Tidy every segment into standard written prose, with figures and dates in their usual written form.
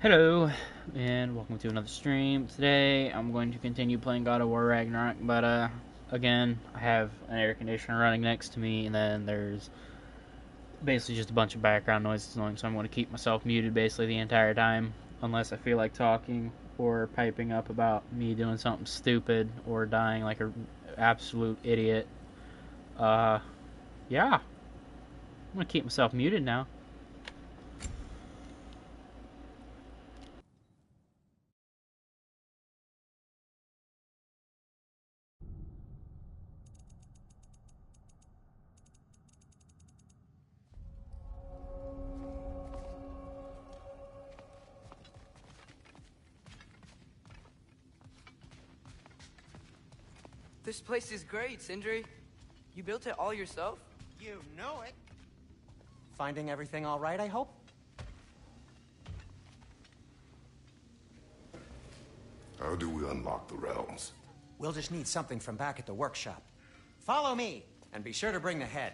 Hello, and welcome to another stream. Today, I'm going to continue playing God of War Ragnarok, but, again, I have an air conditioner running next to me, and then there's basically just a bunch of background noises going, so I'm going to keep myself muted basically the entire time, unless I feel like talking or piping up about me doing something stupid or dying like an absolute idiot. Yeah. I'm going to keep myself muted now. This place is great, Sindri. You built it all yourself? You know it. Finding everything all right, I hope? How do we unlock the realms? We'll just need something from back at the workshop. Follow me, and be sure to bring the head.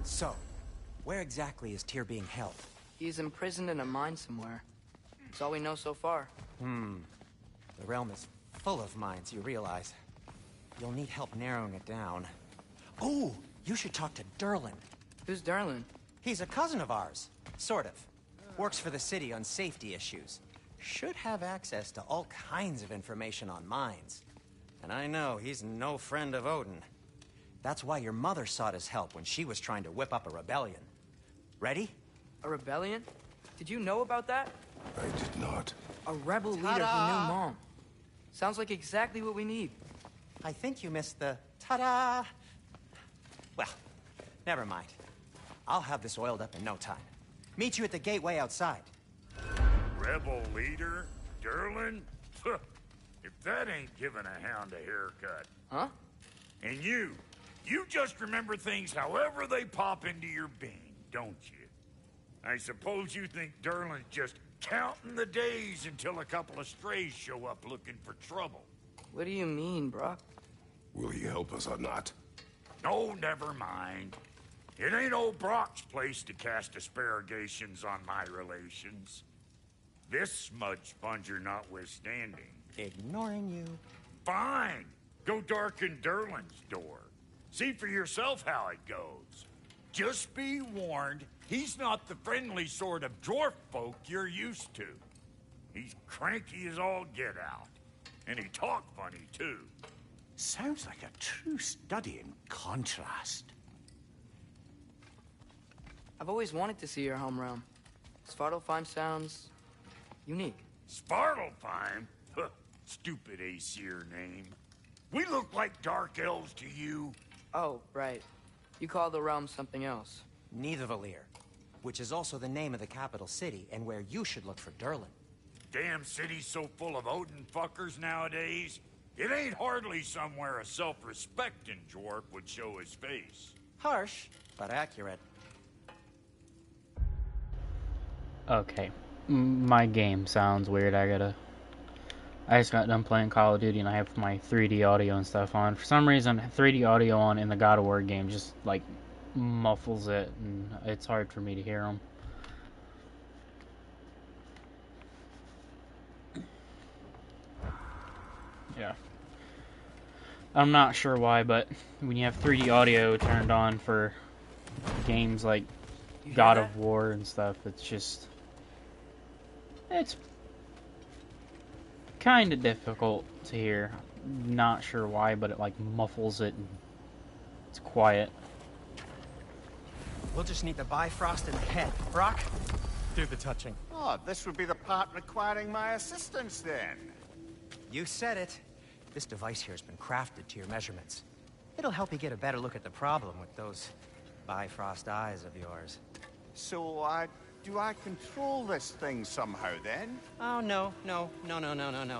So, where exactly is Tyr being held? He's imprisoned in a mine somewhere. That's all we know so far. The realm is full of mines, you realize. You'll need help narrowing it down. Oh, you should talk to Durlin. Who's Darlin? He's a cousin of ours. Sort of. Works for the city on safety issues. Should have access to all kinds of information on mines. And I know he's no friend of Odin. That's why your mother sought his help when she was trying to whip up a rebellion. Ready? A rebellion? Did you know about that? I did not. A rebel leader who knew Mom. Sounds like exactly what we need. I think you missed the ta-da. Well, never mind. I'll have this oiled up in no time. Meet you at the gateway outside. Rebel leader? Durlin? If that ain't giving a hound a haircut. Huh? And you just remember things however they pop into your being, don't you? I suppose you think Durlin's just counting the days until a couple of strays show up looking for trouble. What do you mean, Brock? Will he help us or not? No, never mind. It ain't old Brock's place to cast aspersions on my relations. This smudge sponger notwithstanding. Ignoring you. Fine. Go darken Durlin's door. See for yourself how it goes. Just be warned, he's not the friendly sort of dwarf folk you're used to. He's cranky as all get out. And he talk funny, too. Sounds like a true study in contrast. I've always wanted to see your home realm. Svartalfheim sounds unique. Svartalfheim? Huh, stupid Aesir name. We look like dark elves to you. Oh, right. You call the realm something else. Nidavellir, which is also the name of the capital city and where you should look for Durlin. Damn city's so full of Odin fuckers nowadays. It ain't hardly somewhere a self-respecting dwarf would show his face. Harsh, but accurate. Okay. My game sounds weird. I just got done playing Call of Duty and I have my 3D audio and stuff on. For some reason, 3D audio on in the God of War game just, like, muffles it, and it's hard for me to hear them. Yeah. I'm not sure why, but when you have 3D audio turned on for games like God of War and stuff, it's kind of difficult to hear. Not sure why, but it like muffles it and it's quiet. We'll just need the Bifrost in the head. Brock, do the touching. Oh, this would be the part requiring my assistance then. You said it. This device here has been crafted to your measurements. It'll help you get a better look at the problem with those Bifrost eyes of yours. So, do I control this thing somehow then? Oh, no.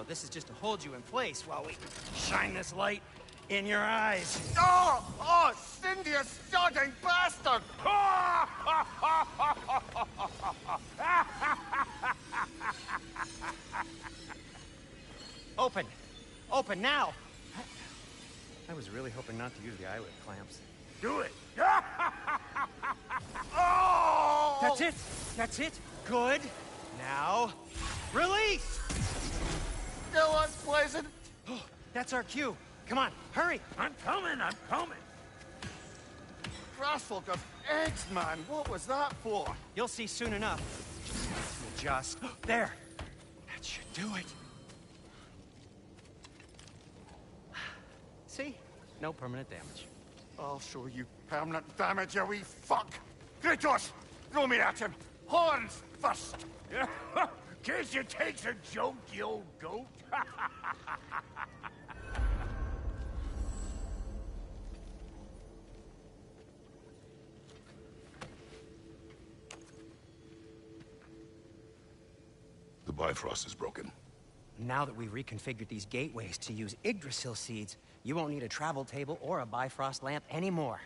This is just to hold you in place while we shine this light in your eyes. Oh, Cindy, you sodding bastard! Open now! I was really hoping not to use the eyelid clamps. Do it. Oh! That's it! That's it! Good! Now, release! Go on, Blazin'. Oh, that's our cue. Come on, hurry! I'm coming, I'm coming. Grassfolk of eggs, man. What was that for? You'll see soon enough. Just... There! That should do it. See? No permanent damage. I'll show you permanent damage, you wee fuck. Kratos, throw me at him. Horns first. Guess it takes a joke, you old goat. The Bifrost is broken. Now that we've reconfigured these gateways to use Yggdrasil seeds, you won't need a travel table or a Bifrost lamp anymore.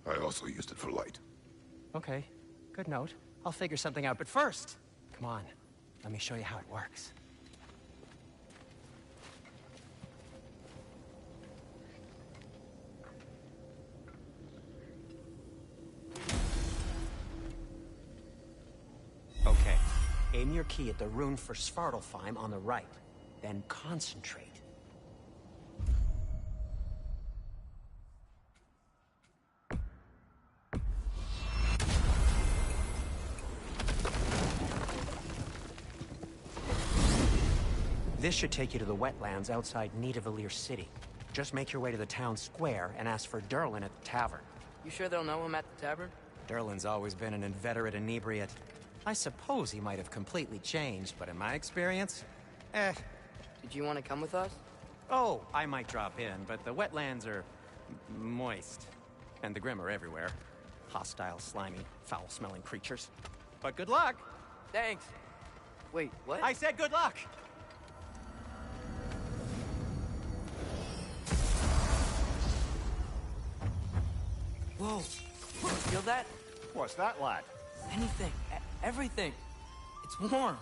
I also used it for light. Okay, good note. I'll figure something out, but first, come on, let me show you how it works. Okay, aim your key at the rune for Svartalfheim on the right, then concentrate. This should take you to the wetlands outside Nidavellir City. Just make your way to the town square and ask for Durlin at the tavern. You sure they'll know him at the tavern? Durlin's always been an inveterate inebriate. I suppose he might have completely changed, but in my experience, Did you want to come with us? Oh, I might drop in, but the wetlands are moist. And the Grim are everywhere. Hostile, slimy, foul-smelling creatures. But good luck! Thanks. Wait, what? I said good luck! Whoa. You feel that? What's that, lad? Anything. Everything. It's warm.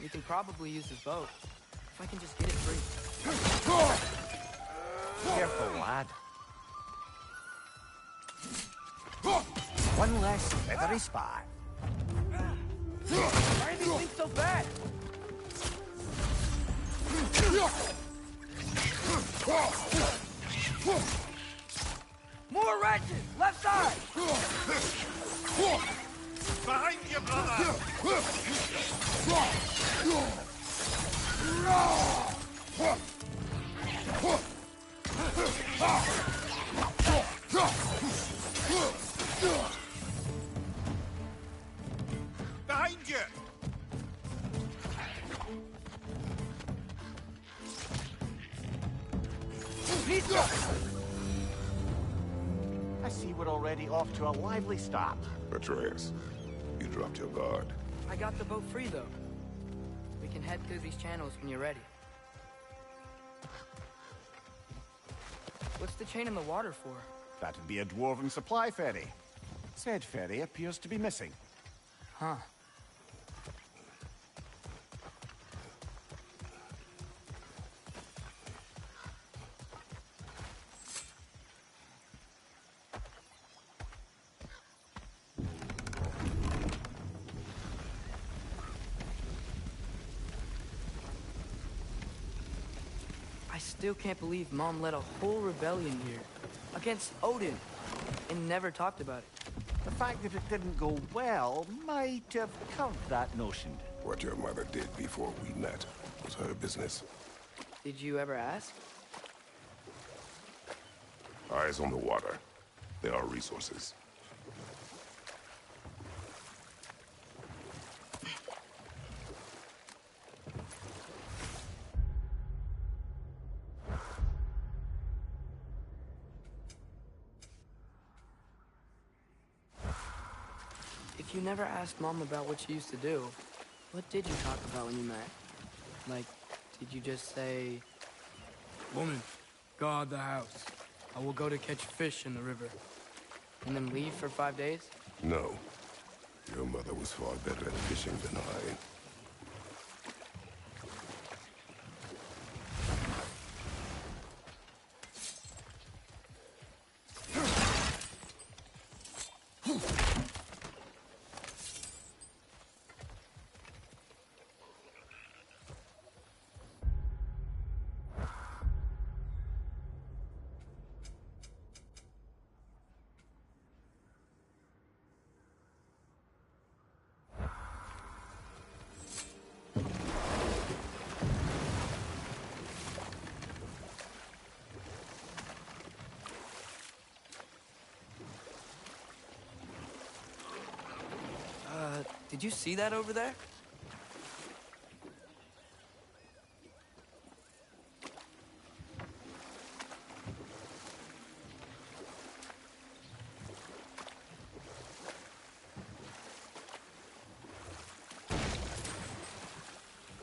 We can probably use this boat. If I can just get it free. Careful, lad. One less feathery spot. Why are these things so bad? More wretches! Left side! Behind you, brother! Behind you! I see we're already off to a lively start. Atreus, you dropped your guard. I got the boat free, though. We can head through these channels when you're ready. What's the chain in the water for? That'd be a dwarven supply ferry. Said ferry appears to be missing. Huh. I still can't believe Mom led a whole rebellion here. Against Odin. And never talked about it. The fact that it didn't go well might have covered that notion. What your mother did before we met was her business. Did you ever ask? Eyes on the water. There are resources. If you never asked Mom about what she used to do, what did you talk about when you met? Like, did you just say, "Woman, guard the house. I will go to catch fish in the river," and then leave for 5 days? No. Your mother was far better at fishing than I. Did you see that over there?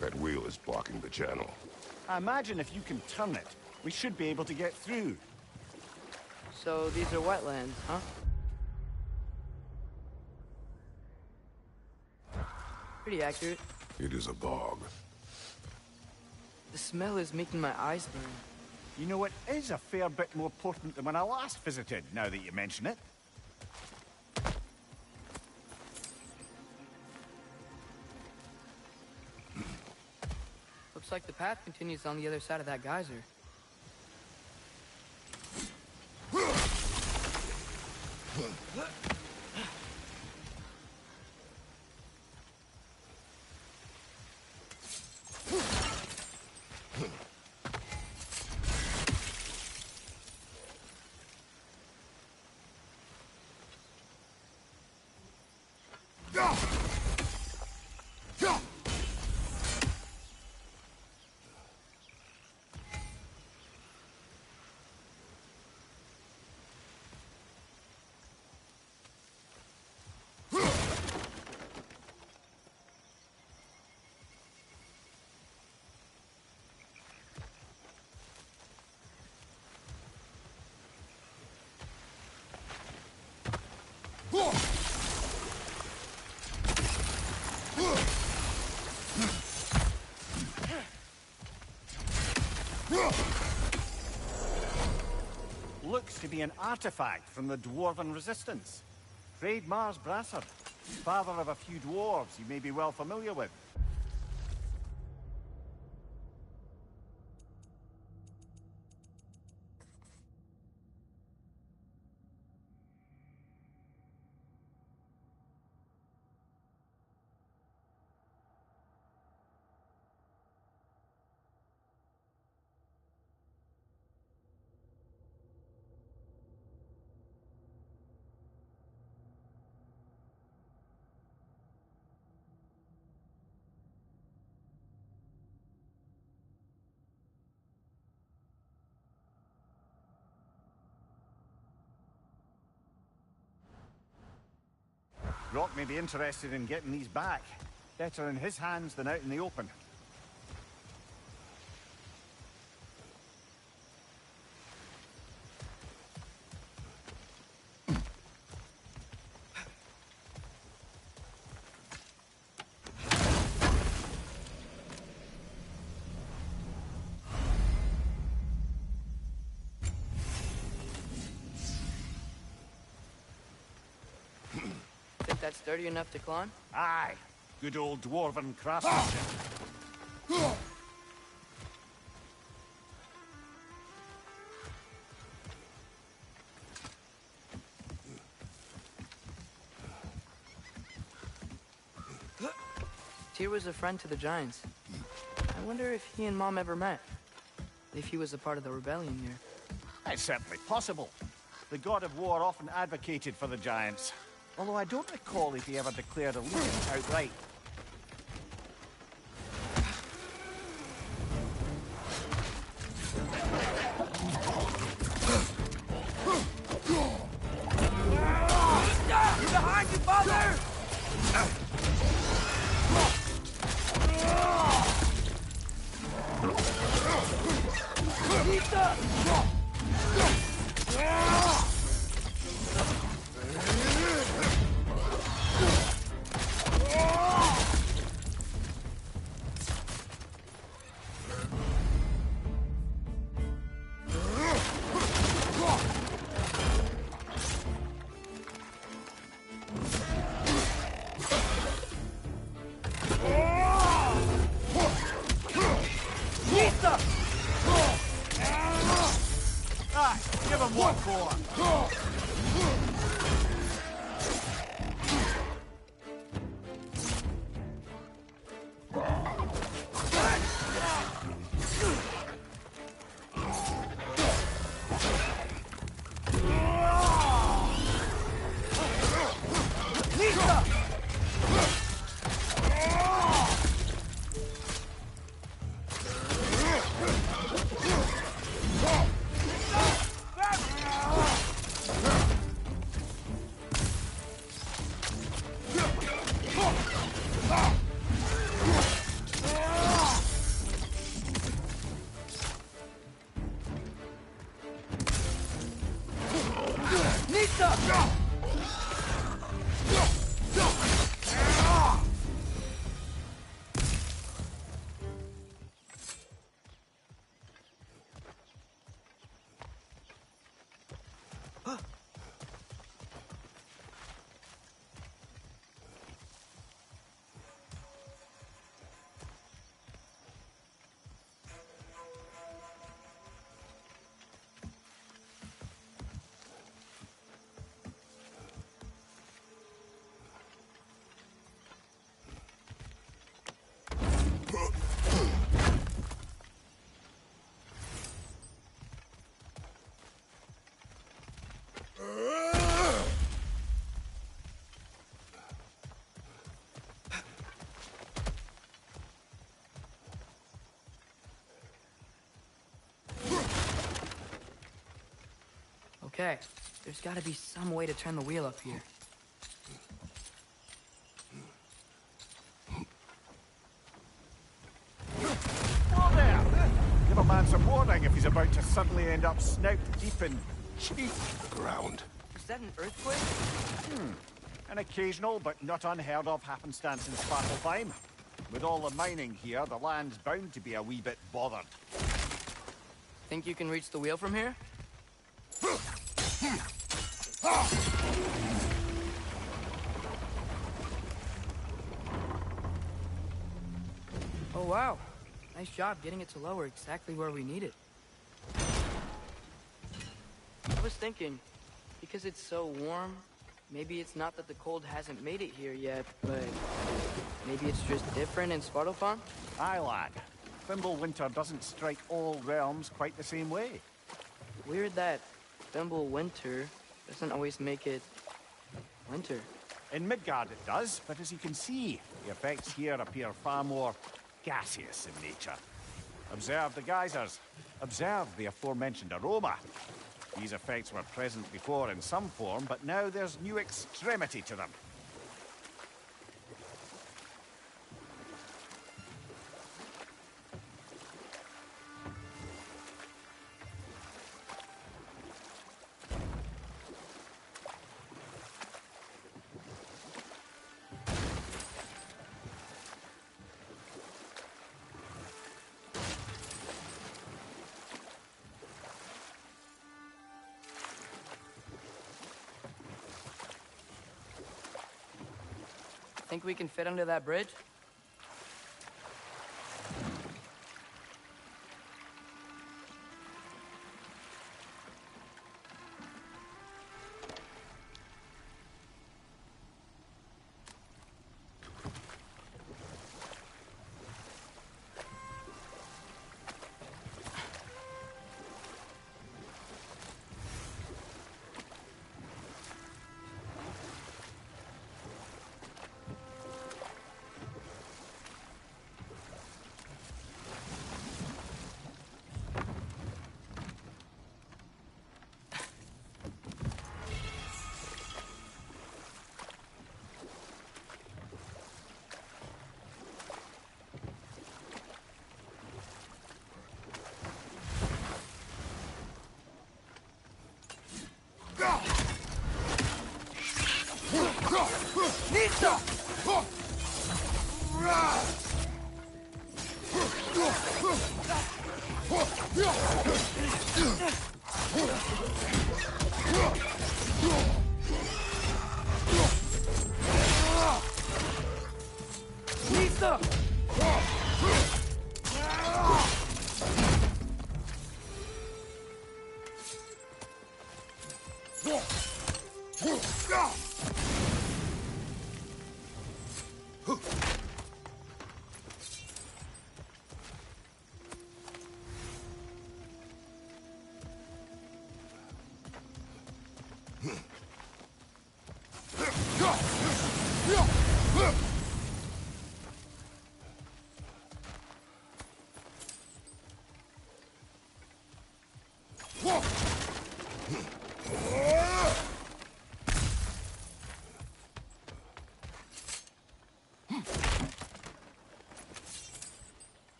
That wheel is blocking the channel. I imagine if you can turn it, we should be able to get through. So these are wetlands, huh? Pretty accurate. It is a bog. The smell is making my eyes burn. You know, it is a fair bit more potent than when I last visited, now that you mention it. Looks like the path continues on the other side of that geyser. Looks to be an artifact from the Dwarven Resistance. Trade Mars Brassard, father of a few dwarves you may be well familiar with. Rock may be interested in getting these back. Better in his hands than out in the open. Think that's sturdy enough to climb? Aye, good old Dwarven craftsmanship. Tyr was a friend to the Giants. I wonder if he and Mom ever met. If he was a part of the rebellion here. It's certainly possible. The god of war often advocated for the Giants. Although I don't recall if he ever declared allegiance outright. Behind you, father! going for? Okay, there's gotta be some way to turn the wheel up here. Whoa there! Give a man some warning if he's about to suddenly end up snout deep in cheek. Ground. Is that an earthquake? An occasional but not unheard of happenstance in Svartalfheim. With all the mining here, the land's bound to be a wee bit bothered. Think you can reach the wheel from here? Oh wow, nice job getting it to lower exactly where we need it. I was thinking, because it's so warm, maybe it's not that the cold hasn't made it here yet, but maybe it's just different in Svartalfheim? Aye, lad. Thimble winter doesn't strike all realms quite the same way. Weird that Thimble winter doesn't always make it winter. In Midgard it does, but as you can see, the effects here appear far more gaseous in nature. Observe the geysers. Observe the aforementioned aroma. These effects were present before in some form, but now there's new extremity to them. Think we can fit under that bridge?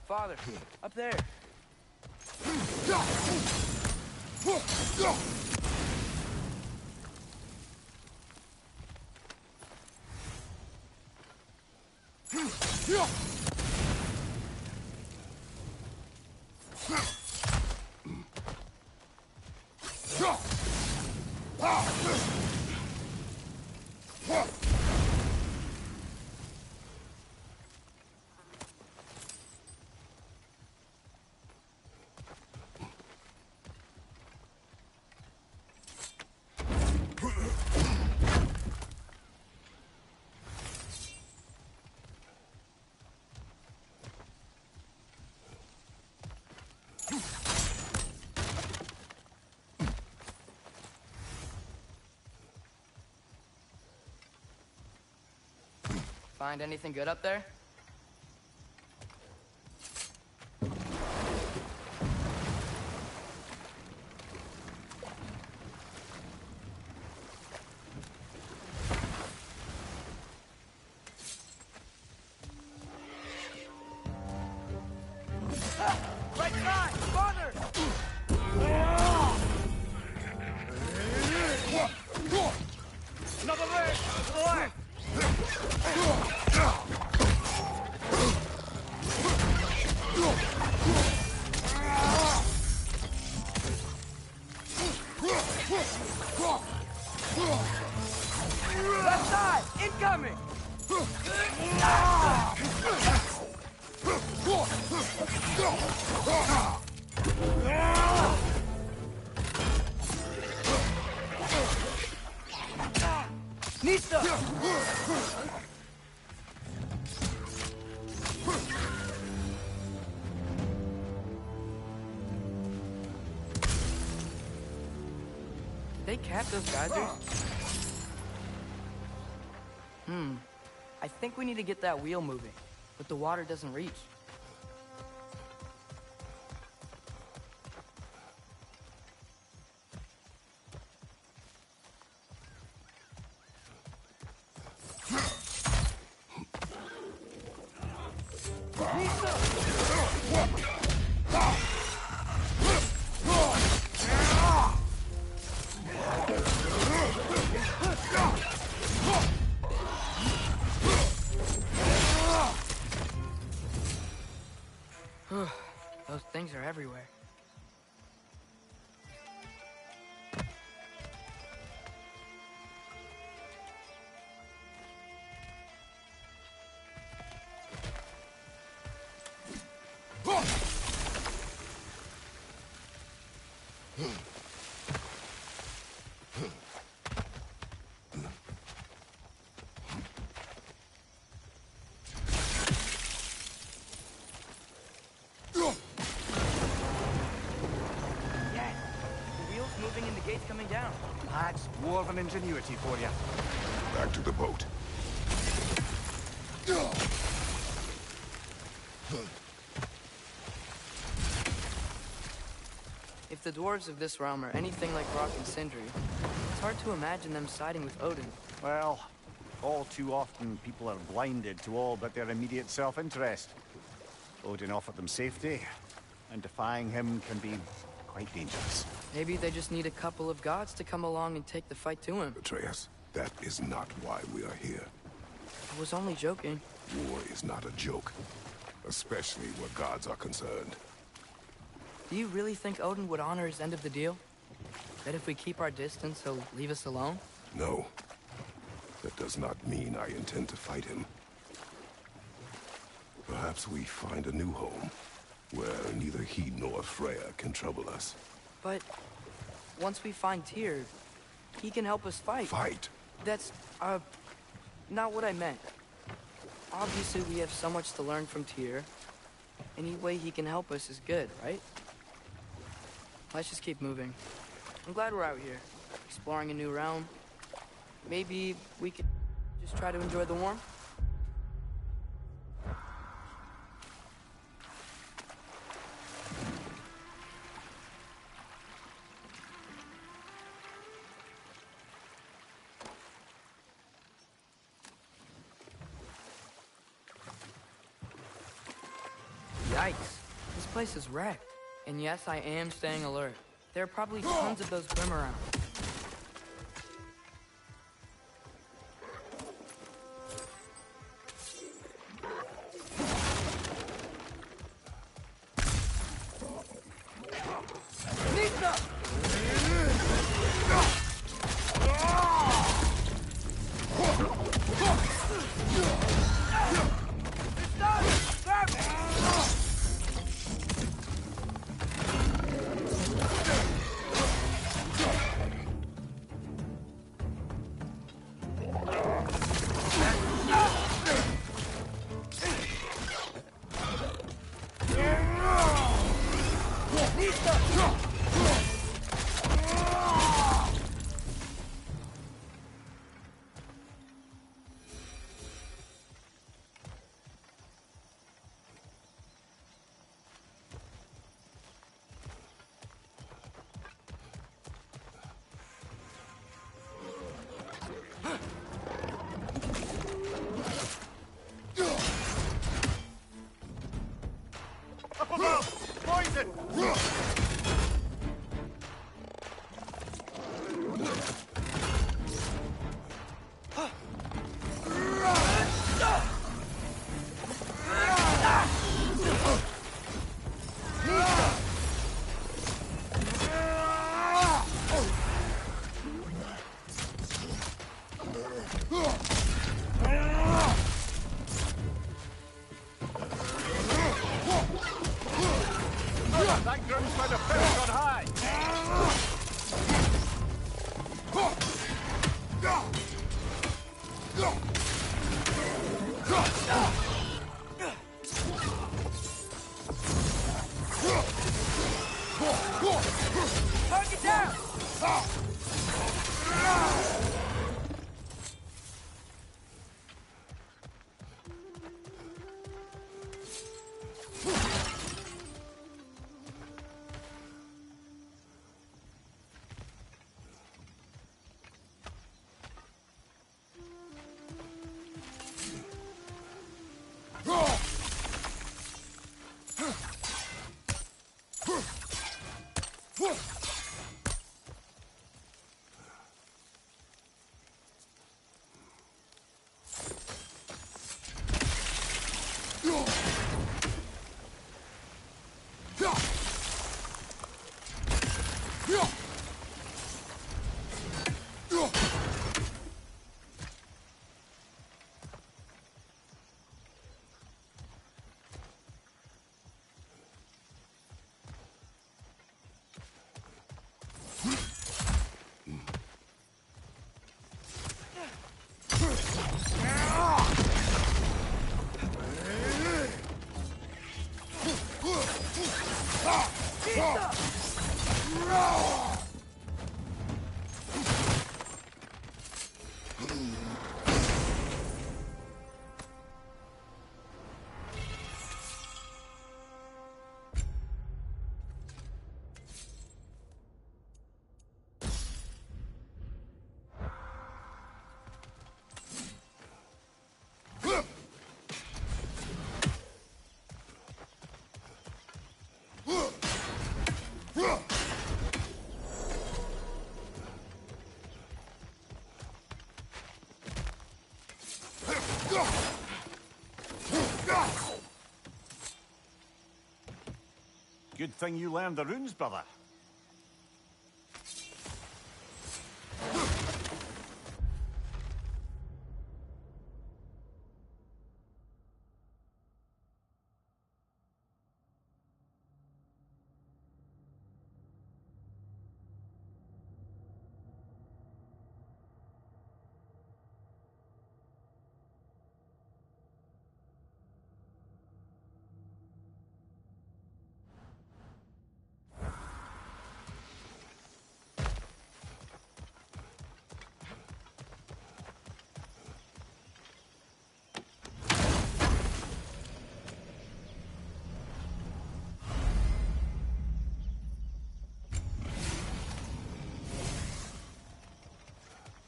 Father, up there. Find anything good up there? Right side! Father! Another leg! To the left! Left side! Incoming! Nista! Did they cap those geysers? I think we need to get that wheel moving, but the water doesn't reach. Those things are everywhere. Moving and the gate's coming down. That's dwarven ingenuity for you. Back to the boat. If the dwarves of this realm are anything like Rock and Sindri, it's hard to imagine them siding with Odin. Well, all too often people are blinded to all but their immediate self-interest. Odin offered them safety, and defying him can be quite dangerous. Maybe they just need a couple of gods to come along and take the fight to him. Atreus, that is not why we are here. I was only joking. War is not a joke, especially where gods are concerned. Do you really think Odin would honor his end of the deal? That if we keep our distance, he'll leave us alone? No. That does not mean I intend to fight him. Perhaps we find a new home, where neither he nor Freya can trouble us. But once we find Tyr, he can help us fight. Fight? That's, not what I meant. Obviously, we have so much to learn from Tyr. Any way he can help us is good, right? Let's just keep moving. I'm glad we're out here, exploring a new realm. Maybe we could just try to enjoy the warmth? Yikes. This place is wrecked. And yes, I am staying alert. There are probably tons of those Grim around. Up above! Poison! That Grim's by the fish on high! Target down! Good thing you learned the runes, brother.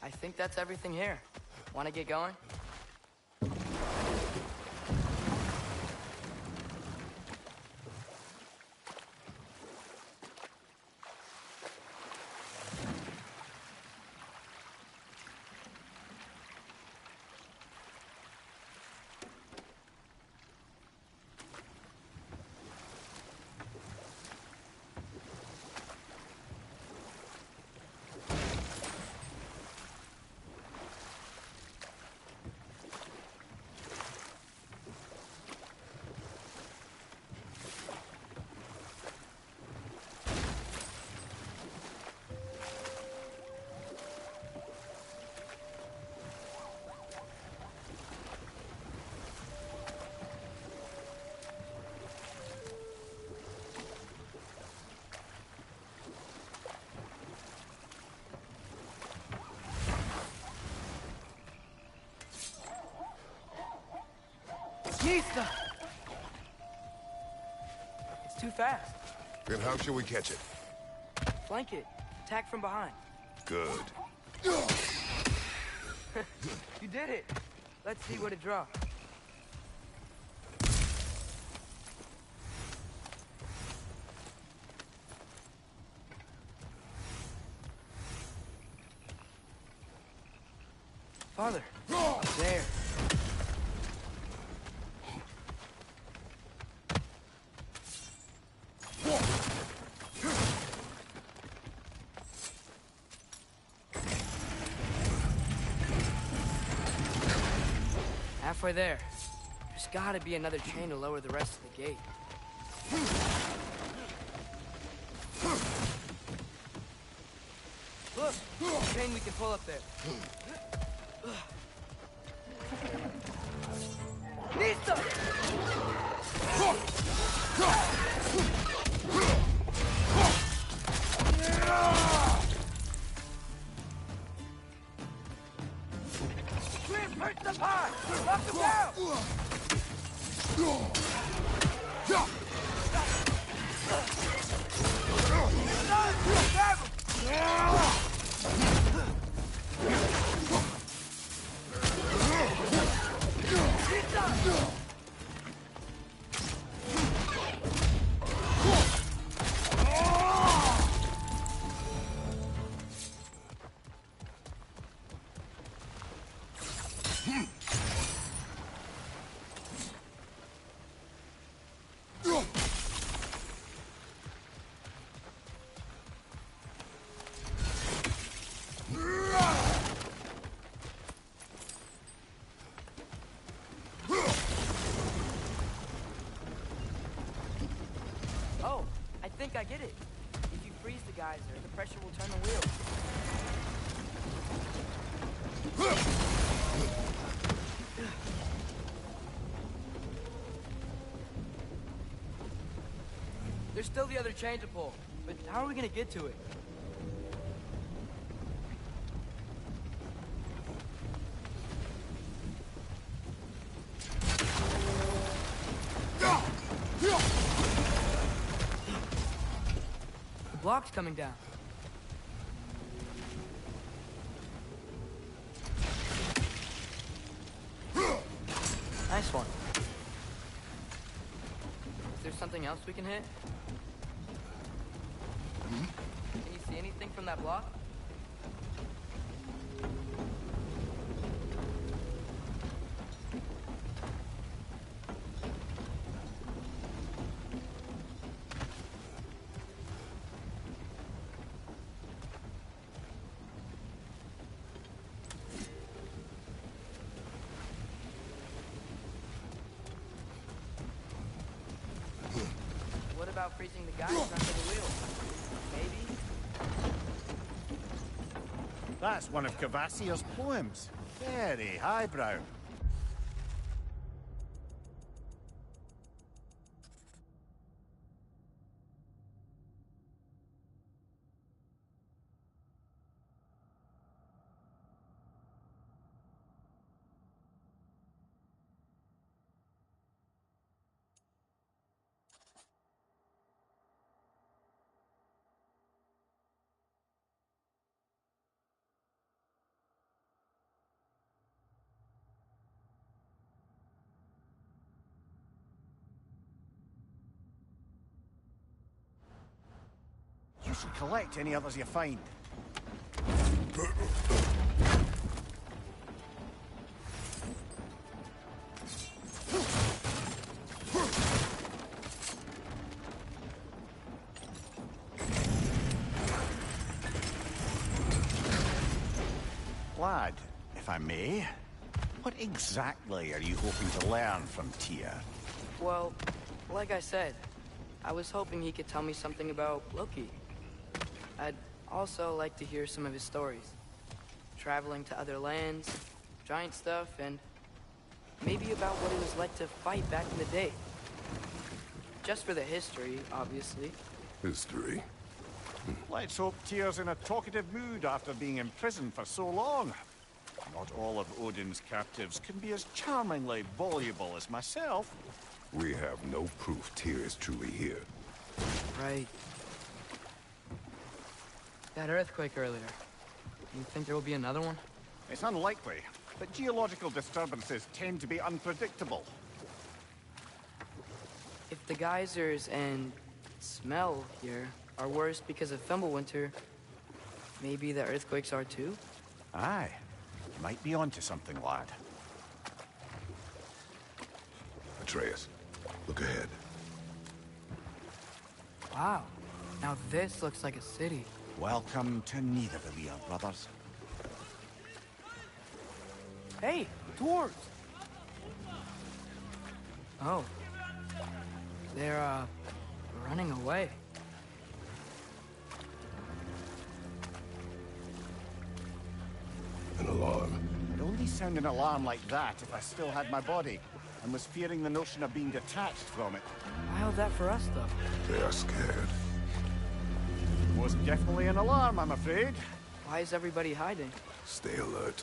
I think that's everything here. Want to get going? Nista! It's too fast. Then how shall we catch it? Flank it. Attack from behind. Good. You did it. Let's see what it draws. Father, up there. Halfway there. There's gotta be another chain to lower the rest of the gate. Look! Chain we can pull up there. Nista! Hurt the pot! Knock him down! Grab him! Oh, I think I get it. If you freeze the geyser, the pressure will turn the wheel. There's still the other chain to pull, but how are we gonna get to it? The block's coming down. Nice one. Is there something else we can hit? Can you see anything from that block? What about freezing the guys under the wheel? Maybe? That's one of Cavassier's poems. Very highbrow. collect any others you find. Lad, if I may, what exactly are you hoping to learn from Tyr? Well, like I said, I was hoping he could tell me something about Loki. I'd also like to hear some of his stories. Traveling to other lands, giant stuff, and maybe about what it was like to fight back in the day. Just for the history, obviously. History. Let's hope Tyr's in a talkative mood after being imprisoned for so long. Not all of Odin's captives can be as charmingly voluble as myself. We have no proof Tyr is truly here. Right. That earthquake earlier. You think there will be another one? It's unlikely, but geological disturbances tend to be unpredictable. If the geysers and smell here are worse because of Fimbulwinter, maybe the earthquakes are too? Aye. You might be onto something, lad. Atreus, look ahead. Wow. Now this looks like a city. Welcome to Nidavellir, brothers. Hey, dwarves! Oh. They're, running away. An alarm. I'd only sound an alarm like that if I still had my body, and was fearing the notion of being detached from it. Why all that for us, though? They are scared. Was definitely an alarm, I'm afraid. Why is everybody hiding? Stay alert.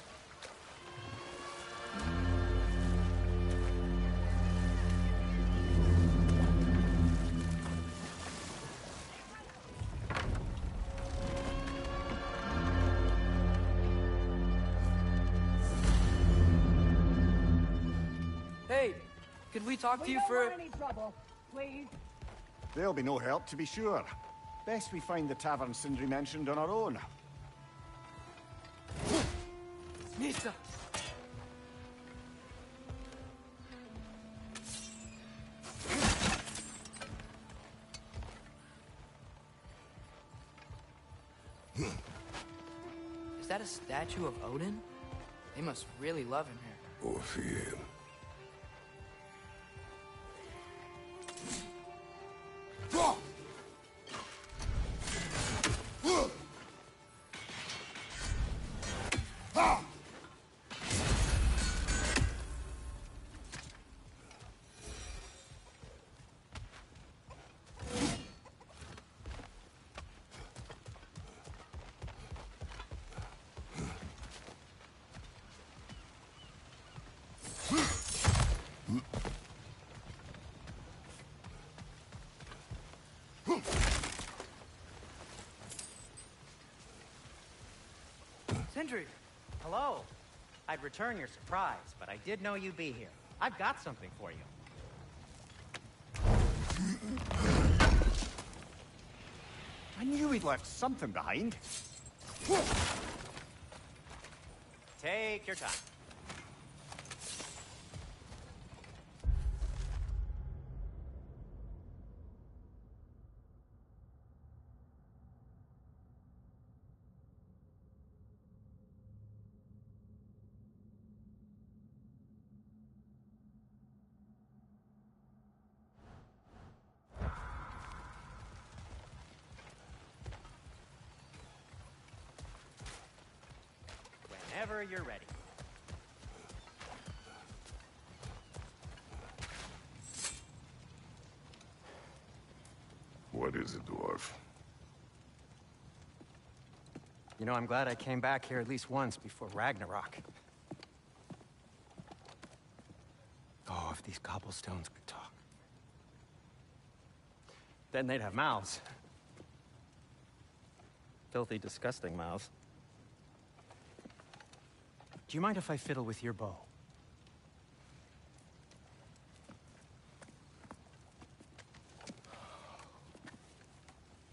Hey, could we talk to you for... don't want any trouble, please. There'll be no help, to be sure. Best we find the tavern Sindri mentioned on our own. Nisa! Is that a statue of Odin? They must really love him here. Or fear him. Sindri! Hello. I'd return your surprise, but I did know you'd be here. I've got something for you. I knew he'd left something behind. Take your time. Whenever you're ready. What is it, dwarf? You know, I'm glad I came back here at least once before Ragnarok. Oh, if these cobblestones could talk. Then they'd have mouths. Filthy, disgusting mouths. Do you mind if I fiddle with your bow?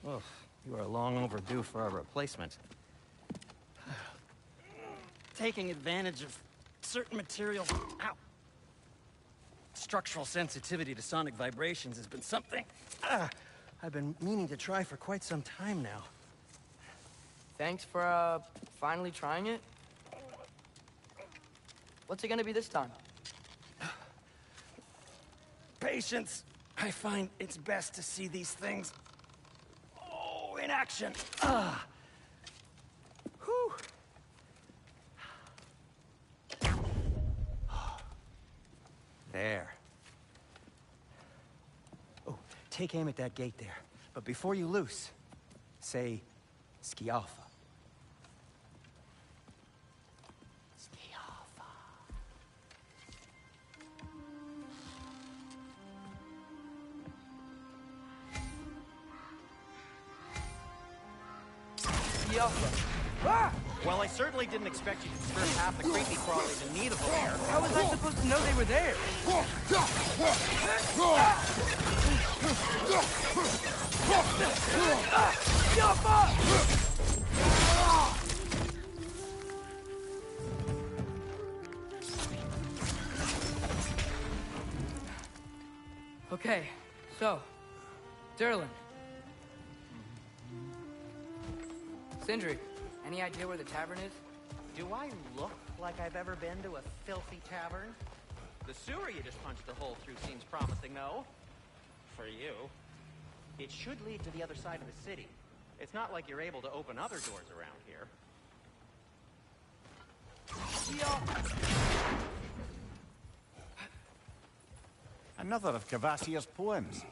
Oh, You are long overdue for a replacement. Taking advantage of certain materials. Ow! Structural sensitivity to sonic vibrations has been something I've been meaning to try for quite some time now. Thanks for, finally trying it. What's it gonna be this time? Patience. I find it's best to see these things, in action. Whew. There. Oh, take aim at that gate there. But before you loose, say, Skialfa. Ah! Well, I certainly didn't expect you to disperse half the creepy crawlies in need of a lair. How was I supposed to know they were there? Okay, so, Durlin. Sindri, any idea where the tavern is? Do I look like I've ever been to a filthy tavern? The sewer you just punched a hole through seems promising, though. For you. It should lead to the other side of the city. It's not like you're able to open other doors around here. Another of Cavassier's poems.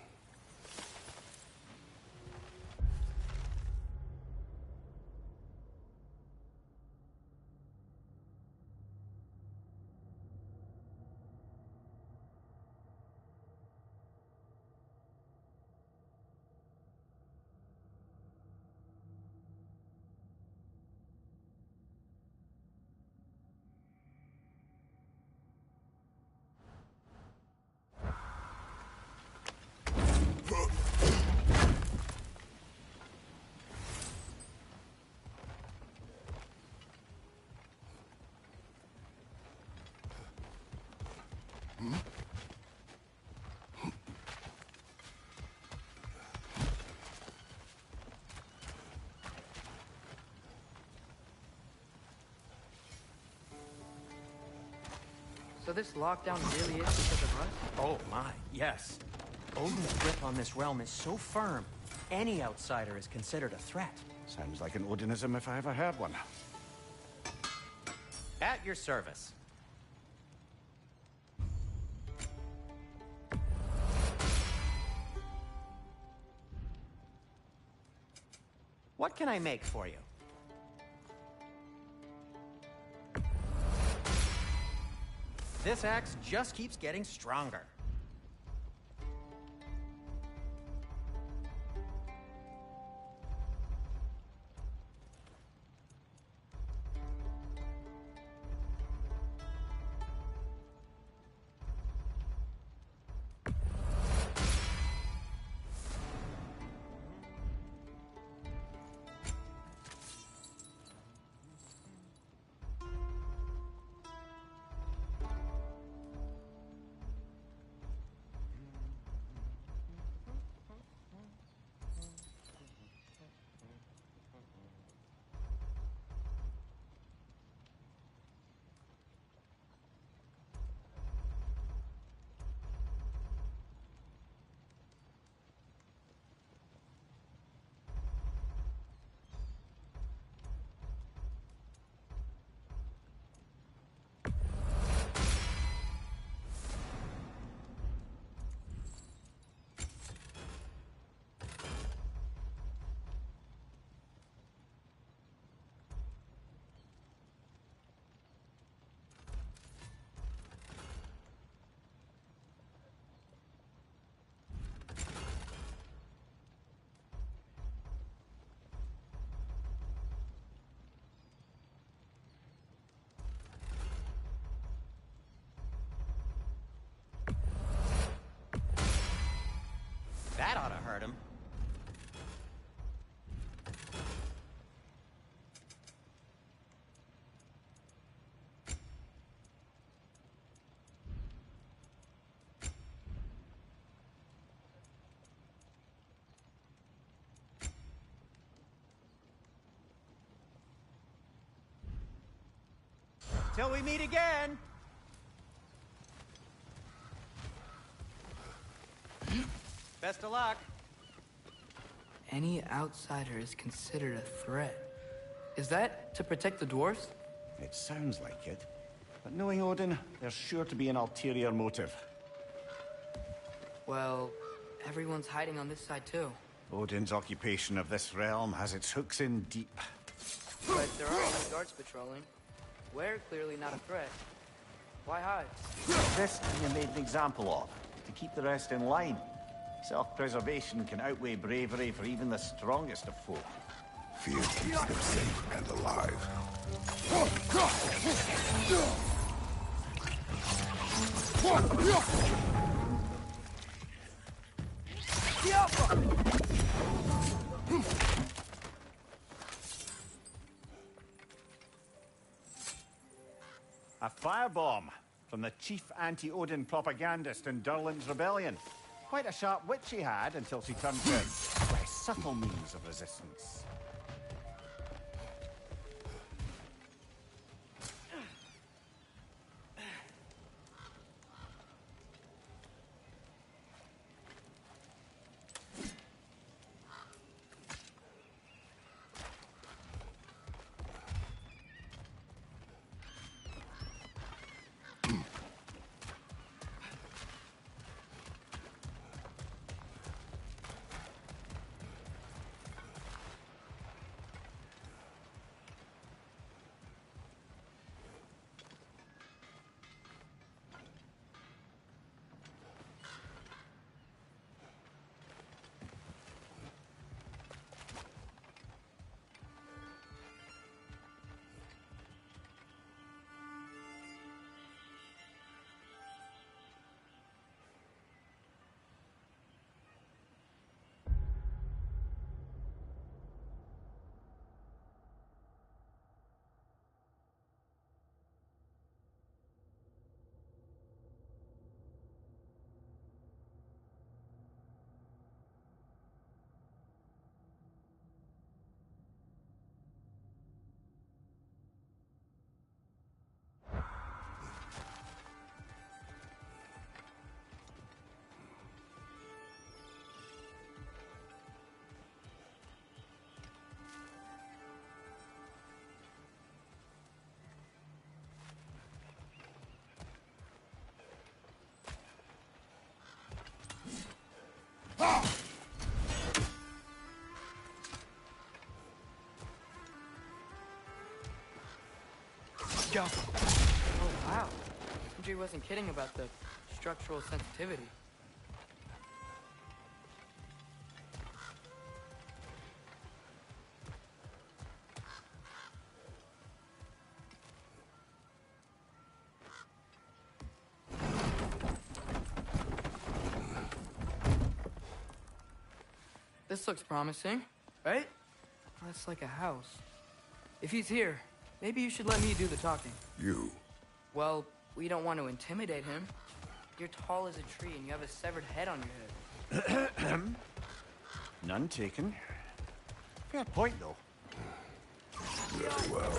So this lockdown really is because of us? Oh my, yes. Odin's grip on this realm is so firm, any outsider is considered a threat. Sounds like an Odinism if I ever heard one. At your service. What can I make for you? This axe just keeps getting stronger. That ought to hurt him. Till we meet again! Best of luck. Any outsider is considered a threat. Is that to protect the dwarves? It sounds like it. But knowing Odin, there's sure to be an ulterior motive. Well, everyone's hiding on this side too. Odin's occupation of this realm has its hooks in deep. But there are some guards patrolling. We're clearly not a threat. Why hide? This you made an example of, to keep the rest in line. Self-preservation can outweigh bravery for even the strongest of folk. Fear keeps them safe and alive. A firebomb from the chief anti-Odin propagandist in Durlin's rebellion. Quite a sharp wit she had until she turned to less subtle means of resistance. Go. Oh, wow. Sindri wasn't kidding about the structural sensitivity. This looks promising, right? That's like a house. If he's here, maybe you should let me do the talking. You. Well, we don't want to intimidate him. You're tall as a tree and you have a severed head on your head. None taken. Fair point, though. Very well.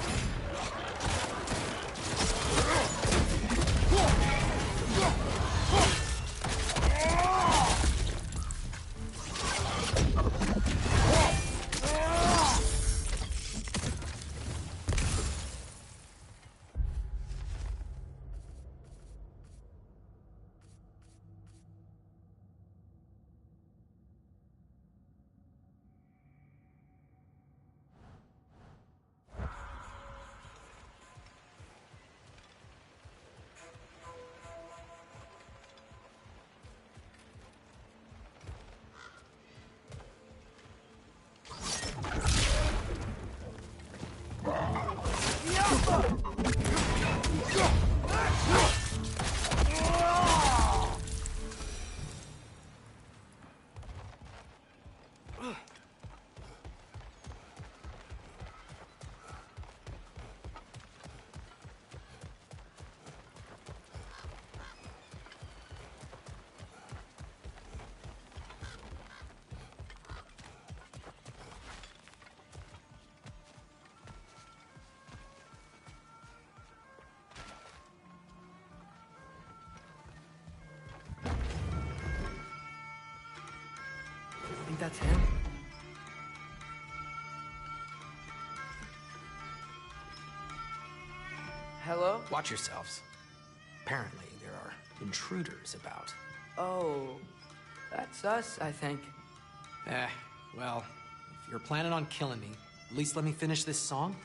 think that's him? Hello? Watch yourselves. Apparently, there are intruders about. Oh, that's us, I think. Well, if you're planning on killing me, at least let me finish this song.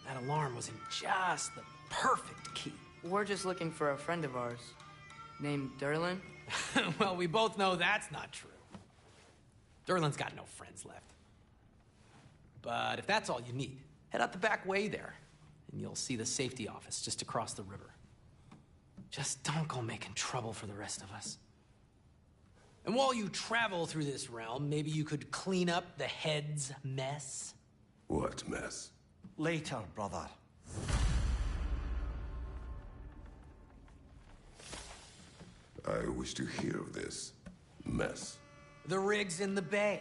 That alarm was in just the perfect key. We're just looking for a friend of ours named Derlin. Well, we both know that's not true. Derlin's got no friends left. But if that's all you need, head out the back way there, and you'll see the safety office just across the river. Just don't go making trouble for the rest of us. And while you travel through this realm, maybe you could clean up the head's mess? What mess? Later, brother. I wish to hear of this mess. The rig's in the bay.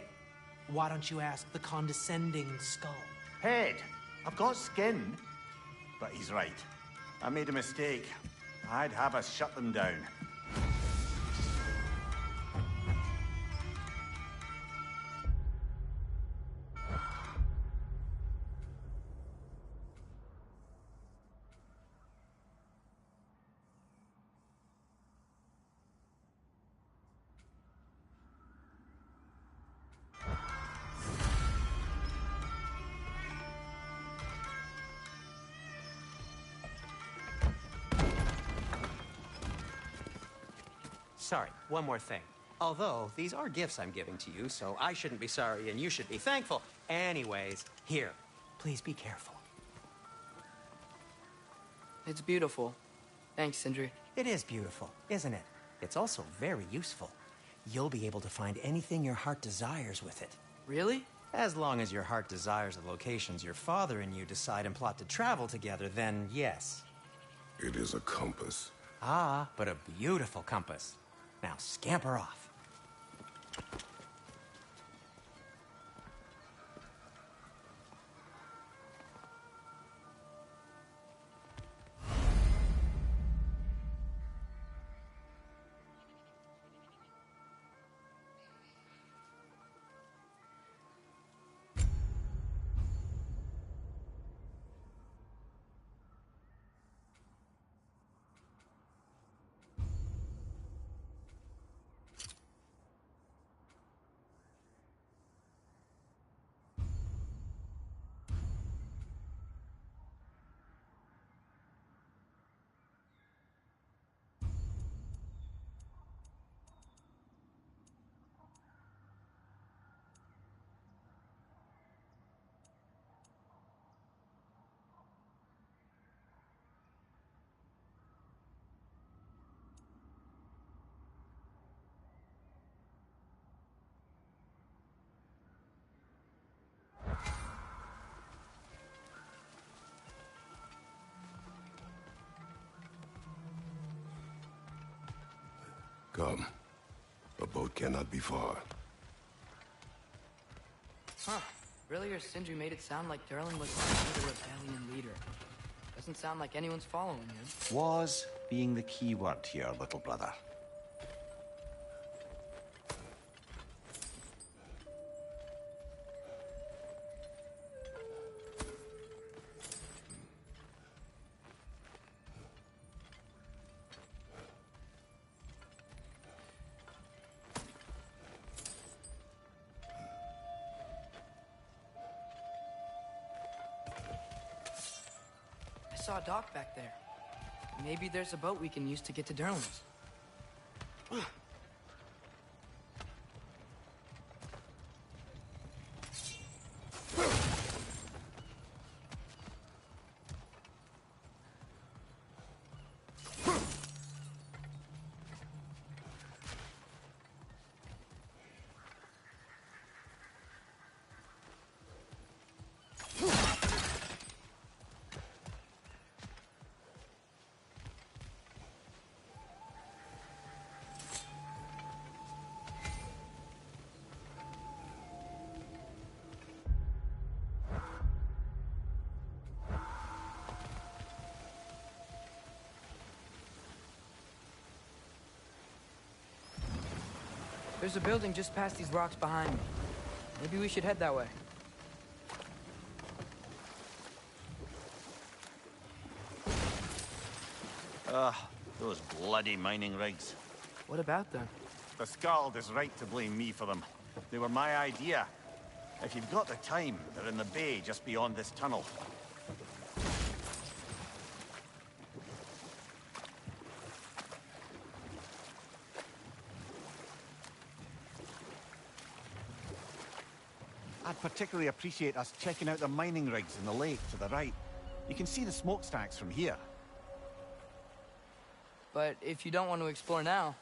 Why don't you ask the condescending skull? Head, I've got skin. But he's right. I made a mistake. I'd have us shut them down. Sorry, one more thing. Although, these are gifts I'm giving to you, so I shouldn't be sorry and you should be thankful. Anyways, here, please be careful. It's beautiful. Thanks, Sindri. It is beautiful, isn't it? It's also very useful. You'll be able to find anything your heart desires with it. Really? As long as your heart desires the locations your father and you decide and plot to travel together, then yes. It is a compass. Ah, but a beautiful compass. Now scamper off. Come. A boat cannot be far. Huh. Earlier, Sindri made it sound like Derlin was the rebellion leader. Doesn't sound like anyone's following him. Was being the key word here, little brother. I saw a dock back there. Maybe there's a boat we can use to get to Derlin's. There's a building just past these rocks behind me. Maybe we should head that way. Those bloody mining rigs. What about them? The Skald is right to blame me for them. They were my idea. If you've got the time, they're in the bay just beyond this tunnel. I'd particularly appreciate us checking out the mining rigs in the lake to the right. You can see the smokestacks from here. But if you don't want to explore now,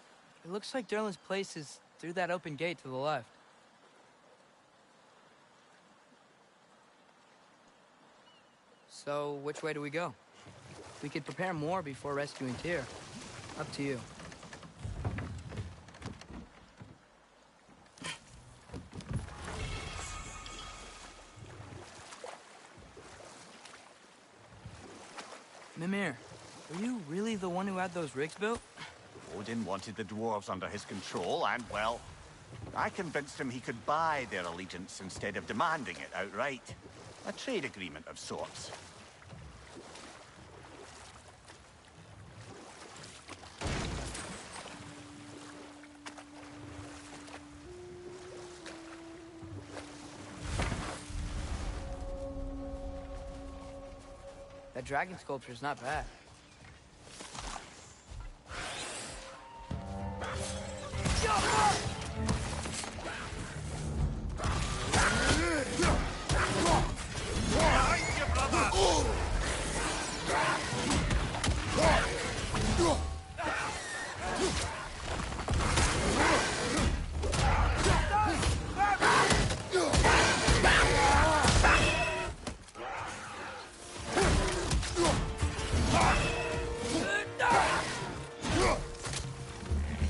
it looks like Derlin's place is through that open gate to the left. So, which way do we go? We could prepare more before rescuing Tyr. Up to you. Mimir, were you really the one who had those rigs built? Odin wanted the dwarves under his control, and, well, I convinced him he could buy their allegiance instead of demanding it outright. A trade agreement of sorts. That dragon sculpture's not bad.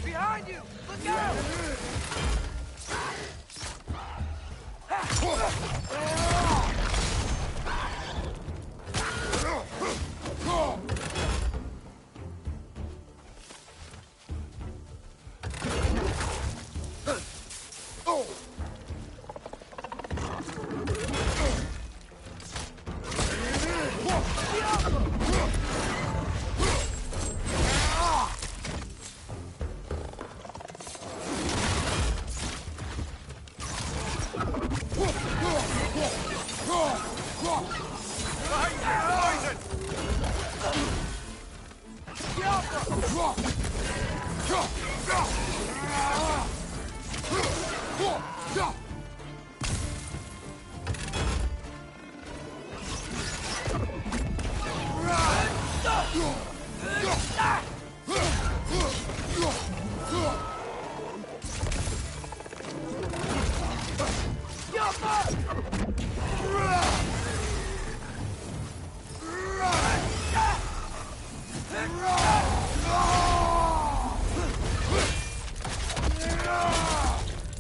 Behind you! Look out!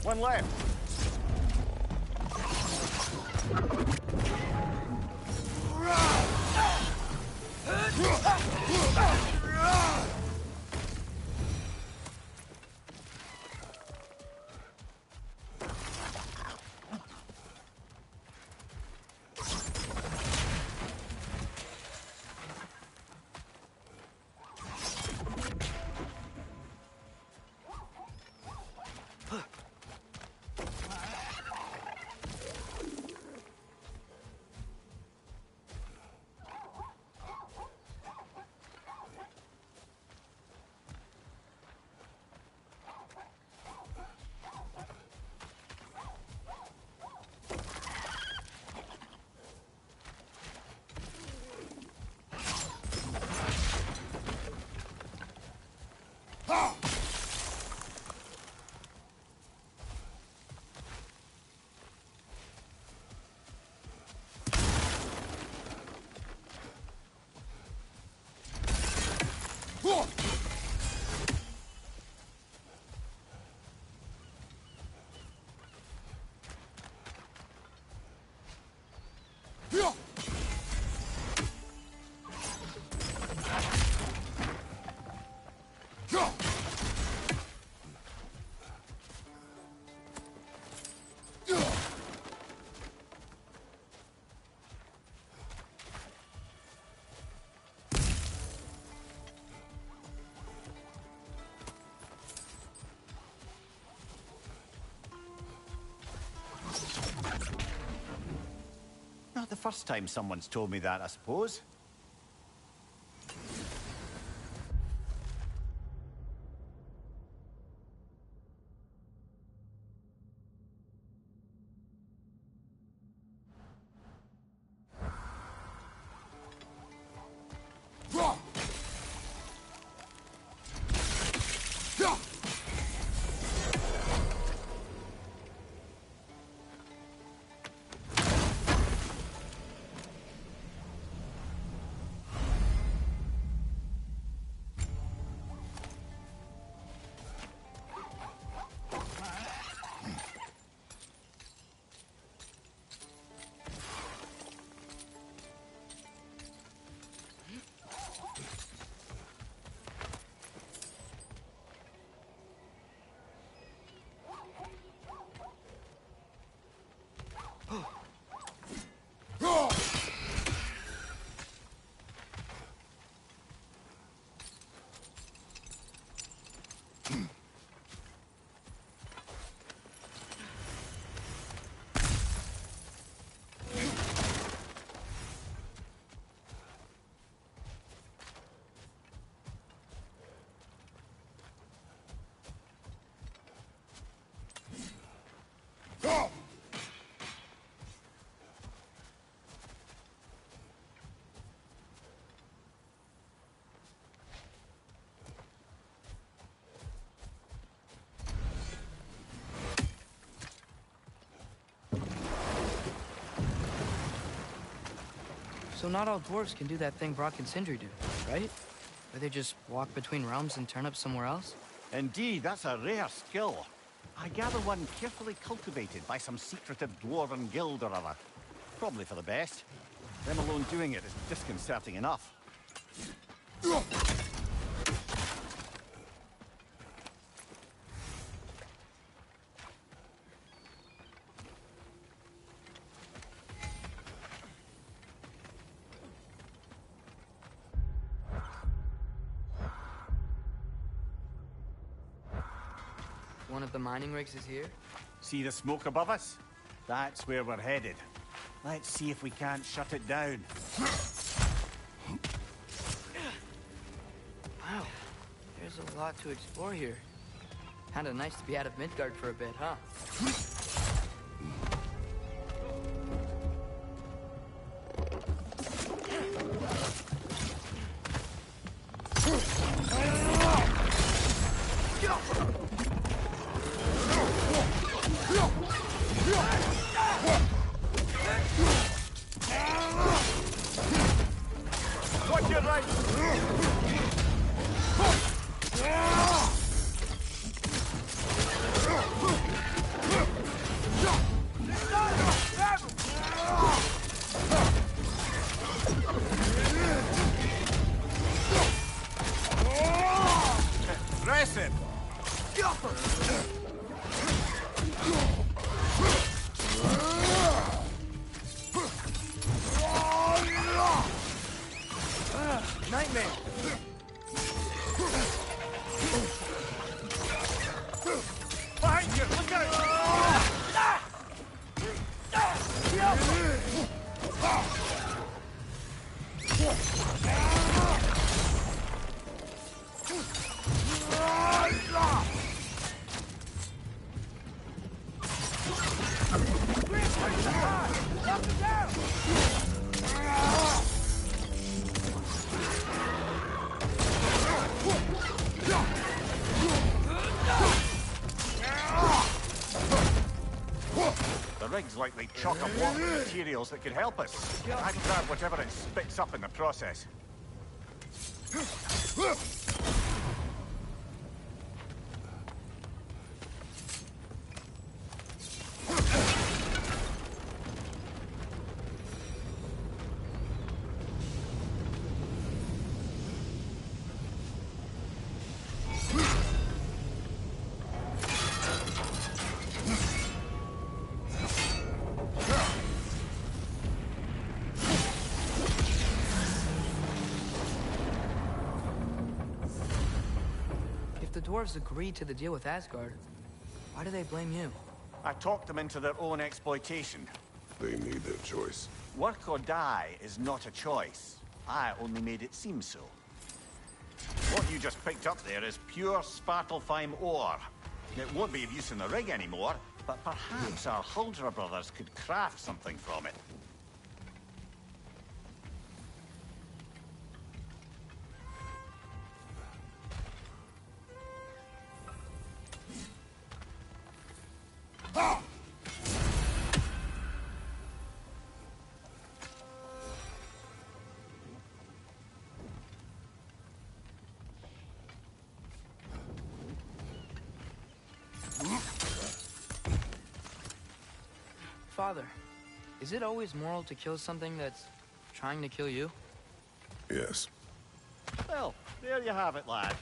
One left. the first time someone's told me that, I suppose. So not all dwarves can do that thing Brock and Sindri do, right? Where they just walk between realms and turn up somewhere else? Indeed, that's a rare skill. I gather one carefully cultivated by some secretive dwarven guild or other. Probably for the best. Them alone doing it is disconcerting enough. One of the mining rigs is here? See the smoke above us? That's where we're headed. Let's see if we can't shut it down. Wow, there's a lot to explore here. Kinda nice to be out of Midgard for a bit, huh? Watch your right! Press him! Nightmare! Behind you! Look out! The rig's likely chock a block with materials that could help us. I'd grab whatever it spits up in the process. If the dwarves agreed to the deal with Asgard, why do they blame you? I talked them into their own exploitation. They made their choice. Work or die is not a choice. I only made it seem so. What you just picked up there is pure Svartalfheim ore. It won't be of use in the rig anymore, but perhaps our Huldra brothers could craft something from it. Father, is it always moral to kill something that's trying to kill you? Yes. Well, there you have it, lad.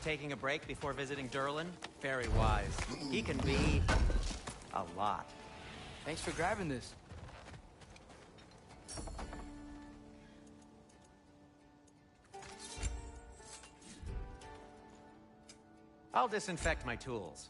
Taking a break before visiting Durlin? Very wise. He can be a lot. Thanks for grabbing this. I'll disinfect my tools.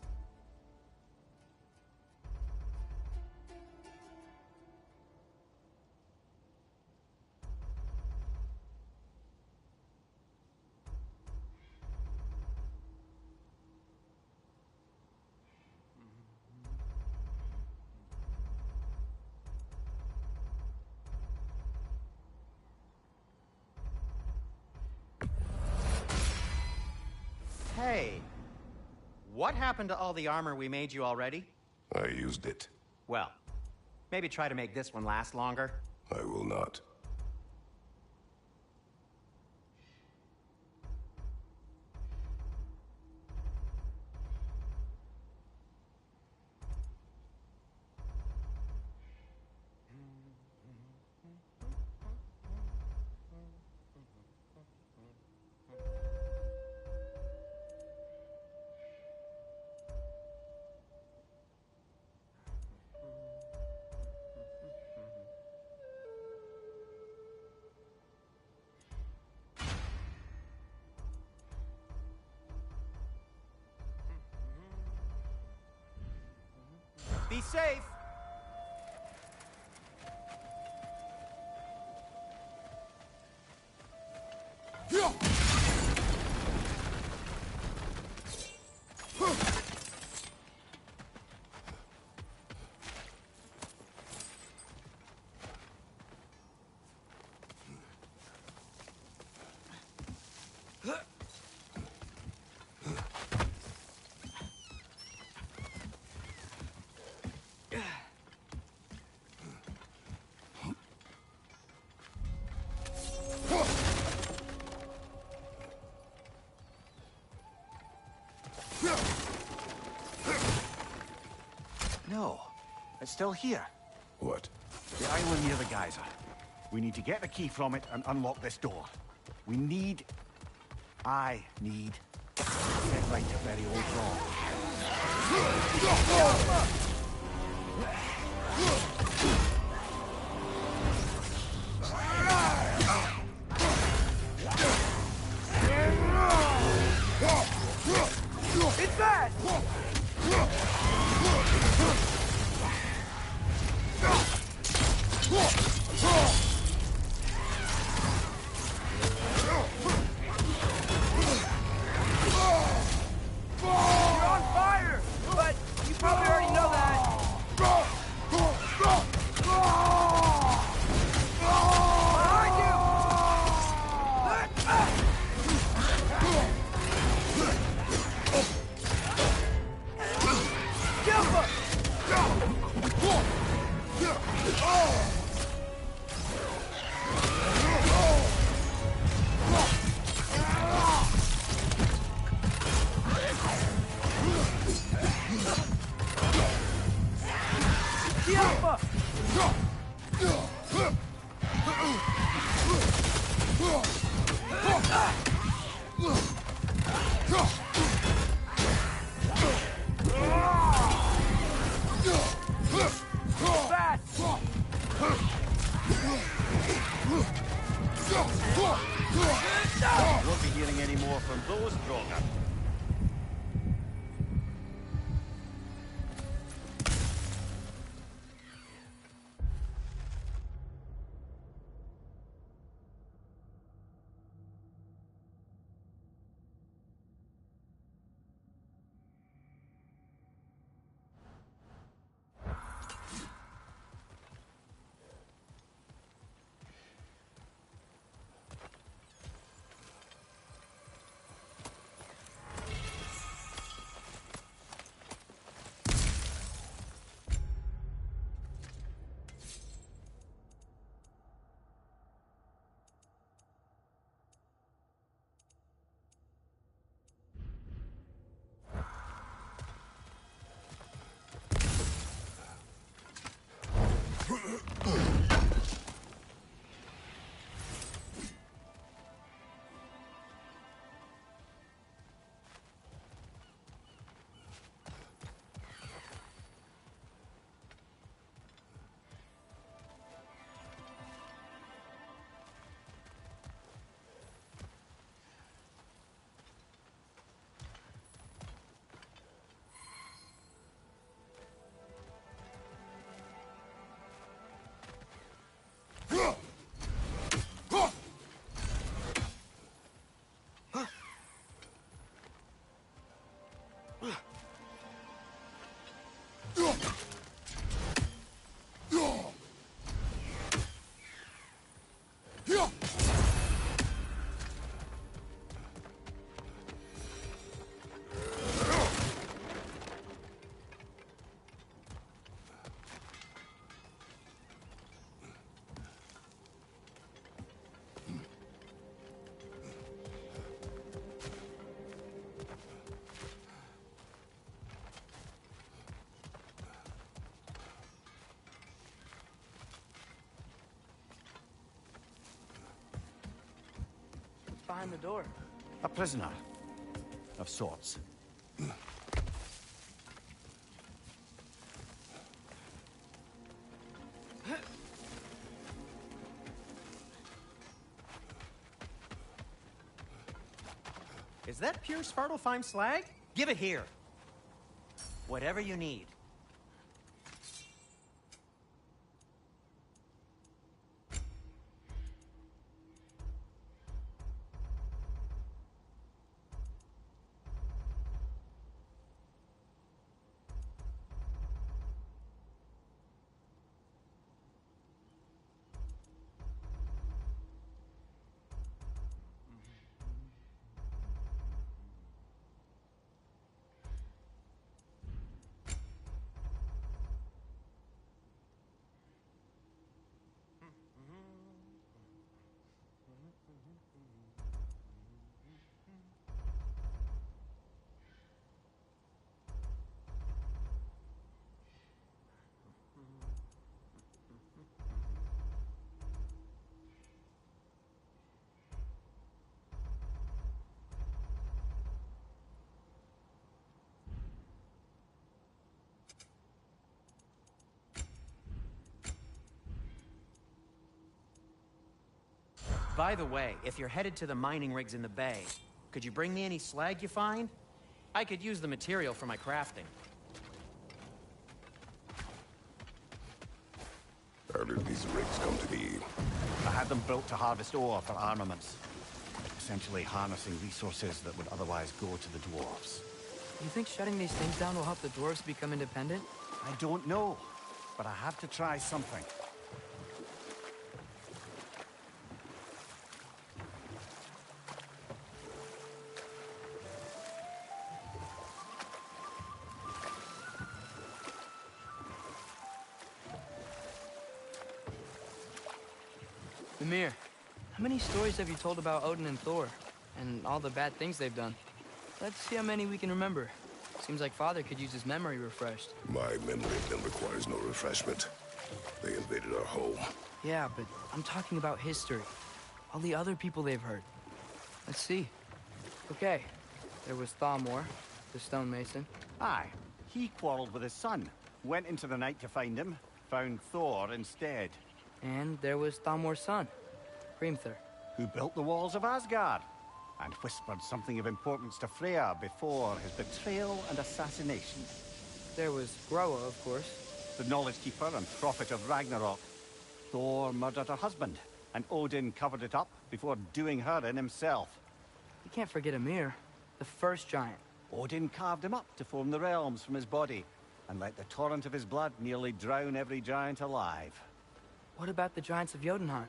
Hey, what happened to all the armor we made you already? I used it. Well, maybe try to make this one last longer. I will not. Be safe! No, it's still here. What? The island near the geyser. We need to get the key from it and unlock this door. I need to get right a very old wrong. Won't be hearing any more from those Drogon. Behind the door. A prisoner. Of sorts. Is that pure Svartalfheim slag? Give it here. Whatever you need. By the way, if you're headed to the mining rigs in the bay, could you bring me any slag you find? I could use the material for my crafting. How did these rigs come to be? I had them built to harvest ore for armaments. Essentially harnessing resources that would otherwise go to the dwarves. You think shutting these things down will help the dwarves become independent? I don't know, but I have to try something. Mimir, how many stories have you told about Odin and Thor? And all the bad things they've done? Let's see how many we can remember. Seems like Father could use his memory refreshed. My memory of them requires no refreshment. They invaded our home. Yeah, but I'm talking about history. All the other people they've heard. Let's see. Okay, there was Thamor, the stonemason. Aye, he quarreled with his son. Went into the night to find him. Found Thor instead. And there was Thamor's son, Grimthur. who built the walls of Asgard, and whispered something of importance to Freya before his betrayal and assassination. There was Groa, of course. The knowledge keeper and prophet of Ragnarok. Thor murdered her husband, and Odin covered it up before doing her in himself. You can't forget Ymir, the first giant. Odin carved him up to form the realms from his body, and let the torrent of his blood nearly drown every giant alive. What about the giants of Jotunheim?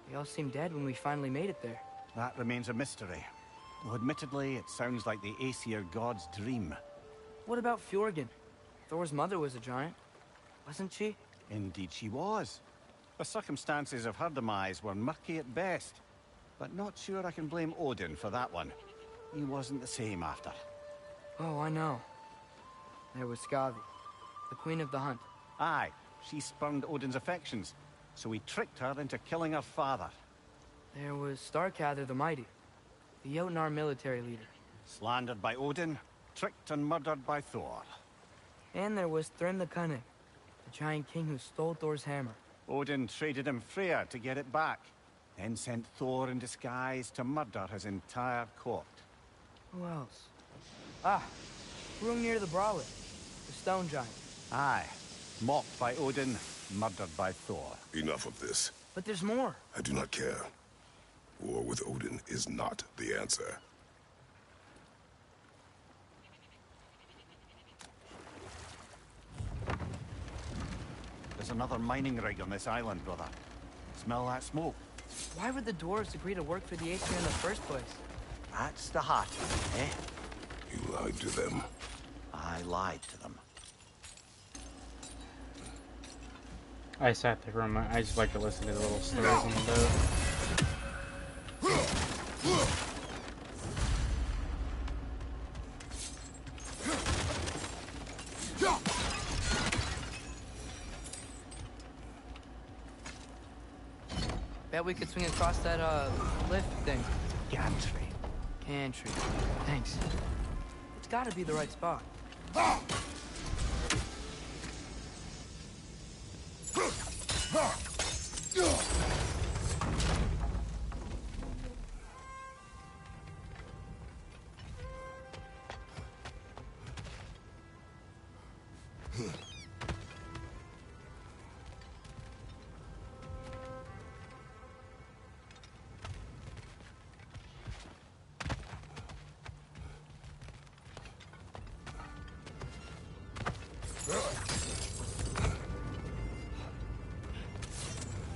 They all seemed dead when we finally made it there. That remains a mystery. Though admittedly, it sounds like the Aesir god's dream. What about Fjorgyn? Thor's mother was a giant, wasn't she? Indeed she was. The circumstances of her demise were murky at best. But not sure I can blame Odin for that one. He wasn't the same after. Oh, I know. There was Skavi, the queen of the hunt. Aye, she spurned Odin's affections, so he tricked her into killing her father. There was Starkather the Mighty, the Jotnar military leader. Slandered by Odin, tricked and murdered by Thor. And there was Thrym the Cunning, the giant king who stole Thor's hammer. Odin traded him Freya to get it back, then sent Thor in disguise to murder his entire court. Who else? Ah, Hrungnir the Brawler, the stone giant. Aye, mocked by Odin, murdered by Thor. Enough of this. But there's more. I do not care. War with Odin is not the answer. There's another mining rig on this island, brother. Smell that smoke? Why would the dwarves agree to work for the Aesir in the first place? That's the heart of it, eh? You lied to them. I lied to them. I sat there for a moment. I just like to listen to the little stories on the boat. Bet we could swing across that, lift thing. Gantry. Gantry. Thanks. It's gotta be the right spot.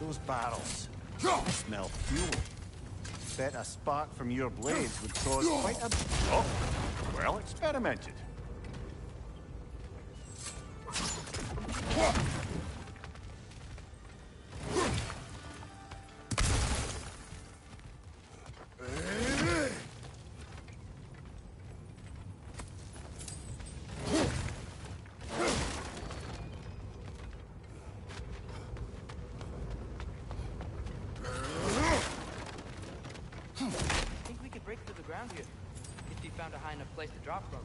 Those barrels. Smell fuel. Bet a spark from your blades would cause quite a... Oh, well experimented. I think we could break through the ground here, if you found a high enough place to drop from.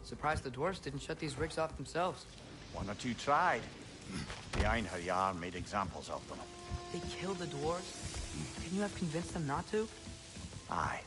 Surprised the dwarves didn't shut these rigs off themselves. One or two tried. The Einherjar made examples of them. They killed the dwarves? Couldn't you have convinced them not to? Aye.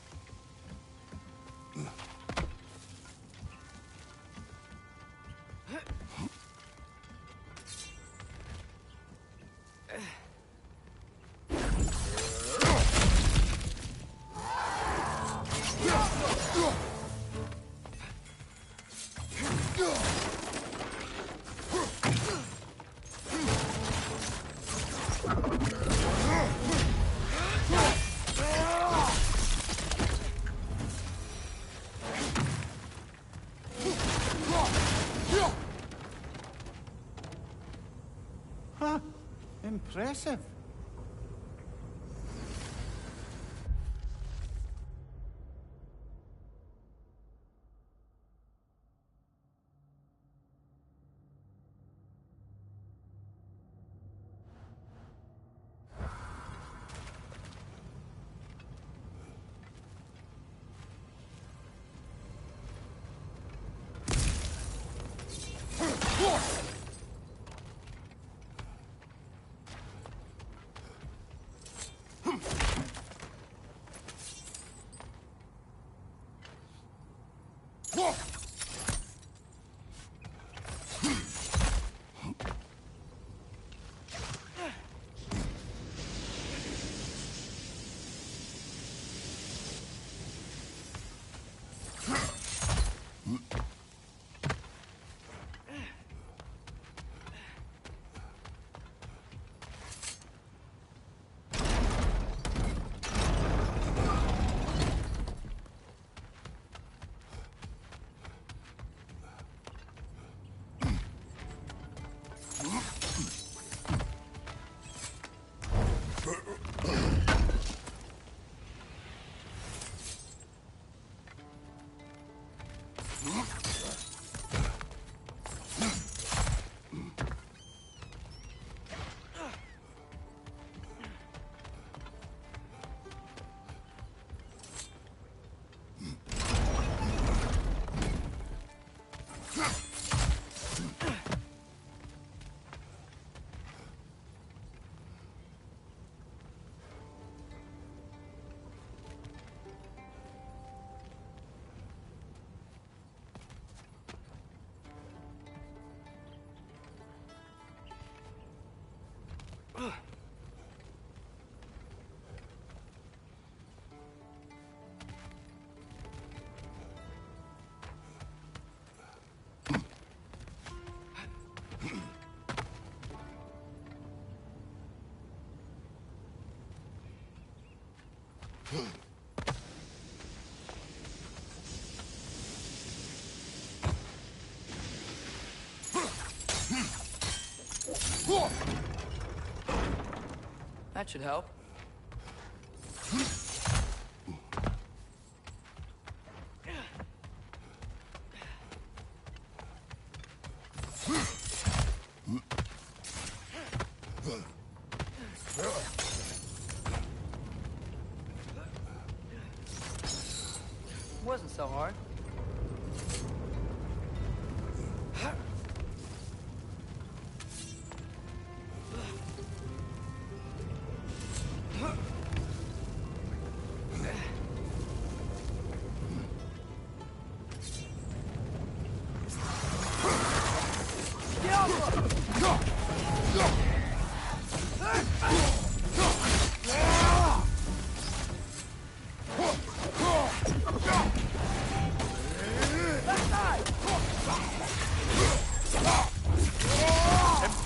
Ah, impressive. That should help. Wasn't so hard.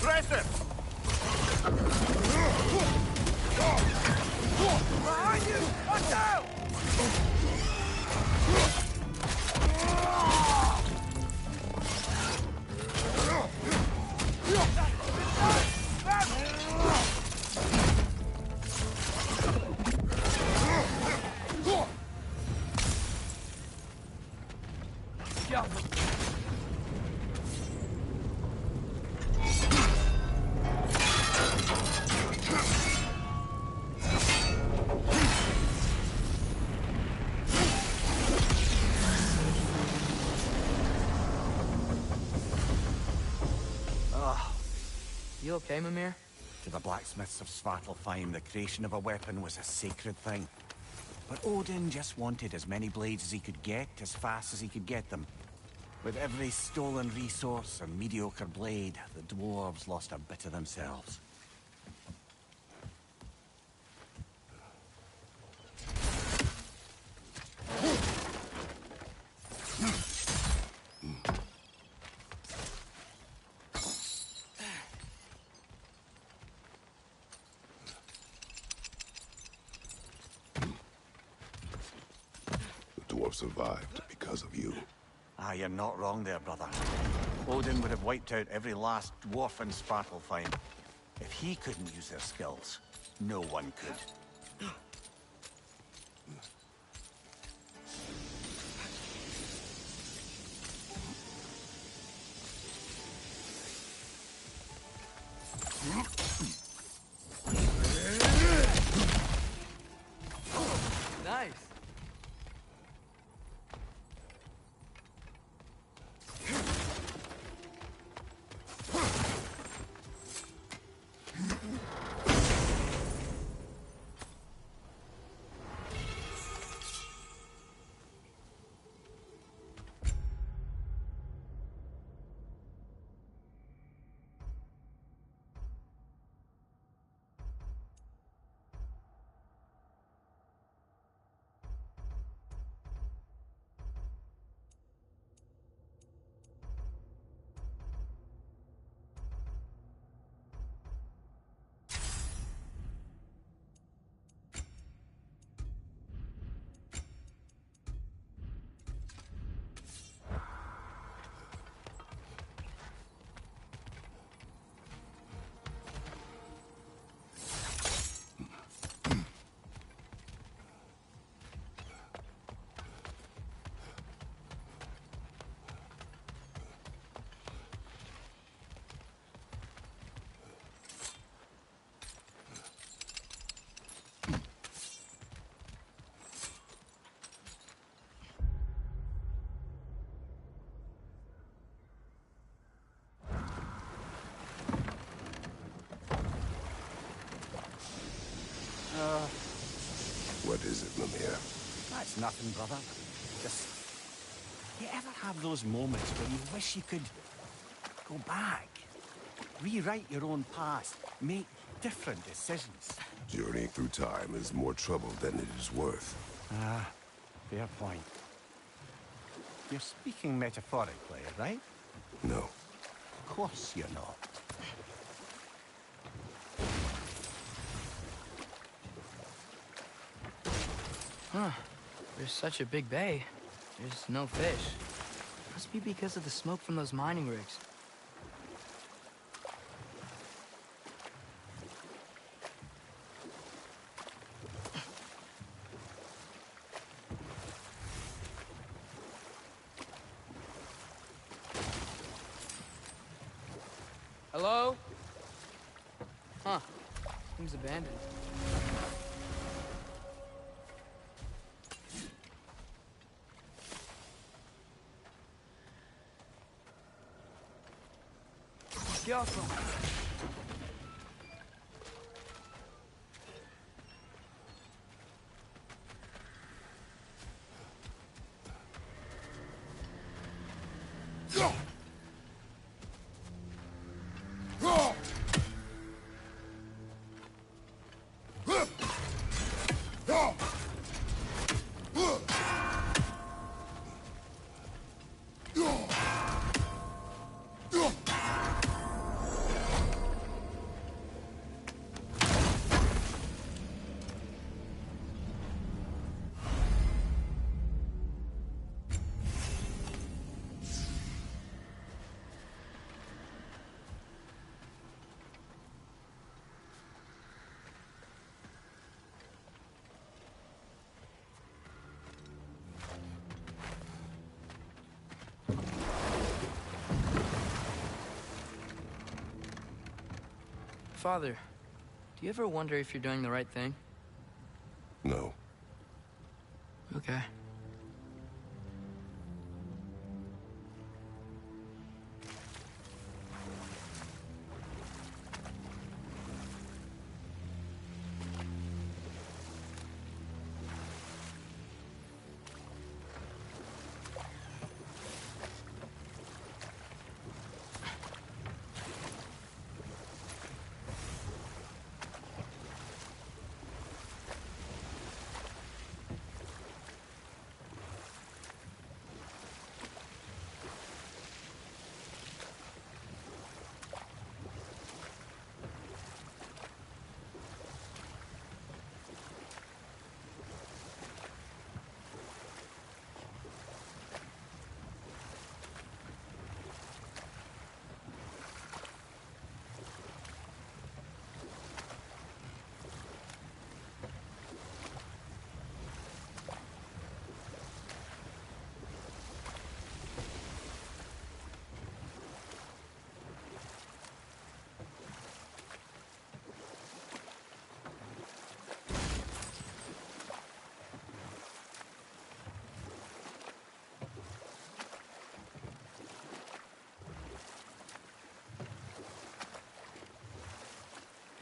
Impressive! Behind you! Watch out! You okay, Mimir? To the blacksmiths of Svartalfheim, the creation of a weapon was a sacred thing. But Odin just wanted as many blades as he could get, as fast as he could get them. With every stolen resource and mediocre blade, the dwarves lost a bit of themselves. The dwarf survived because of you. Ah, you're not wrong there, brother. Odin would have wiped out every last dwarf in Svartalfheim If he couldn't use their skills, no one could. Nice. What is it, Mimir? That's nothing, brother. Just... You ever have those moments where you wish you could go back? Rewrite your own past, make different decisions? Journeying through time is more trouble than it is worth. Ah, fair point. You're speaking metaphorically, right? No. Of course you're not. Huh. There's such a big bay. There's no fish. Must be because of the smoke from those mining rigs. Hello? Huh. Seems abandoned. Yoko. Father, do you ever wonder if you're doing the right thing? No. Okay.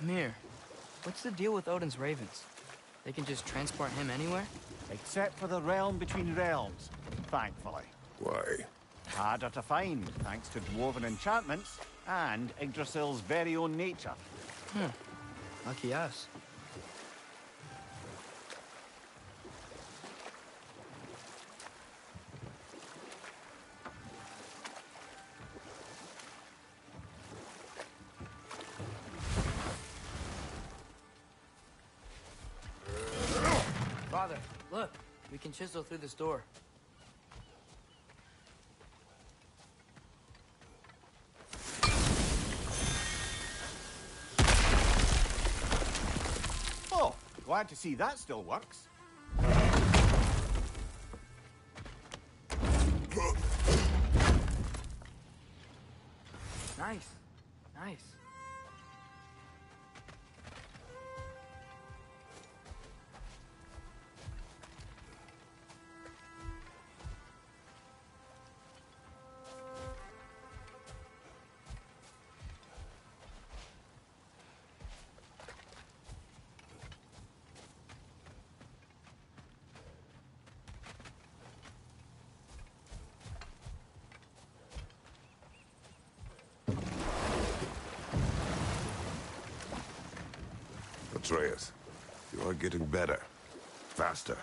Mir, what's the deal with Odin's ravens? They can just transport him anywhere? Except for the realm between realms, thankfully. Why? Harder to find, thanks to dwarven enchantments and Yggdrasil's very own nature. Lucky us. Father, look. We can chisel through this door. Oh, glad to see that still works. Nice. Nice. Atreus, you are getting better. Faster.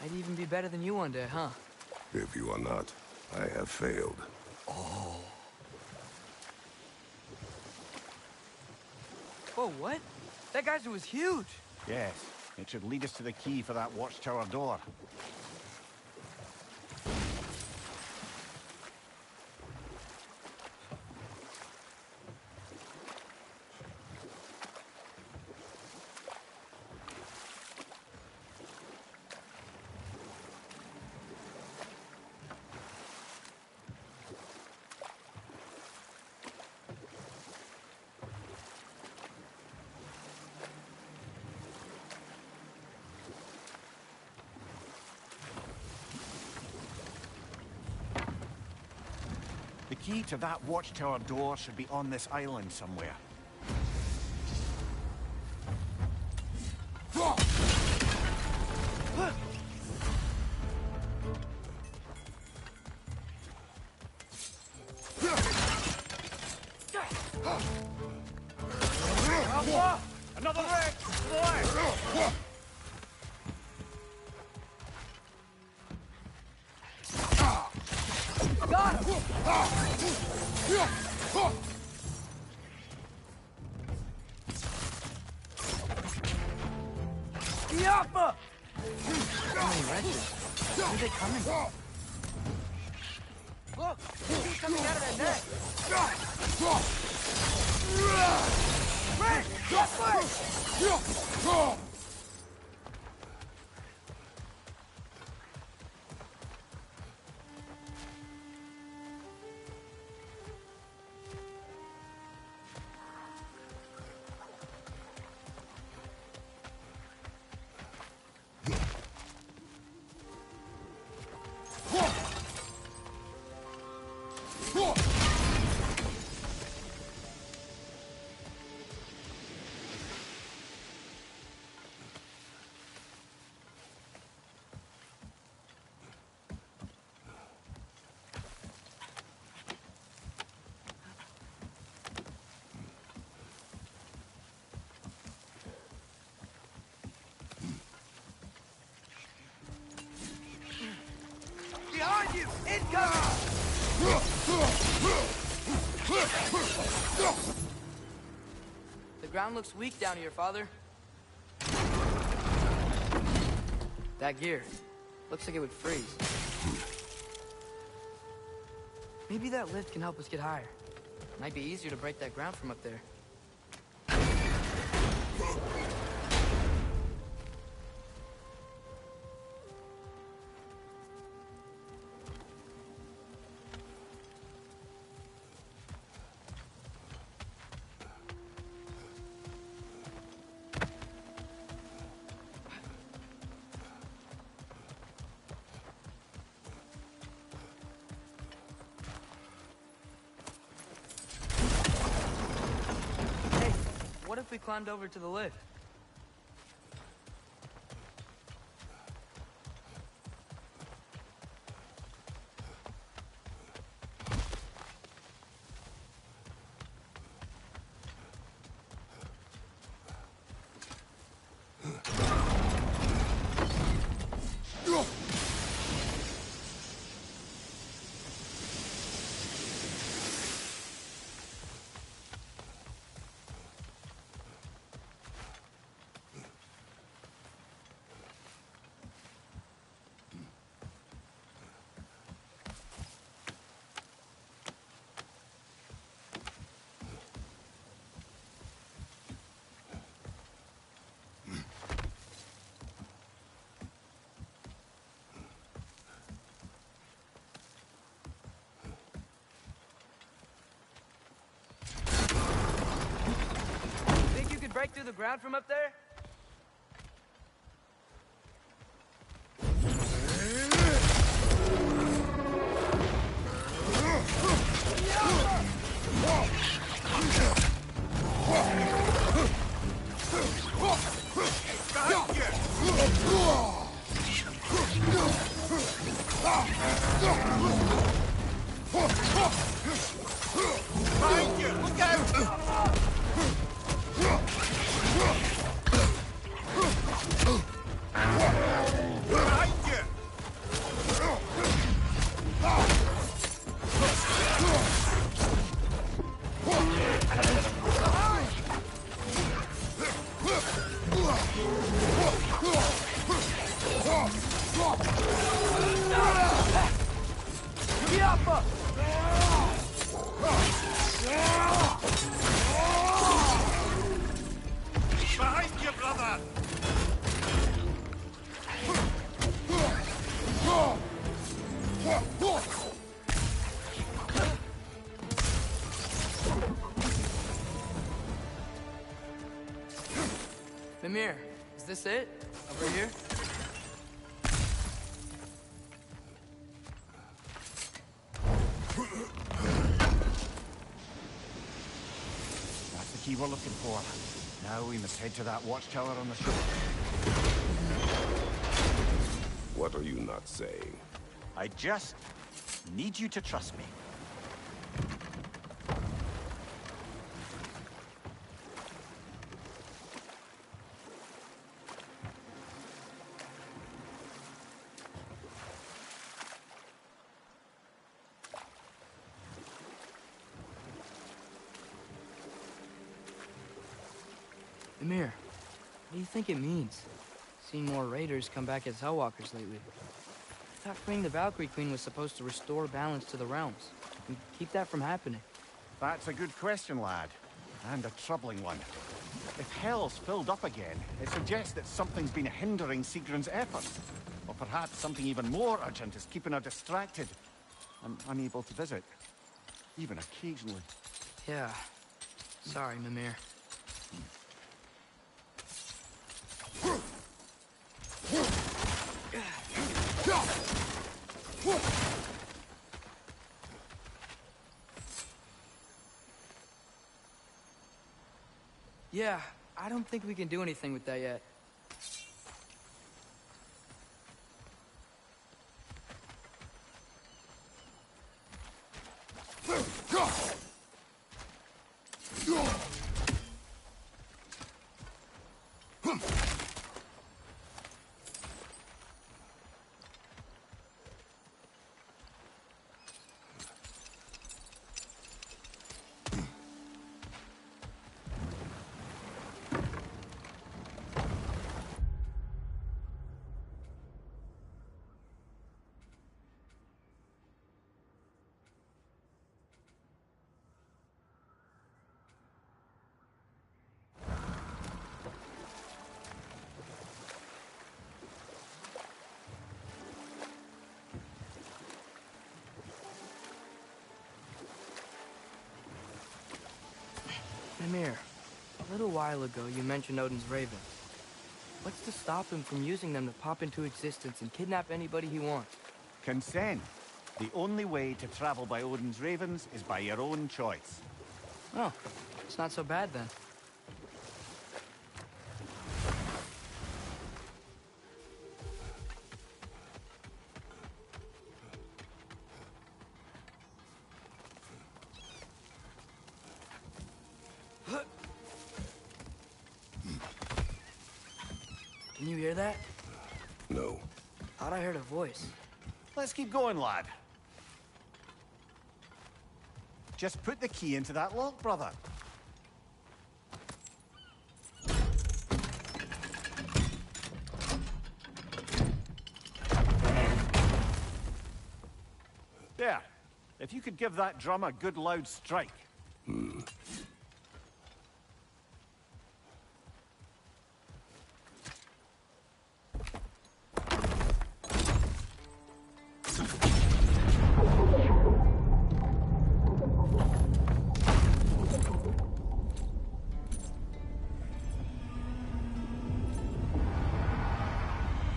I'd even be better than you one day, huh? If you are not, I have failed. Whoa, what? That geyser was huge. Yes, it should lead us to the key for that watchtower door. The key to that watchtower door should be on this island somewhere. Another wreck! Boy! Got him! Yappa! How many wrenches? Where are they coming from? Look! He's coming out of that net! Rick! Left leg! Behind you! Incoming! The ground looks weak down here, Father. That gear. Looks like it would freeze. Maybe that lift can help us get higher. Might be easier to break that ground from up there. What if we climbed over to the lift? Think you could break through the ground from up there? Behind you, brother! Mimir, is this it? Over here? That's the key we're looking for. Now we must head to that watchtower on the shore. What are you not saying? I just need you to trust me. Mimir, what do you think it means? Seen more raiders come back as Hellwalkers lately. I thought freeing the Valkyrie Queen was supposed to restore balance to the realms and keep that from happening. That's a good question, lad. And a troubling one. If Hell's filled up again, it suggests that something's been hindering Sigrun's efforts. Or perhaps something even more urgent is keeping her distracted and unable to visit. Even occasionally. Yeah. Sorry, Mimir. Yeah, I don't think we can do anything with that yet. Mimir, a little while ago you mentioned Odin's ravens. What's to stop him from using them to pop into existence and kidnap anybody he wants? Consent. The only way to travel by Odin's ravens is by your own choice. Oh, it's not so bad then. Can you hear that? No. Thought I heard a voice. Let's keep going, lad. Just put the key into that lock, brother. There. If you could give that drum a good loud strike.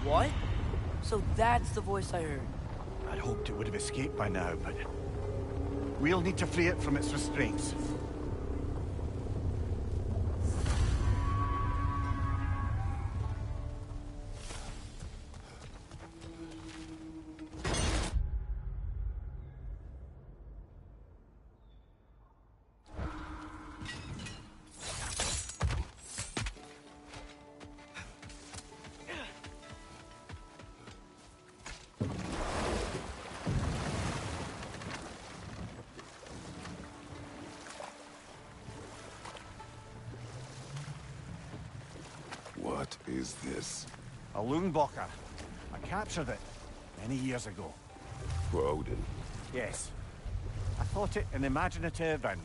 What? So that's the voice I heard. I'd hoped it would have escaped by now, but we'll need to free it from its restraints. What is this? A Loonbocker. I captured it many years ago. For Odin. Yes. I thought it an imaginative and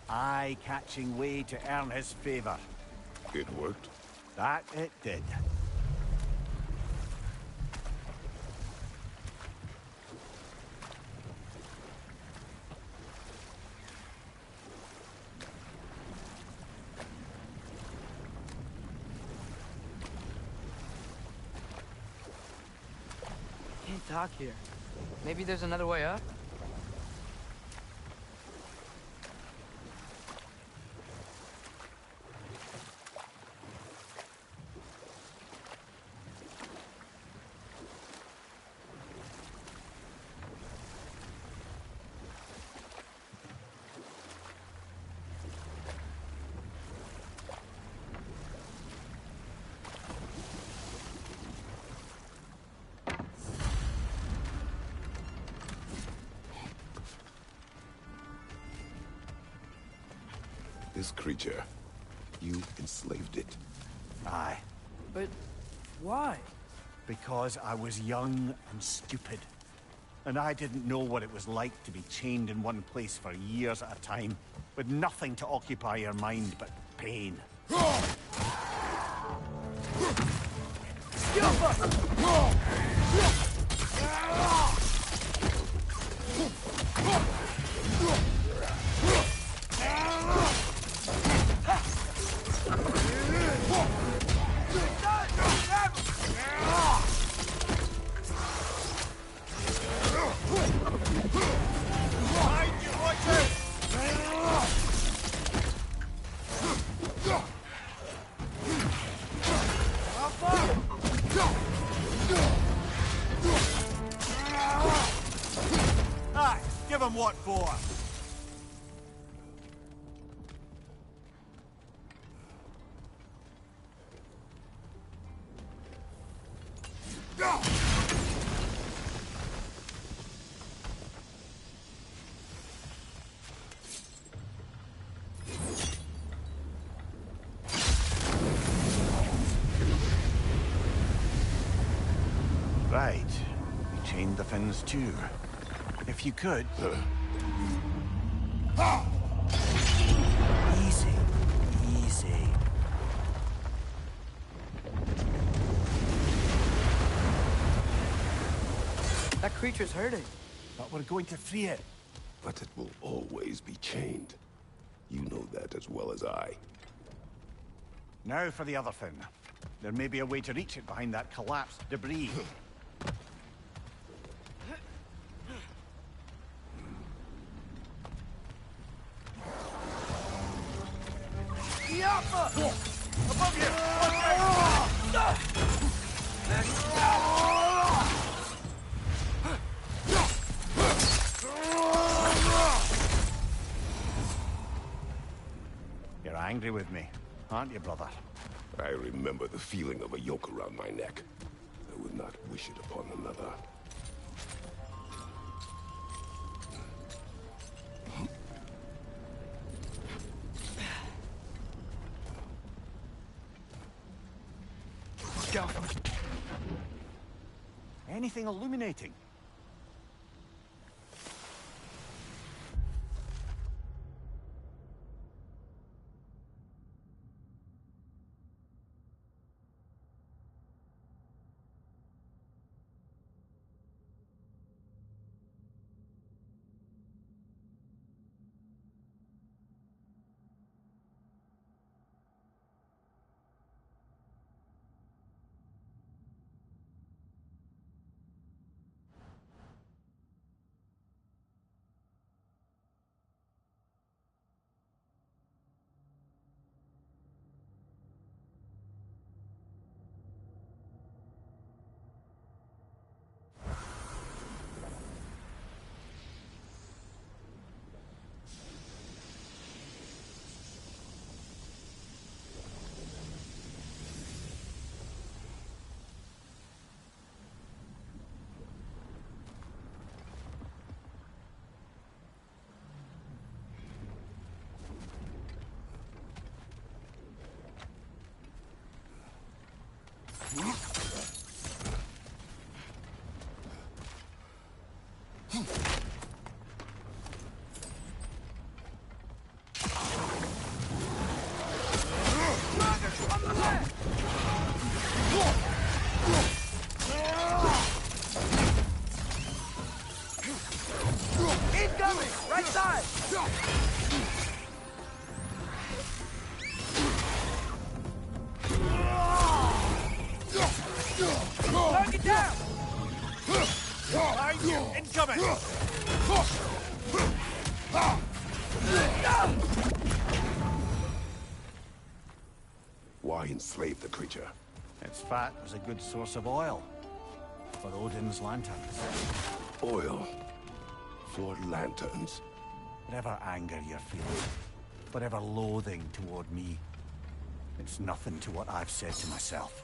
eye-catching way to earn his favor. It worked? That it did. Can't talk here. Maybe there's another way up? This creature, you enslaved it. Aye. But why? Because I was young and stupid. And I didn't know what it was like to be chained in one place for years at a time, with nothing to occupy your mind but pain. Aye, give him what for. Right. You chained the fins too. If you could... Easy. Easy. That creature's hurting. But we're going to free it. But it will always be chained. You know that as well as I. Now for the other fin. There may be a way to reach it behind that collapsed debris. Above you! You're angry with me, aren't you, brother? I remember the feeling of a yoke around my neck. I would not wish it upon another. Go. Anything illuminating? Incoming! Right side! Target down! Behind you! Incoming! Why enslave the creature? Its fat was a good source of oil for Odin's lanterns. Oil. For lanterns. Whatever anger you're feeling, whatever loathing toward me, it's nothing to what I've said to myself.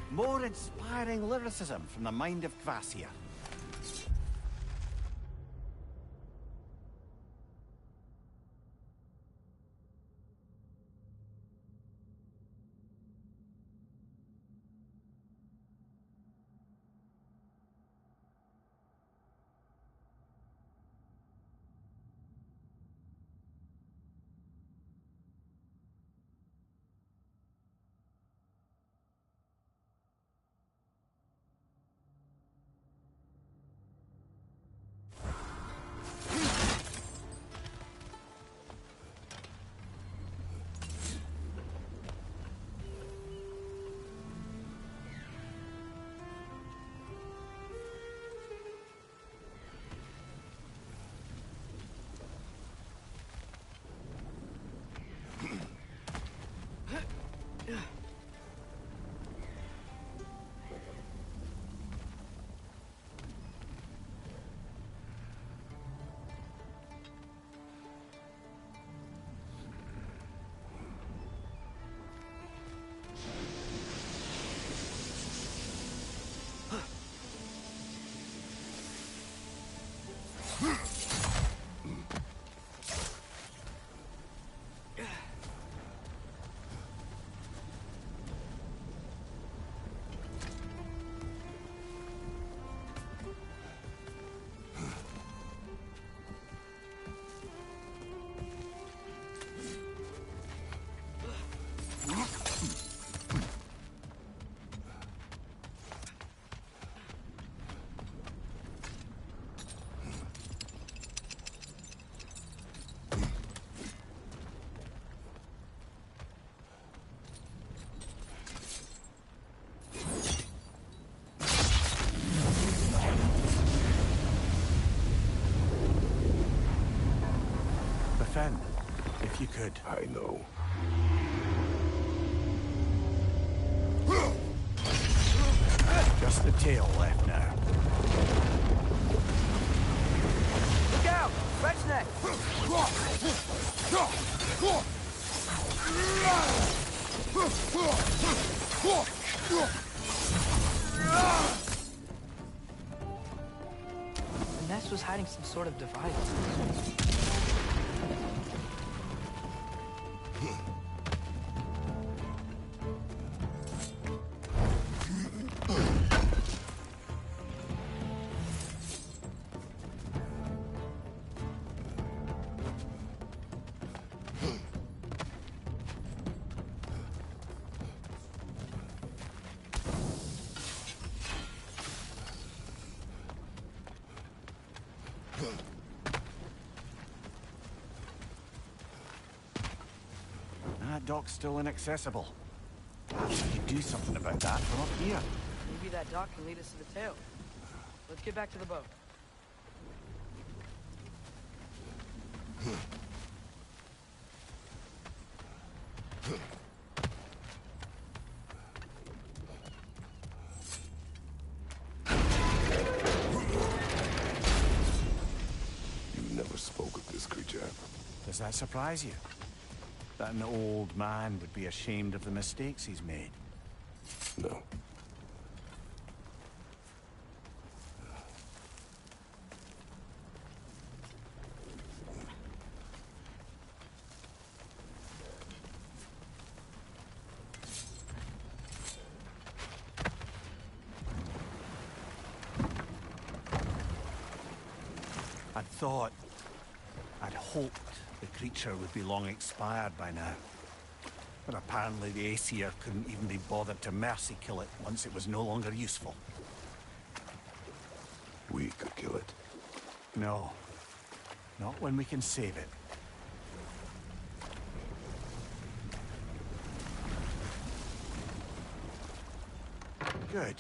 More inspiring lyricism from the mind of Kvasir. Defend, if you could. I know. Just the tail left now. Look out! French neck! The nest was hiding some sort of device. That dock's still inaccessible. Perhaps I could do something about that from up here. Maybe that dock can lead us to the tail. Let's get back to the boat. You never spoke of this creature. Does that surprise you? That an old man would be ashamed of the mistakes he's made? No. I'd hoped the creature would be long expired by now. But apparently the Aesir couldn't even be bothered to mercy kill it once it was no longer useful. We could kill it. No. Not when we can save it. Good.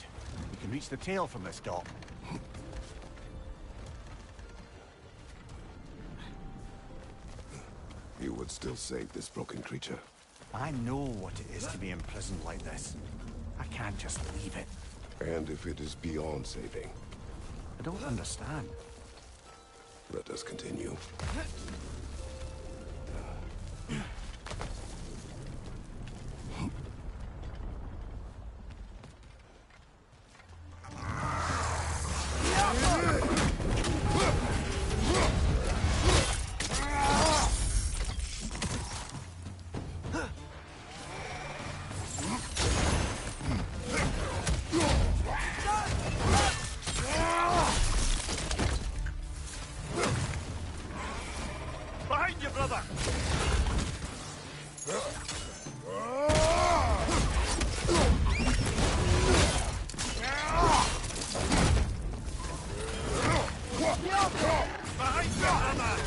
We can reach the tail from this dock. You would still save this broken creature. I know what it is to be imprisoned like this. I can't just leave it. And if it is beyond saving, I don't understand. Let us continue. Behind you, brother! Behind you, brother!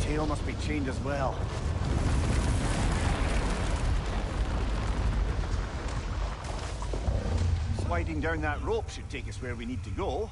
Tail must be chained as well. Sliding down that rope should take us where we need to go.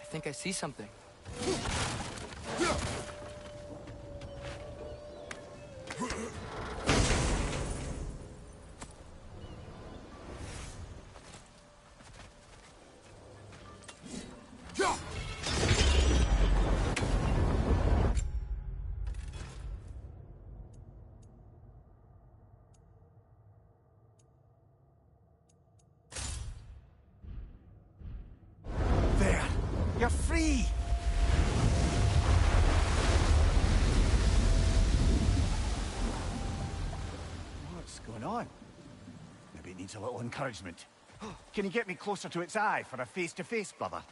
I think I see something. There! You're free! What's going on? Maybe it needs a little encouragement. Can you get me closer to its eye for a face-to-face, brother?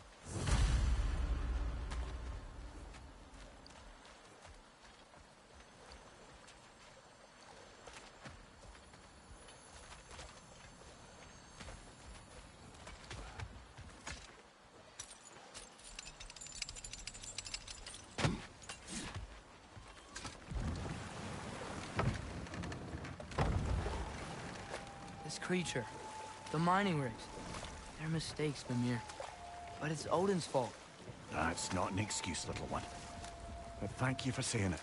This creature, the mining rigs, they're mistakes, Mimir. But it's Odin's fault. That's not an excuse, little one. But thank you for saying it.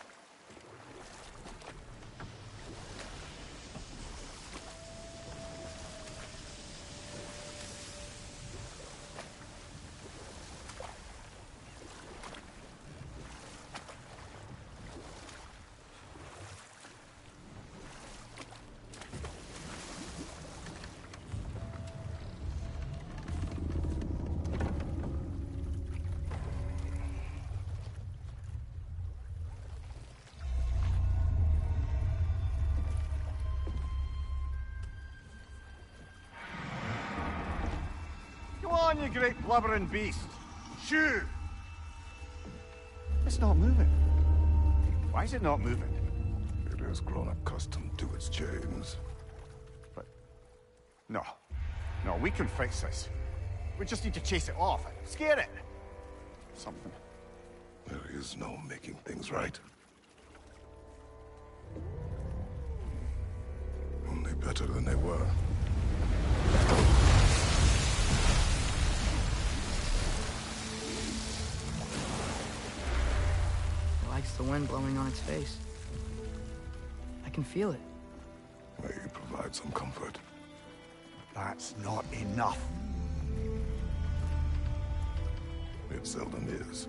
on, you great blubbering beast! Shoo! It's not moving. Why is it not moving? It has grown accustomed to its chains. But... No. No, we can fix this. We just need to chase it off. Scare it. Something. There is no making things right. Only better than they were. It likes the wind blowing on its face. I can feel it. May you provide some comfort. That's not enough. It seldom is.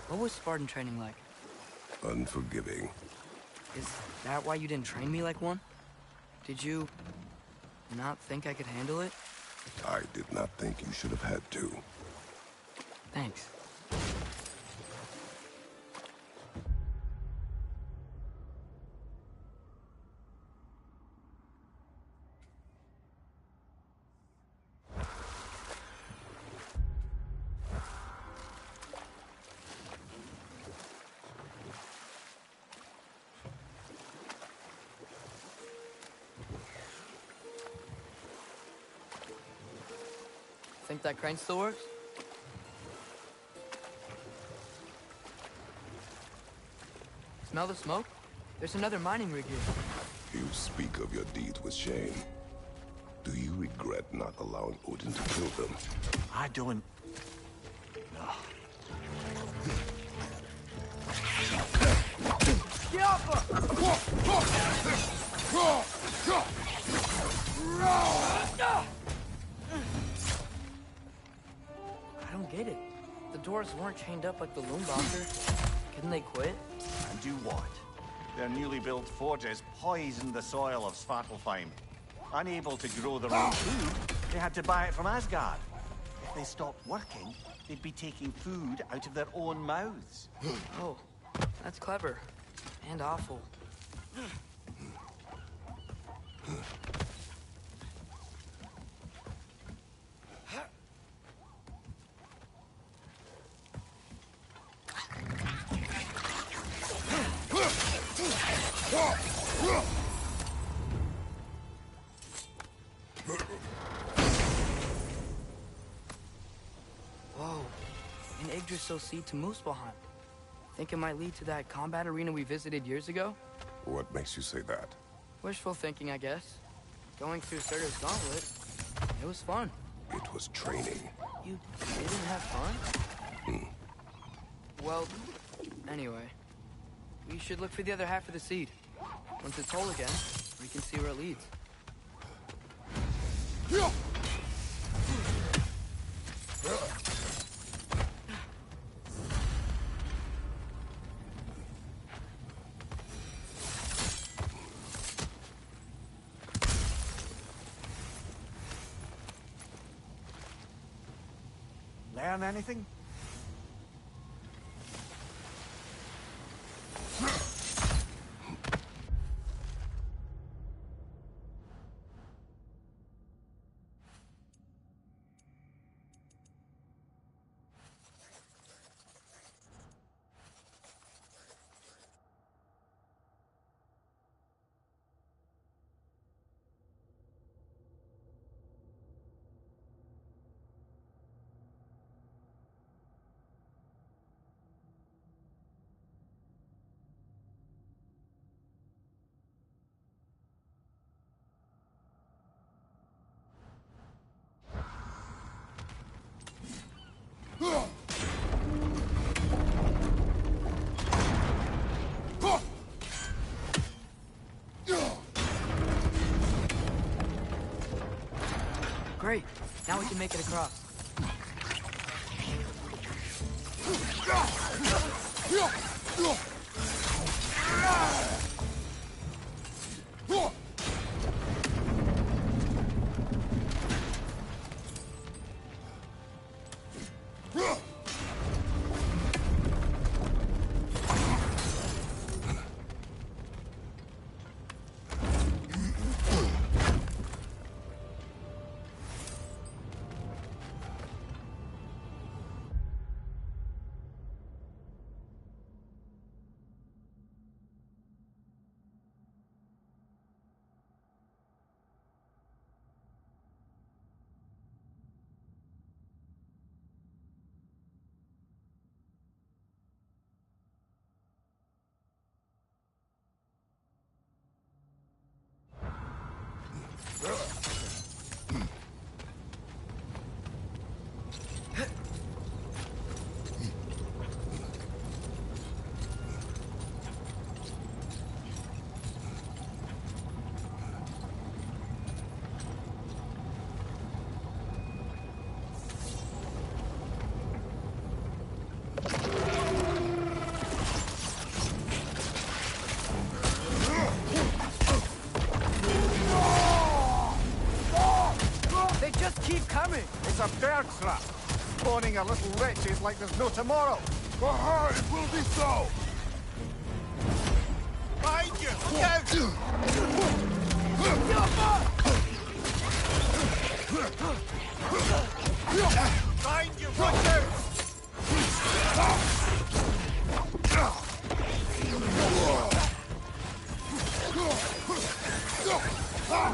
What was Spartan training like? Unforgiving. Is that why you didn't train me like one? Did you not think I could handle it? I did not think you should have had to. Thanks. Think that crane still works? Smell the smoke? There's another mining rig here. You speak of your deeds with shame. Do you regret not allowing Odin to kill them? I don't... No. Get off I don't get it. The doors weren't chained up like the Loomboxer. Couldn't they quit? And do what? Their newly built forges poisoned the soil of Svartalfheim. Unable to grow their own food, they had to buy it from Asgard. If they stopped working, they'd be taking food out of their own mouths. Oh, that's clever. And awful. Whoa, an Yggdrasil seed to Muspelheim. Think it might lead to that combat arena we visited years ago? What makes you say that? Wishful thinking, I guess. Going through Surtur's gauntlet, it was fun. It was training. You didn't have fun? Well, anyway, we should look for the other half of the seed. Once it's whole again, we can see where it leads. Learn anything? Great. Now we can make it across. They just keep coming. It's a bear trap. Spawning a little wretches like there's no tomorrow. For her, it will be so! Behind you! Look out! Behind you! Watch out!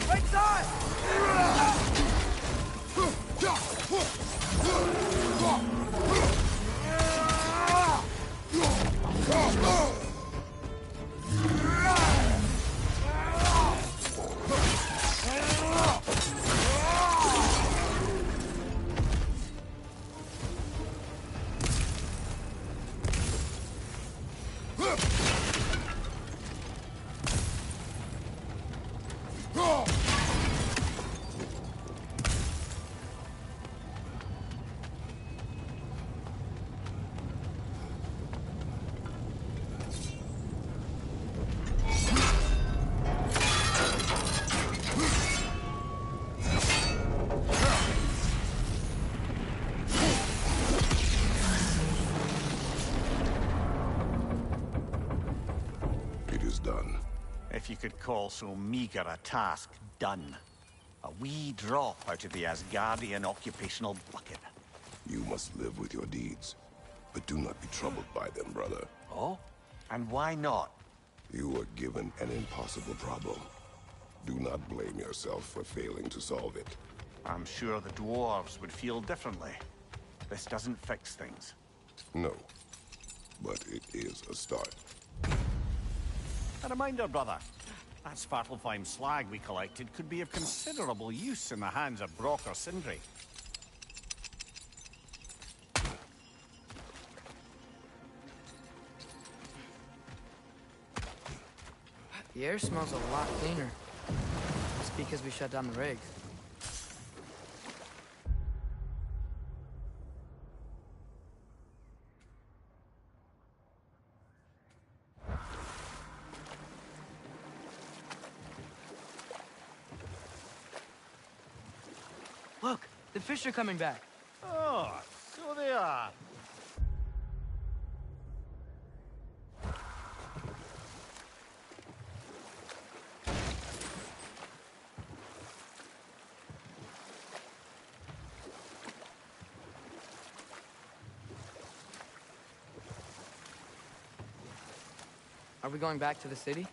Right side! Done. If you could call so meager a task done. A wee drop out of the Asgardian occupational bucket. You must live with your deeds, but do not be troubled by them, brother. Oh? And why not? You were given an impossible problem. Do not blame yourself for failing to solve it. I'm sure the dwarves would feel differently. This doesn't fix things. No, but it is a start. A reminder, brother. That Svartalfheim slag we collected could be of considerable use in the hands of Brock or Sindri. The air smells a lot cleaner. It's because we shut down the rigs. Look, the fish are coming back. Oh, so So they are. Are we going back to the city?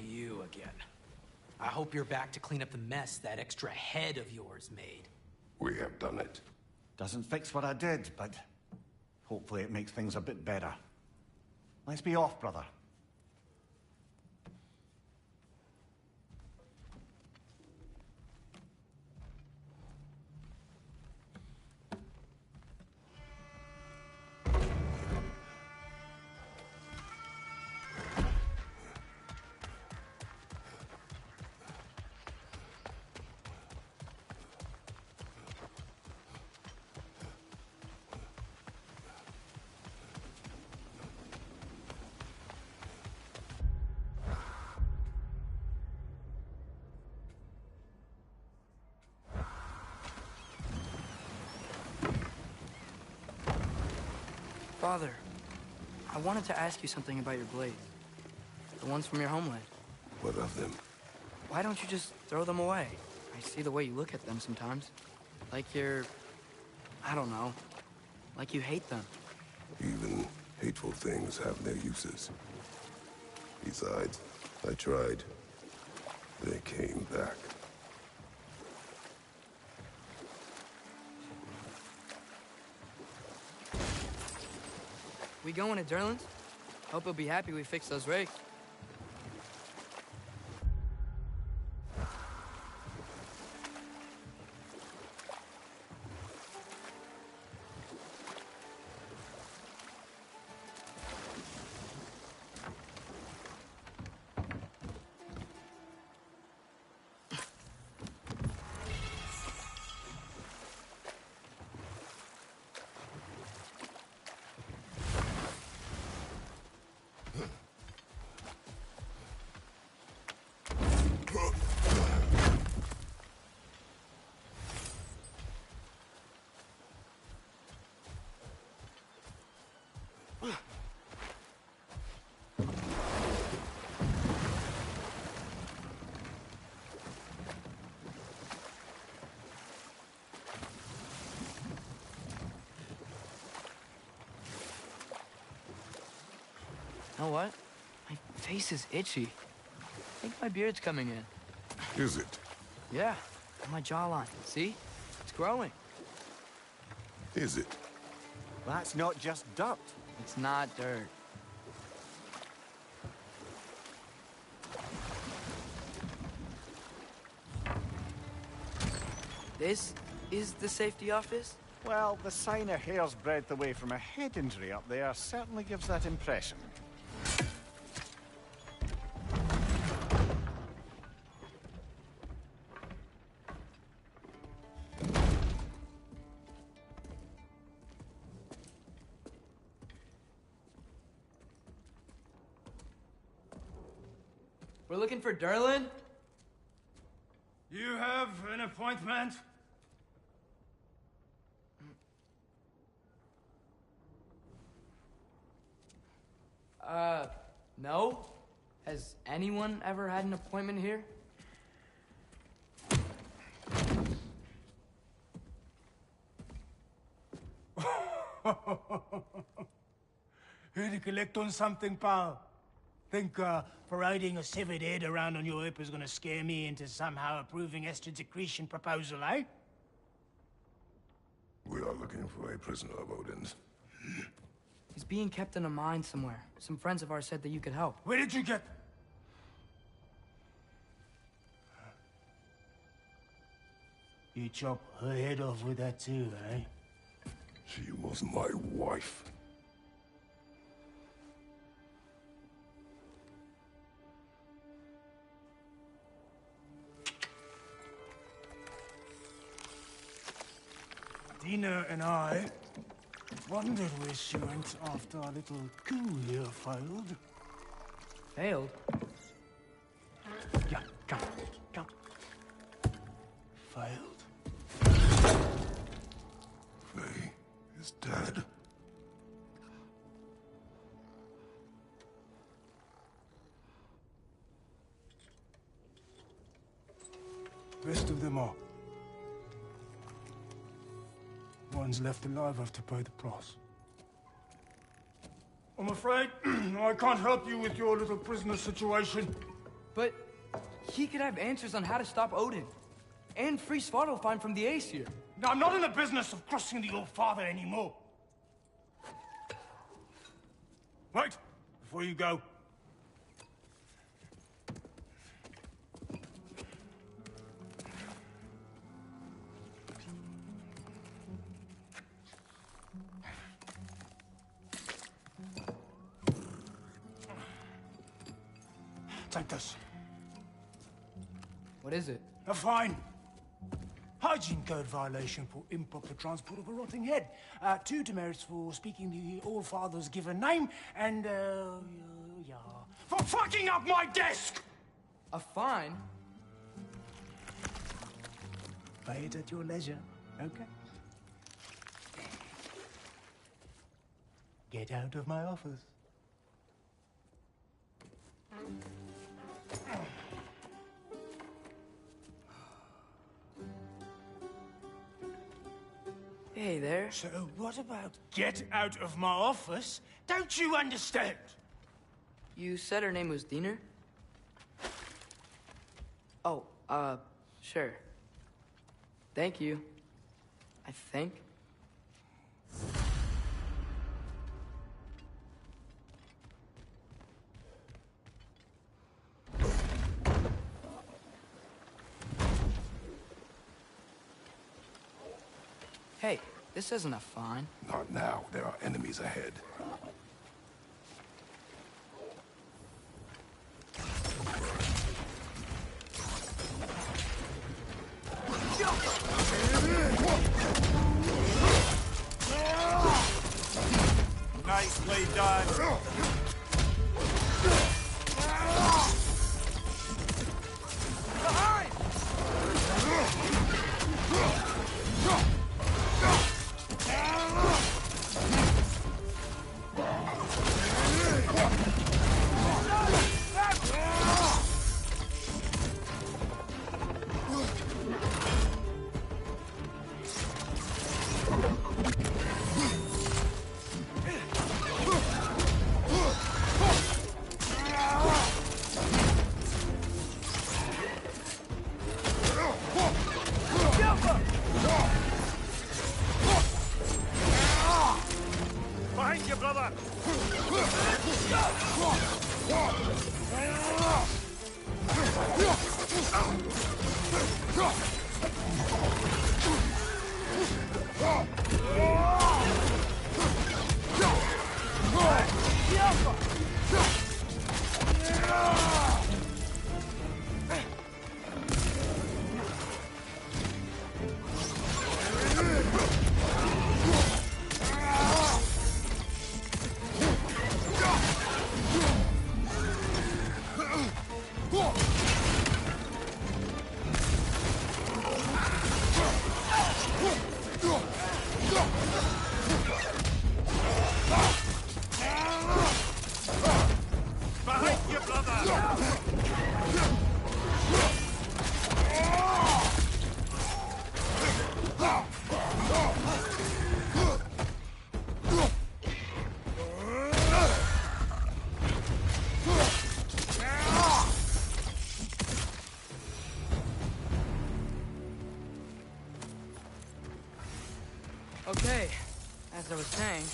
You again. I hope you're back to clean up the mess that extra head of yours made. We have done it. Doesn't fix what I did, but hopefully it makes things a bit better. Let's be off, brother. Father, I wanted to ask you something about your blades. The ones from your homeland. What of them? Why don't you just throw them away? I see the way you look at them sometimes. Like you're... I don't know. Like you hate them. Even hateful things have their uses. Besides, I tried. They came back. We going to Durlin's? Hope he'll be happy we fixed those rakes. You know what? My face is itchy. I think my beard's coming in. Is it? Yeah, on my jawline. See? It's growing. Is it? That's not just dirt. It's not dirt. This is the safety office? Well, the sign a hair's breadth away from a head injury up there certainly gives that impression. We're looking for Durlin? You have an appointment? No? Has anyone ever had an appointment here? Here to collect on something, pal? Think, parading a severed head around on your hip is gonna scare me into somehow approving Estrid's accretion proposal, eh? We are looking for a prisoner of Odin's. He's being kept in a mine somewhere. Some friends of ours said that you could help. Where did you get... You chop her head off with that too, eh? She was my wife. Dina and I wondered where she went after our little coup here failed. Failed? Yeah, come, come. Failed. Faye is dead. Rest of them are. One's left alive have to pay the price. I'm afraid I can't help you with your little prisoner situation. But he could have answers on how to stop Odin. And free Svartalfheim from the Aesir. Now, I'm not in the business of crossing the old father anymore. Right, before you go. Take this. What is it? A fine. Hygiene code violation for improper transport of a rotting head. 2 demerits for speaking the All-Father's given name, and, yeah. For fucking up my desk! A fine? Pay it at your leisure, okay? Get out of my office. Hey there. So what about get out of my office? Don't you understand? You said her name was Diener? Oh, sure. Thank you. I think. Hey, this isn't a fine. Not now. There are enemies ahead. Nicely done. Behind you, brother! Behind you, brother! Okay, as I was saying,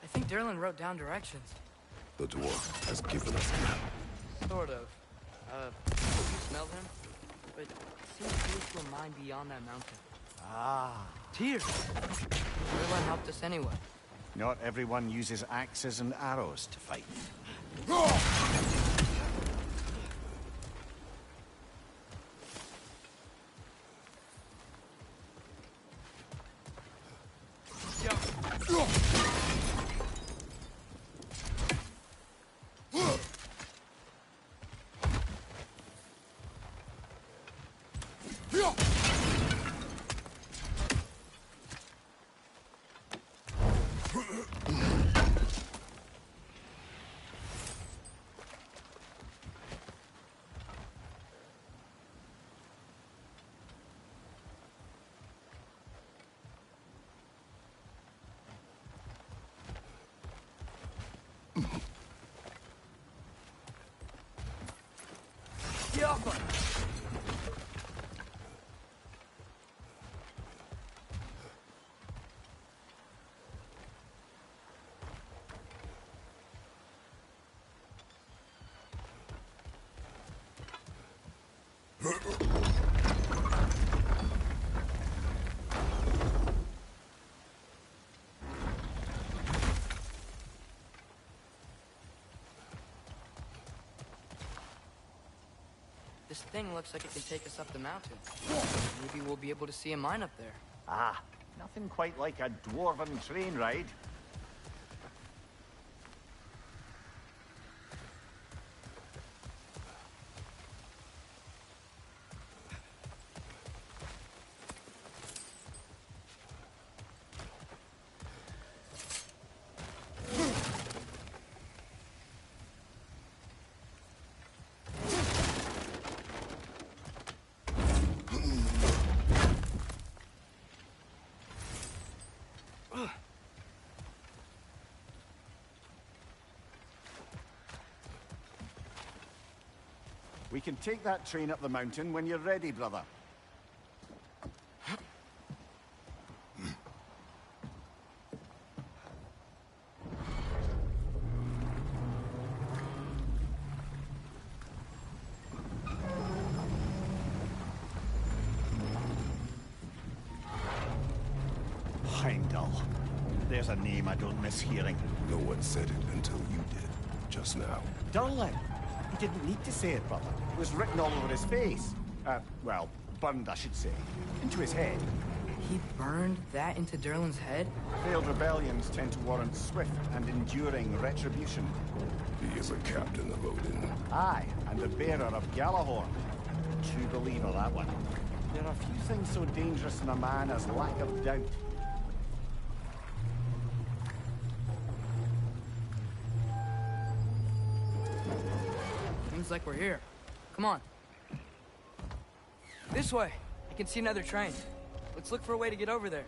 I think Derlin wrote down directions. The dwarf has given us a map. Sort of. You smelled him? But it seems to lead to a mine beyond that mountain. Ah. Tears! Derlin helped us anyway. Not everyone uses axes and arrows to fight. This thing looks like it can take us up the mountain. Maybe we'll be able to see a mine up there. Ah, nothing quite like a dwarven train ride. We can take that train up the mountain when you're ready, brother. Heimdall. There's a name I don't miss hearing. No one said it until you did, just now. Durlin. He didn't need to say it, brother. It was written all over his face. Well, burned, I should say. Into his head. He burned that into Derlin's head? Failed rebellions tend to warrant swift and enduring retribution. He is a captain of Odin. Aye, and the bearer of Galahorn. True believer, that one. There are few things so dangerous in a man as lack of doubt. Seems like we're here. Come on. This way. I can see another train. Let's look for a way to get over there.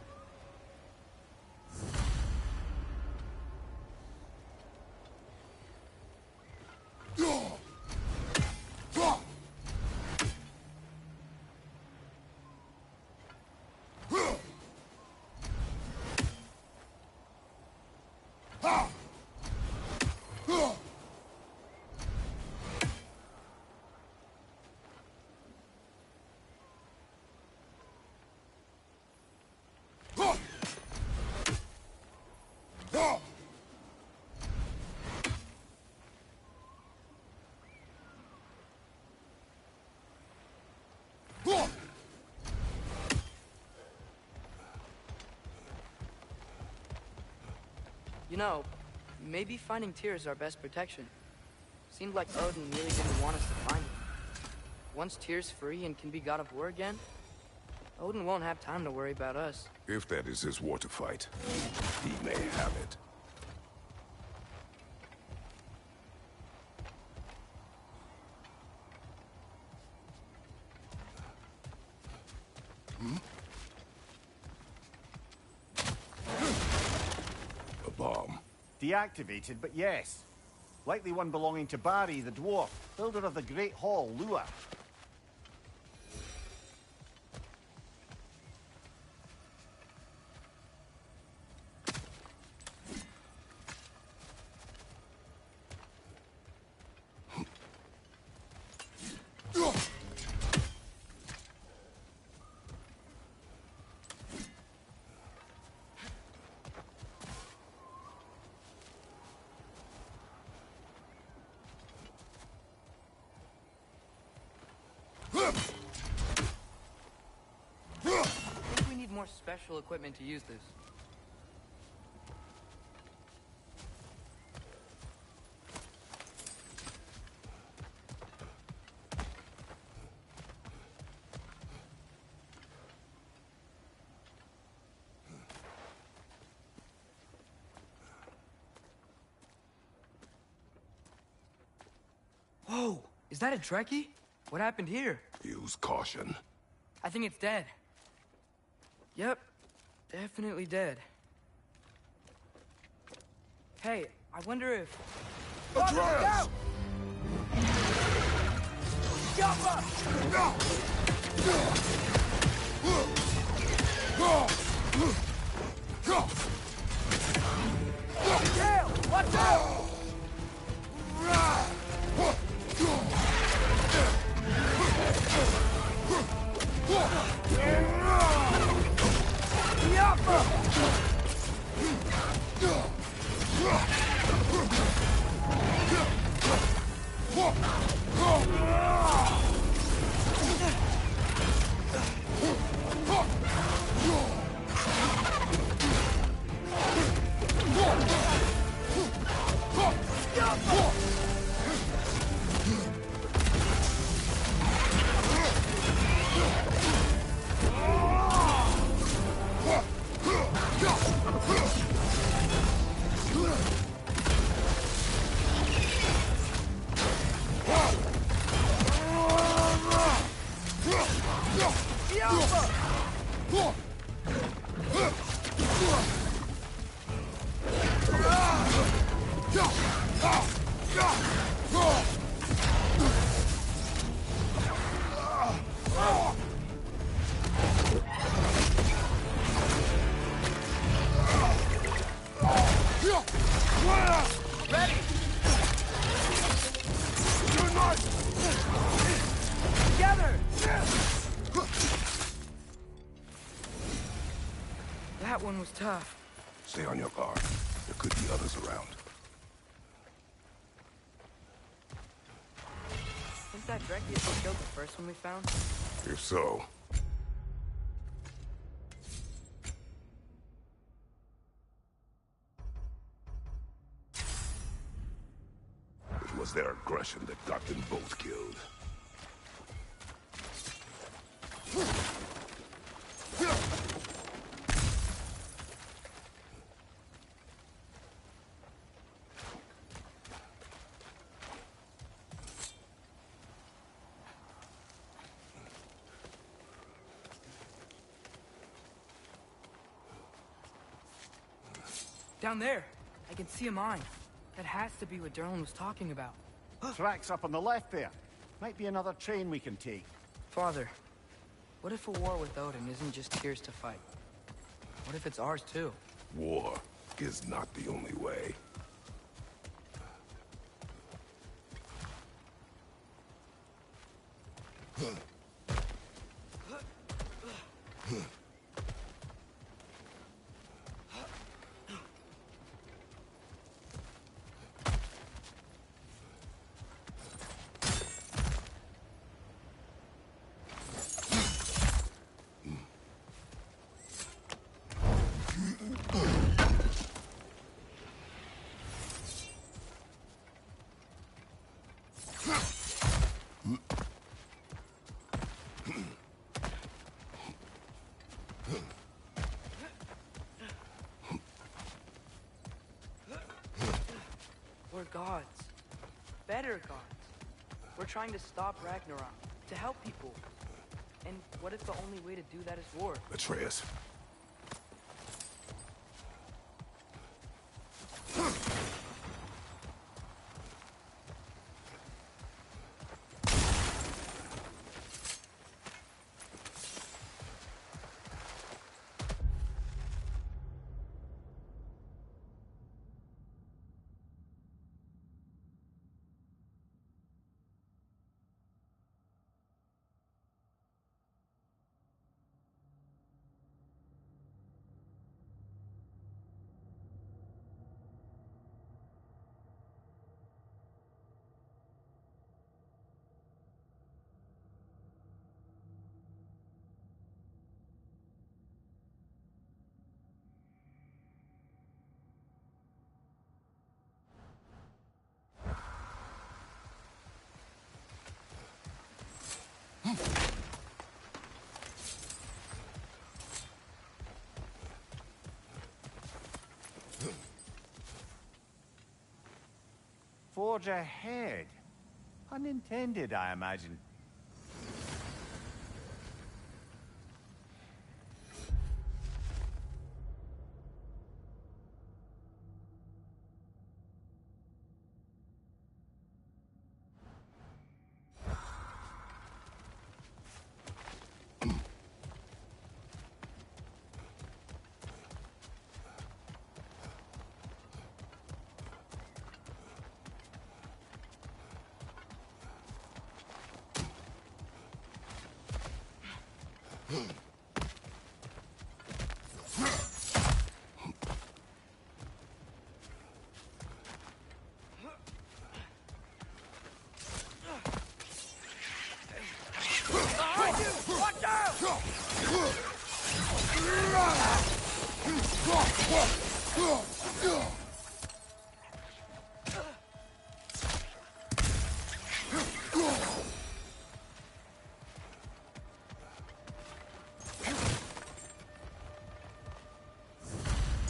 You know, maybe finding Tyr is our best protection. Seemed like Odin really didn't want us to find him. Once Tyr's free and can be god of war again, Odin won't have time to worry about us. If that is his war to fight, he may have it. A bomb. Deactivated, but yes. Likely one belonging to Barry, the dwarf, builder of the Great Hall, Lua. more special equipment to use this. Whoa! Is that a Trekkie? What happened here? Use caution. I think it's dead. Yep. Definitely dead. Hey, I wonder if... Atreus! Watch out! That one was tough. Stay on your guard. There could be others around. Think that Trekkie is what killed the first one we found? If so, it was their aggression that got them both killed. Down there, I can see a mine. That has to be what Derlin was talking about. Tracks up on the left there. Might be another train we can take. Father, what if a war with Odin isn't just Tyr's to fight? What if it's ours too? War is not the only way. We're gods. Better gods. We're trying to stop Ragnarok, to help people. And what if the only way to do that is war? Atreus. Forge ahead. Unintended, I imagine.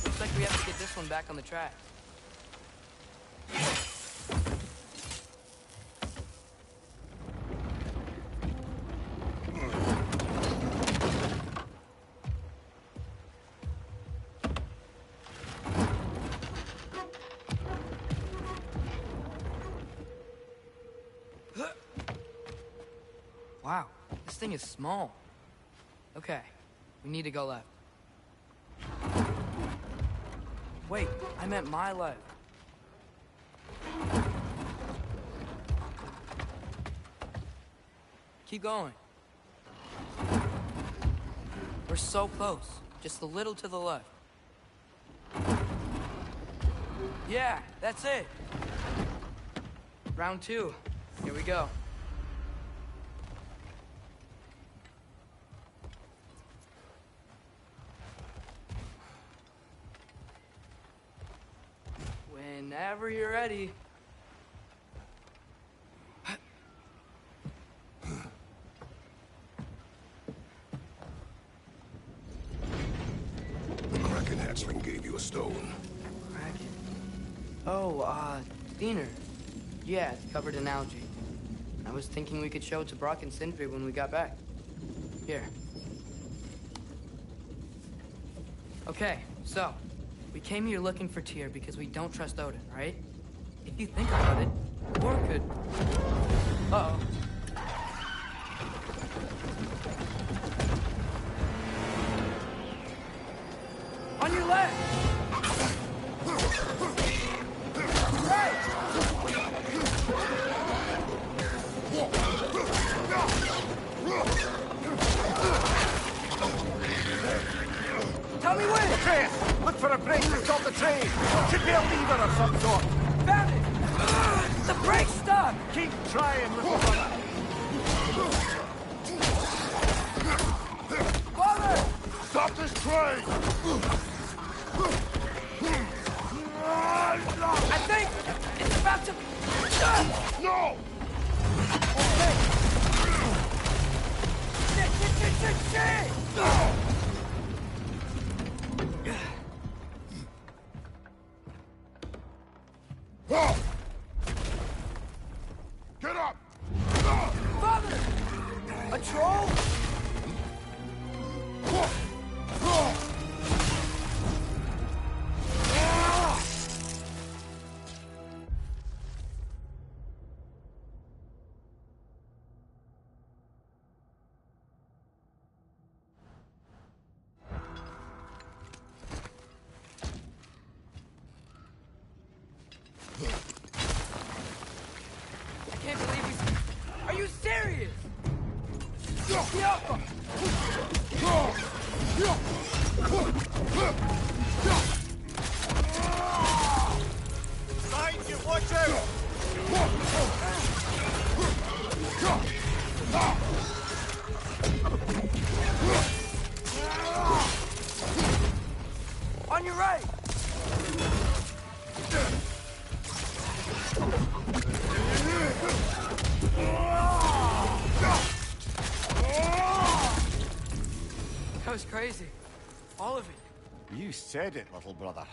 Looks like we have to get this one back on the track. Wow, this thing is small. Okay, we need to go left. Wait, I meant my left. Keep going. We're so close. Just a little to the left. Yeah, that's it. Round 2. Here we go. Whenever you're ready. The Kraken hatchling gave you a stone. Kraken. Oh, Diener. Yeah, it's covered in algae. I was thinking we could show it to Brock and Sindri when we got back. Here. Okay, so, we came here looking for Tyr because we don't trust Odin, right? If you think about it, War could... Uh-oh. On your left! Right! Tell me when! Atreus, look for a break to stop the train. Should be a lever of some sort. Found it! The brake's stuck! Keep trying, little brother. Father! Stop this train! I think it's about to... No! Shit! Get up! Father! A troll? I can't believe he's... Are you serious? Behind you, watch out! On your right! That was crazy. All of it. You said it, little brother.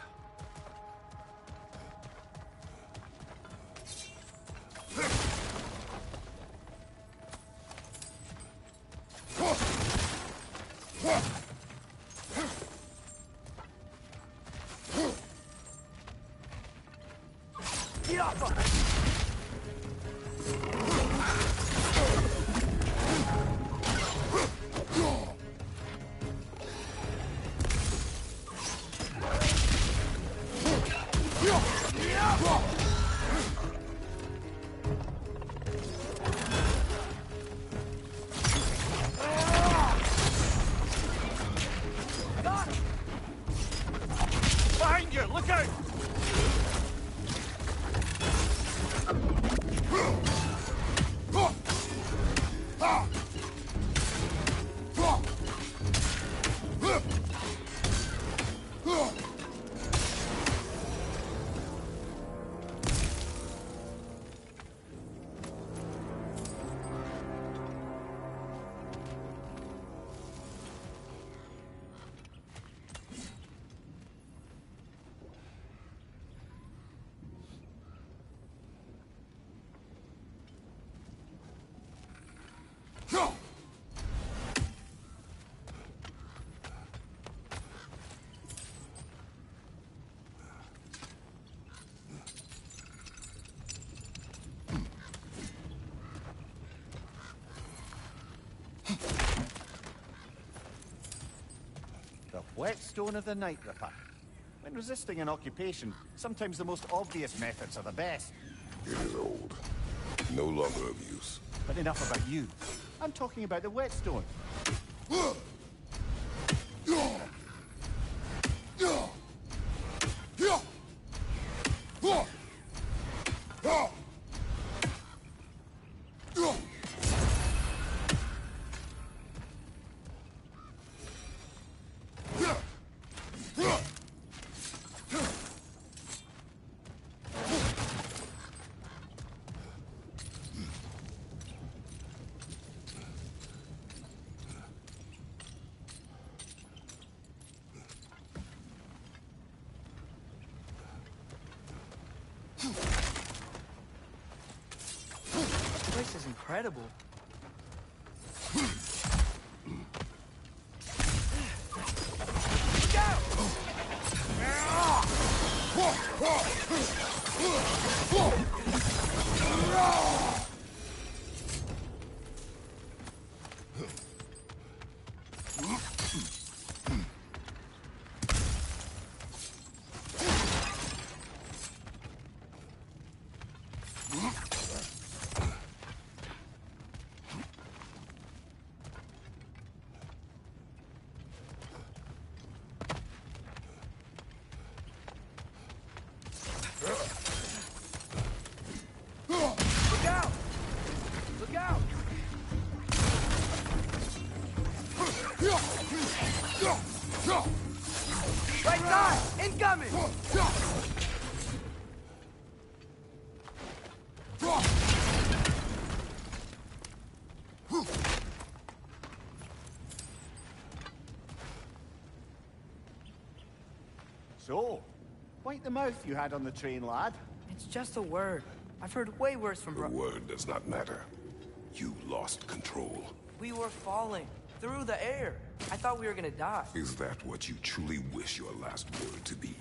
the upper! Behind you! Look out! The whetstone of the Night Ripper. When resisting an occupation, sometimes the most obvious methods are the best. It is old. No longer of use. But enough about you. I'm talking about the whetstone. This place is incredible. Look out! Look out! Look out! Right side! Incoming! So, wipe the mouth you had on the train, lad. It's just a word. I've heard way worse from The word does not matter. You lost control. We were falling through the air. I thought we were gonna die. Is that what you truly wish your last word to be?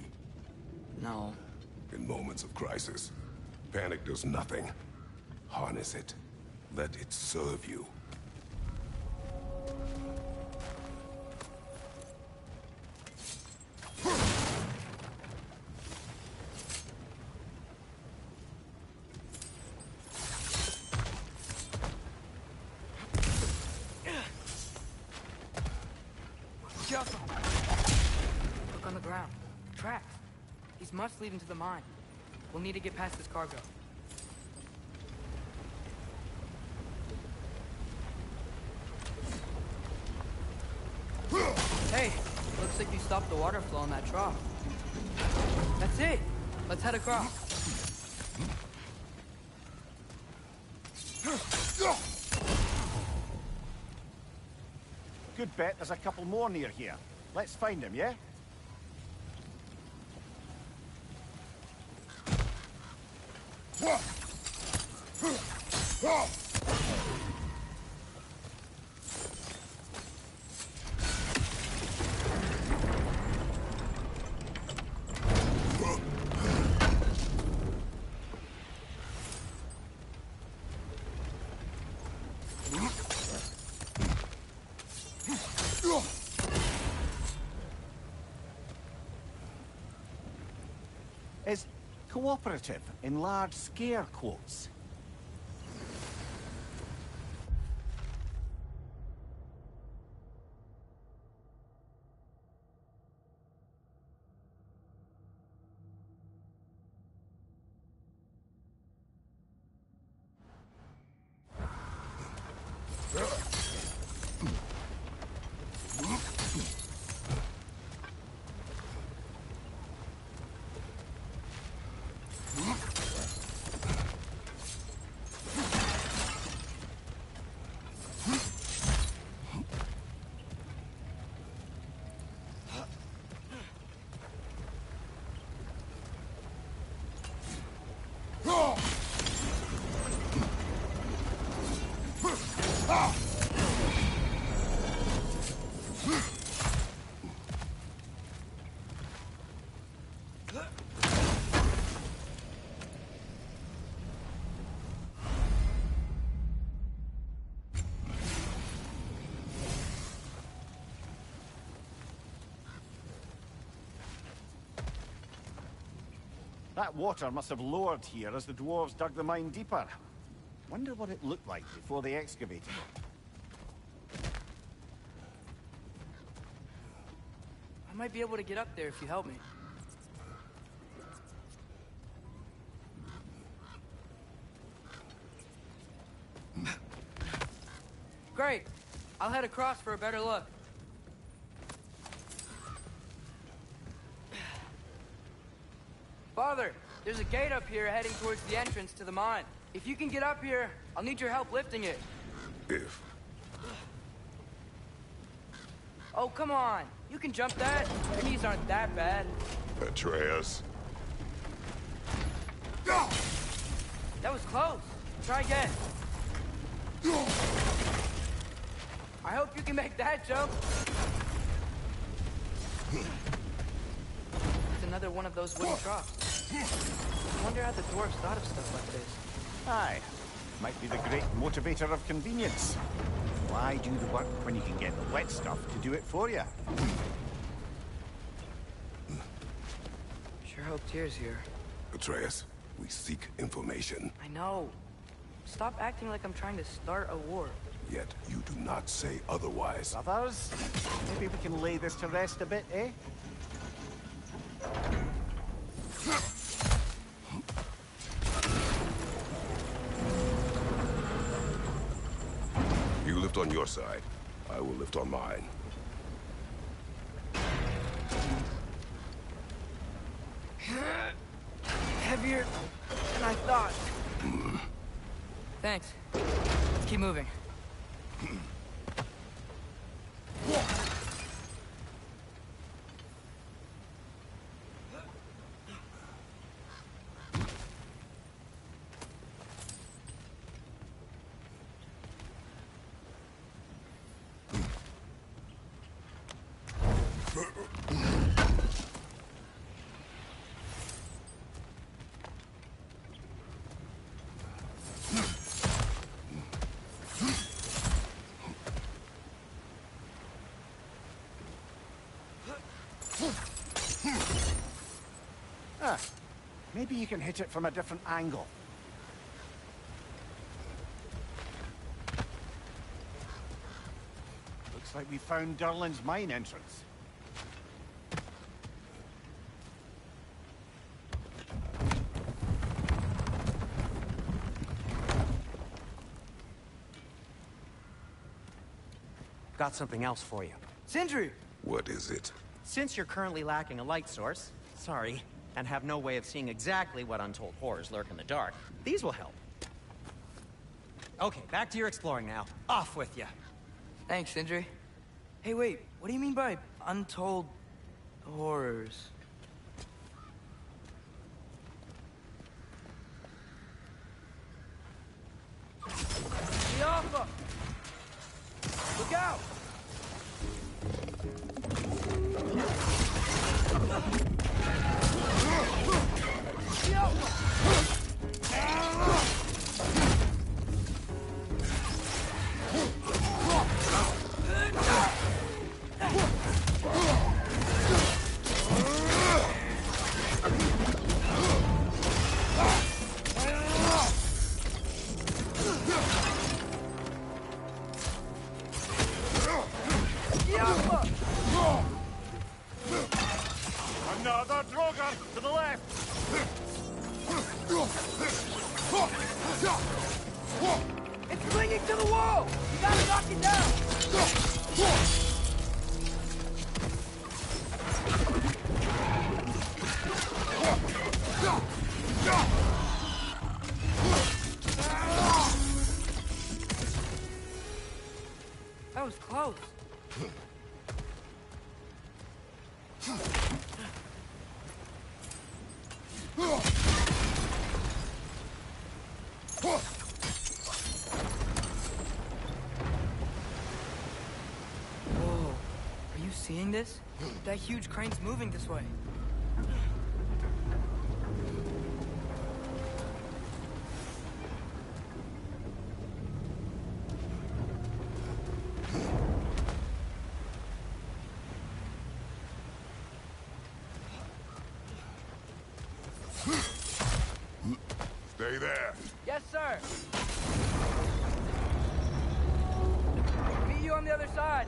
No. In moments of crisis, panic does nothing. Harness it. Let it serve you. Careful. Look on the ground. Tracks. These must lead into the mine. We'll need to get past this cargo. Hey, looks like you stopped the water flow in that trough. That's it. Let's head across. Good bet there's a couple more near here. Let's find him, yeah? is cooperative in large scare quotes. That water must have lowered here as the dwarves dug the mine deeper. Wonder what it looked like before they excavated it. I might be able to get up there if you help me. Great. I'll head across for a better look. Father, there's a gate up here heading towards the entrance to the mine. If you can get up here, I'll need your help lifting it. If. Oh, come on. You can jump that. Your knees aren't that bad. Atreus. That was close. Try again. I hope you can make that jump. It's another one of those wooden troughs. I wonder how the dwarves thought of stuff like this. Aye. Might be the great motivator of convenience. Why do the work when you can get the wet stuff to do it for you? Sure hope Tyr's here. Atreus, we seek information. I know. Stop acting like I'm trying to start a war. Yet you do not say otherwise. Brothers, maybe we can lay this to rest a bit, eh? You lift on your side. I will lift on mine. Heavier than I thought. Thanks. Let's keep moving. Maybe you can hit it from a different angle. Looks like we found Durlin's mine entrance. Got something else for you. Sindri! What is it? Since you're currently lacking a light source, sorry, and have no way of seeing exactly what untold horrors lurk in the dark, these will help. Okay, back to your exploring now. Off with you. Thanks, Sindri. Hey, wait. What do you mean by untold horrors? The Alpha! Look out! Another Droger to the left. It's clinging to the wall! You gotta knock it down! That was close. Whoa. Are you seeing this? That huge crane's moving this way. Stay there. Yes, sir. Meet you on the other side.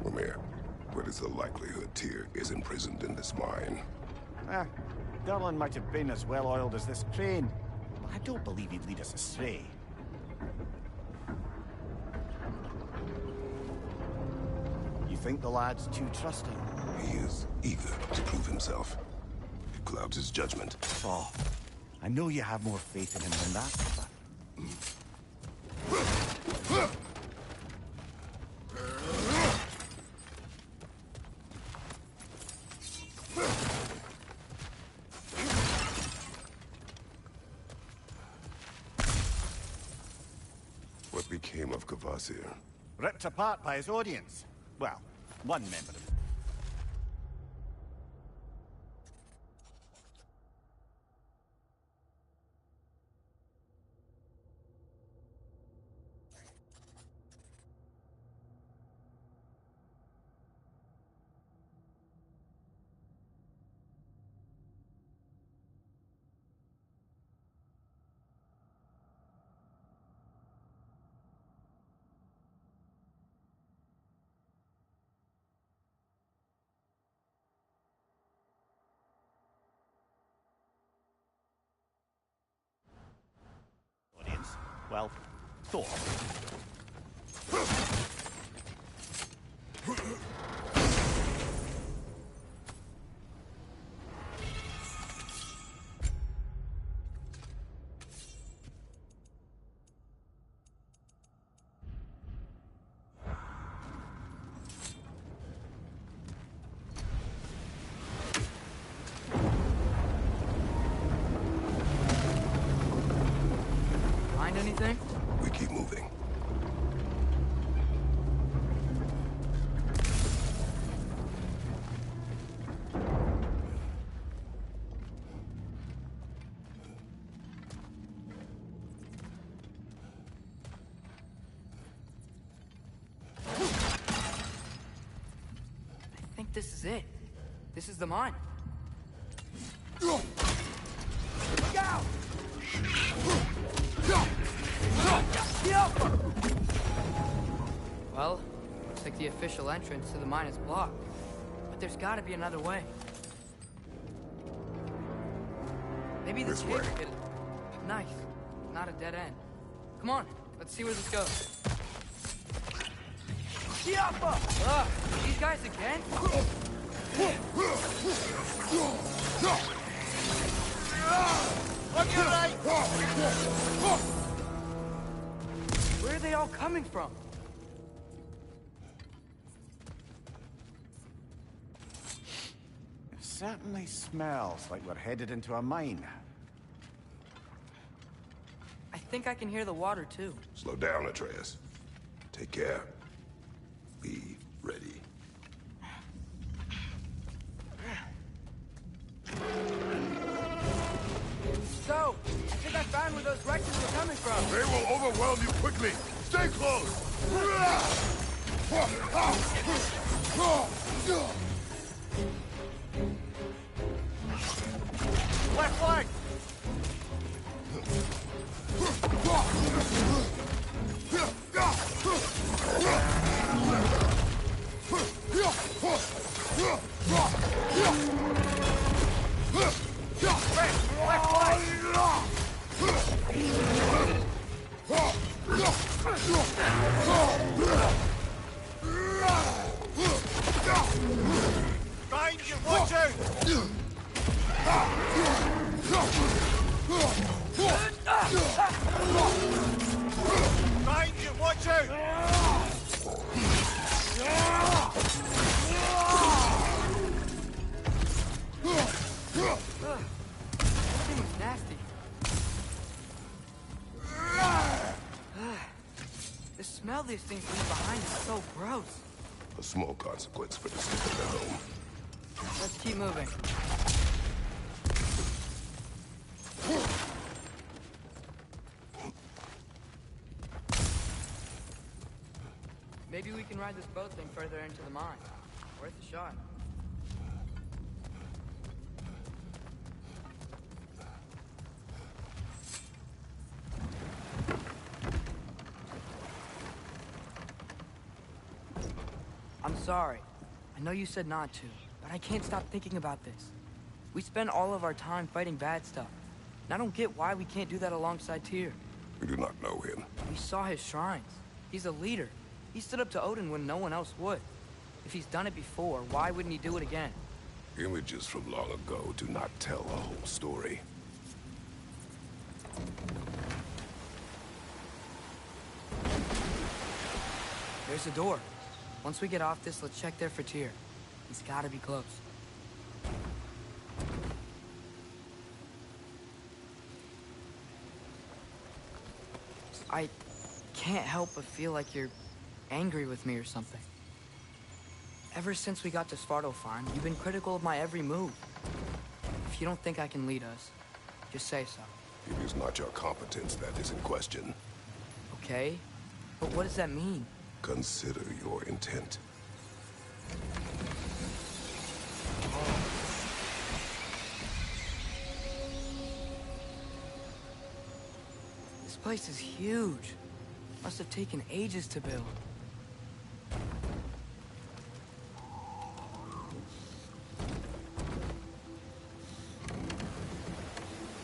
Lemire, what is the likelihood Tyr is imprisoned in this mine? Derlin might have been as well oiled as this crane, but I don't believe he'd lead us astray. You think the lad's too trusting? He is eager to prove himself. It clouds his judgment. Oh, I know you have more faith in him than that, but... What became of Kvasir? Ripped apart by his audience. Well, one member of it. Well, Thor. Find anything? We keep moving. I think this is it. This is the mine. Look out! Well, looks like the official entrance to the mine is blocked. But there's gotta be another way. Maybe this This way. cave could... Nice. Not a dead end. Come on, let's see where this goes. Ugh, these guys again? On your right! Where are they all coming from? It certainly smells like we're headed into a mine. I think I can hear the water, too. Slow down, Atreus. Take care. Be ready. So, I think I found where those wrecks were coming from. They will overwhelm you quickly. Stay close. Left flank! smell these things leave behind is so gross. A small consequence for disturbing their home. Let's keep moving. Maybe we can ride this boat thing further into the mine. Worth a shot. I'm sorry. I know you said not to, but I can't stop thinking about this. We spend all of our time fighting bad stuff, and I don't get why we can't do that alongside Tyr. We do not know him. We saw his shrines. He's a leader. He stood up to Odin when no one else would. If he's done it before, why wouldn't he do it again? Images from long ago do not tell a whole story. There's a door. Once we get off this, let's check there for Tyr. He's gotta be close. I can't help but feel like you're angry with me or something. Ever since we got to Svartalfheim, you've been critical of my every move. If you don't think I can lead us, just say so. It is not your competence that is in question. Okay? But what does that mean? Consider your intent. This place is huge. Must have taken ages to build.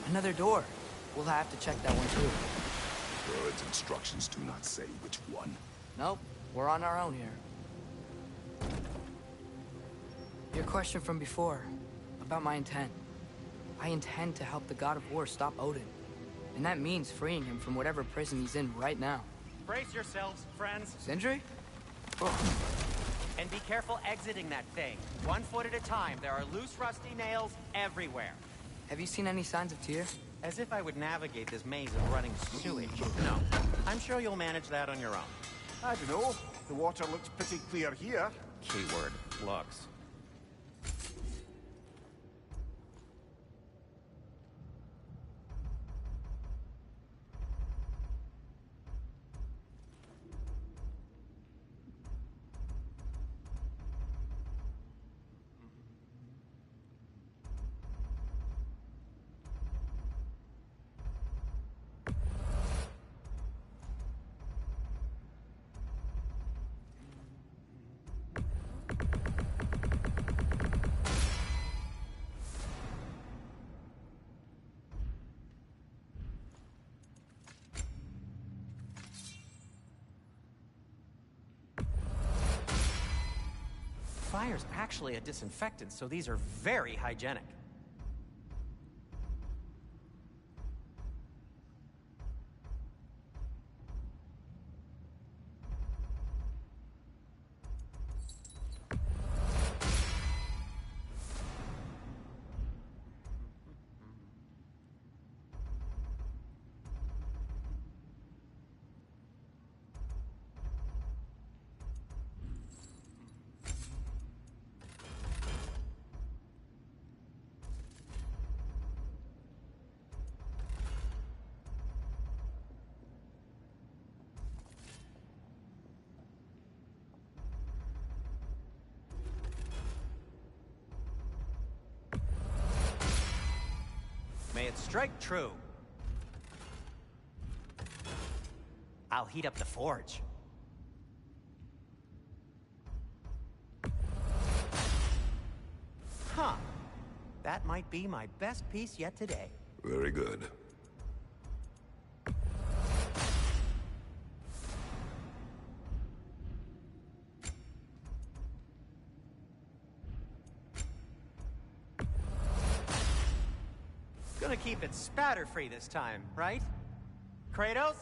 Another door. We'll have to check that one too. Bird's instructions do not say which one. Nope, we're on our own here. Your question from before, about my intent. I intend to help the god of war stop Odin. And that means freeing him from whatever prison he's in right now. Brace yourselves, friends, Sindri? and be careful exiting that thing. 1 foot at a time. There are loose, rusty nails everywhere. Have you seen any signs of Tyr? As if I would navigate this maze of running sewage. No. I'm sure you'll manage that on your own. I don't know. The water looks pretty clear here. Keyword, looks. Fire's actually a disinfectant, so these are very hygienic. May it strike true. I'll heat up the forge. Huh. That might be my best piece yet today. Very good. Gonna keep it spatter-free this time, right? Kratos?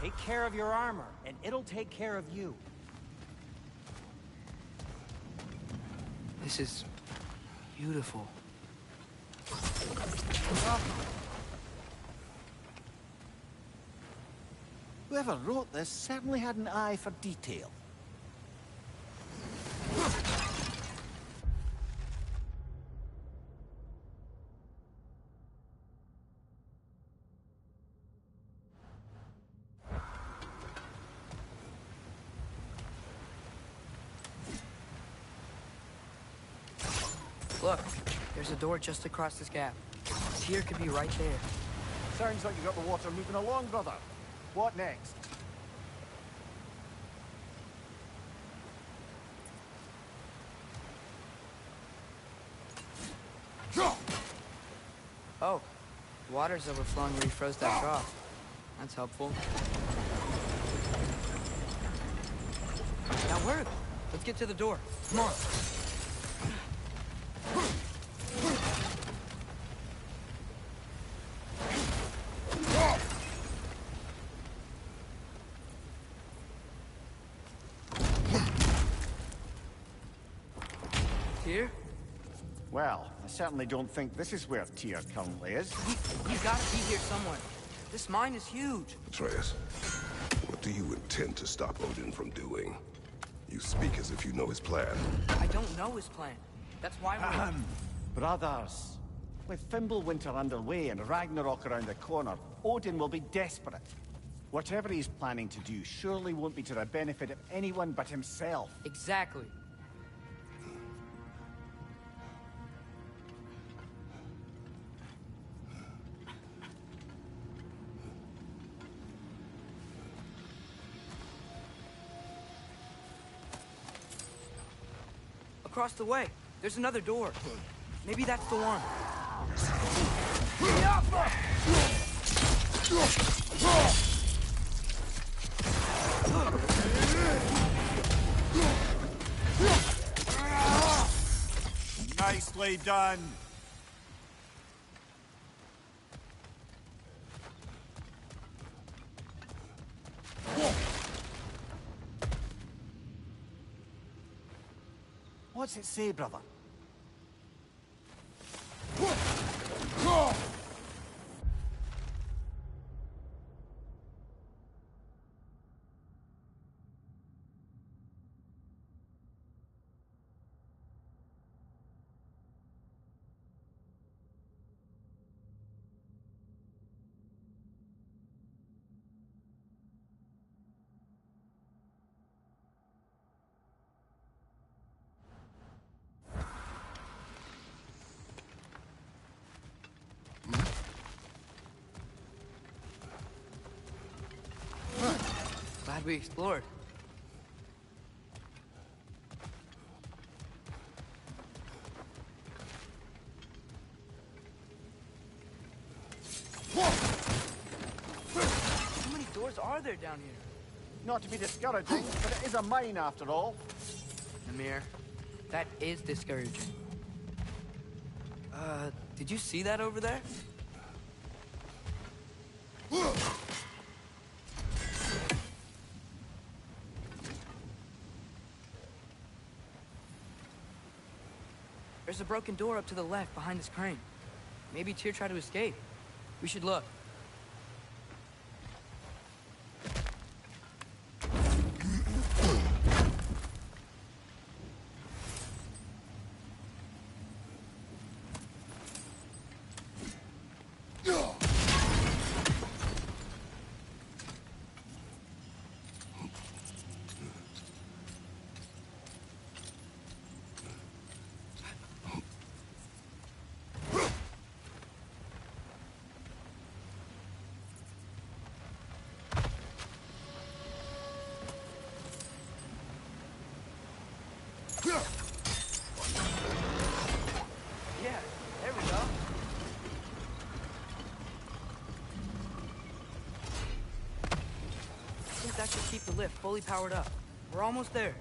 Take care of your armor, and it'll take care of you. This is beautiful. whoever wrote this certainly had an eye for detail. Look, there's a door just across this gap. Tyr could be right there. Sounds like you got the water moving along, brother. What next? Oh, water's overflowing where you froze that trough. That's helpful. That worked. Let's get to the door. Come on. Tyr? Well, I certainly don't think this is where Tyr currently is. He's gotta be here somewhere. This mine is huge. Atreus, what do you intend to stop Odin from doing? You speak as if you know his plan. I don't know his plan. That's why we're... Brothers, with Fimbulwinter underway and Ragnarok around the corner, Odin will be desperate. Whatever he's planning to do surely won't be to the benefit of anyone but himself. Exactly. Across the way, there's another door. Maybe that's the one. Nicely done. What's it say, brother? Glad we explored. How many doors are there down here? Not to be discouraging, but it is a mine after all. Namir, that is discouraging. Did you see that over there? There's a broken door up to the left behind this crane. Maybe Tyr tried to escape. We should look. Yeah, there we go. I think that should keep the lift fully powered up. We're almost there.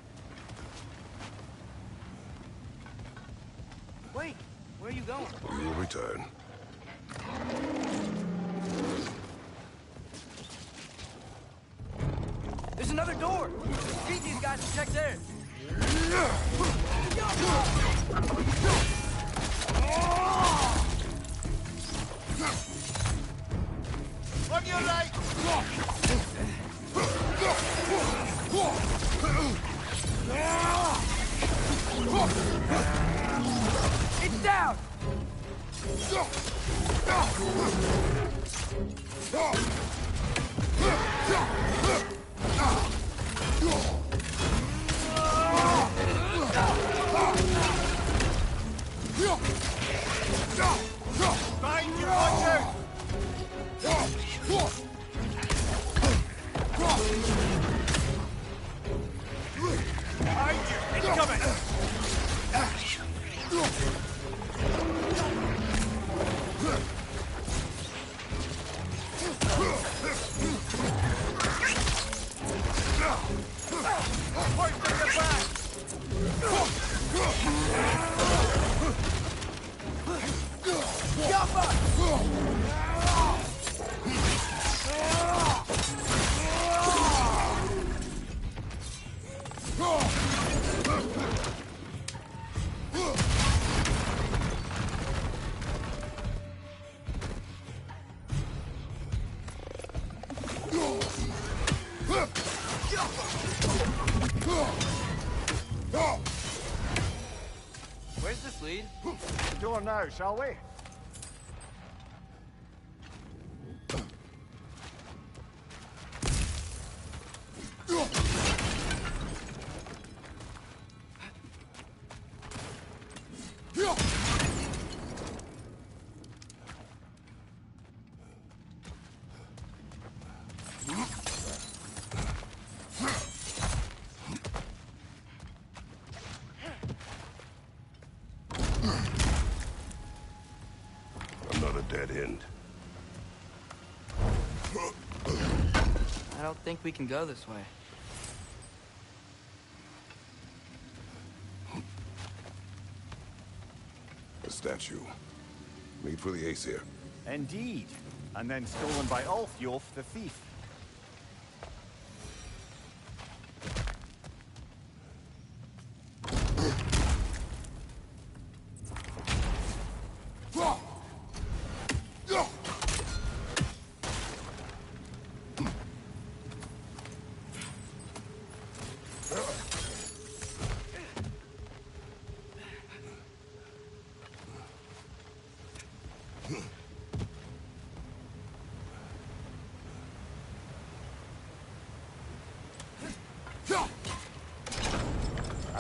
Wait, where are you going? We will return. There's another door! Beat these guys to check theirs! On your right! It's down! Find your hunter! Behind you! Incoming! Point to your back! Where's this lead? The door now, shall we? Another dead end. I don't think we can go this way. A statue. Made for the Aesir. Indeed. And then stolen by Ulfjolf the thief.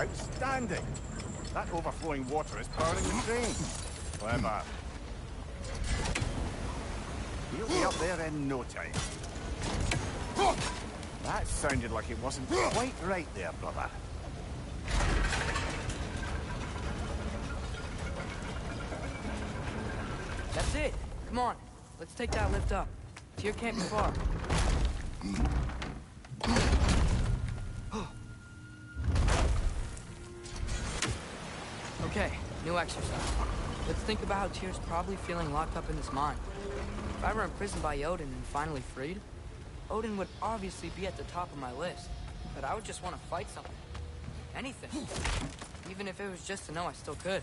Outstanding! That overflowing water is powering the train. Clever. We'll be up there in no time. That sounded like it wasn't quite right there, brother. That's it. Come on. Let's take that lift up. Tyr can't be far. Okay, new exercise. Let's think about how Tyr's probably feeling locked up in his mind. If I were imprisoned by Odin and finally freed, Odin would obviously be at the top of my list. But I would just want to fight something. Anything. Even if it was just to know I still could.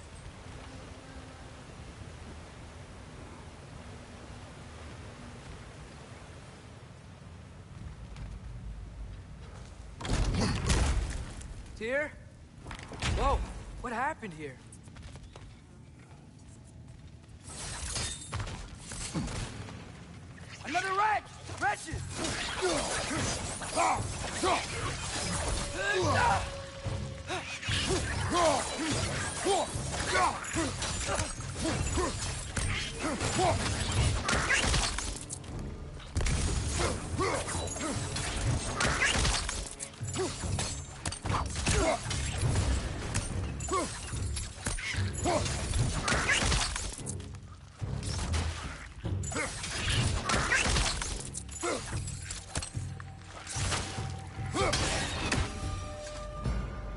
Tyr? Whoa, what happened here? Another wretch! Wretches!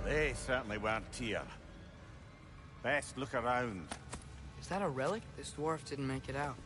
They certainly weren't Tyr. Best look around. Is that a relic? This dwarf didn't make it out.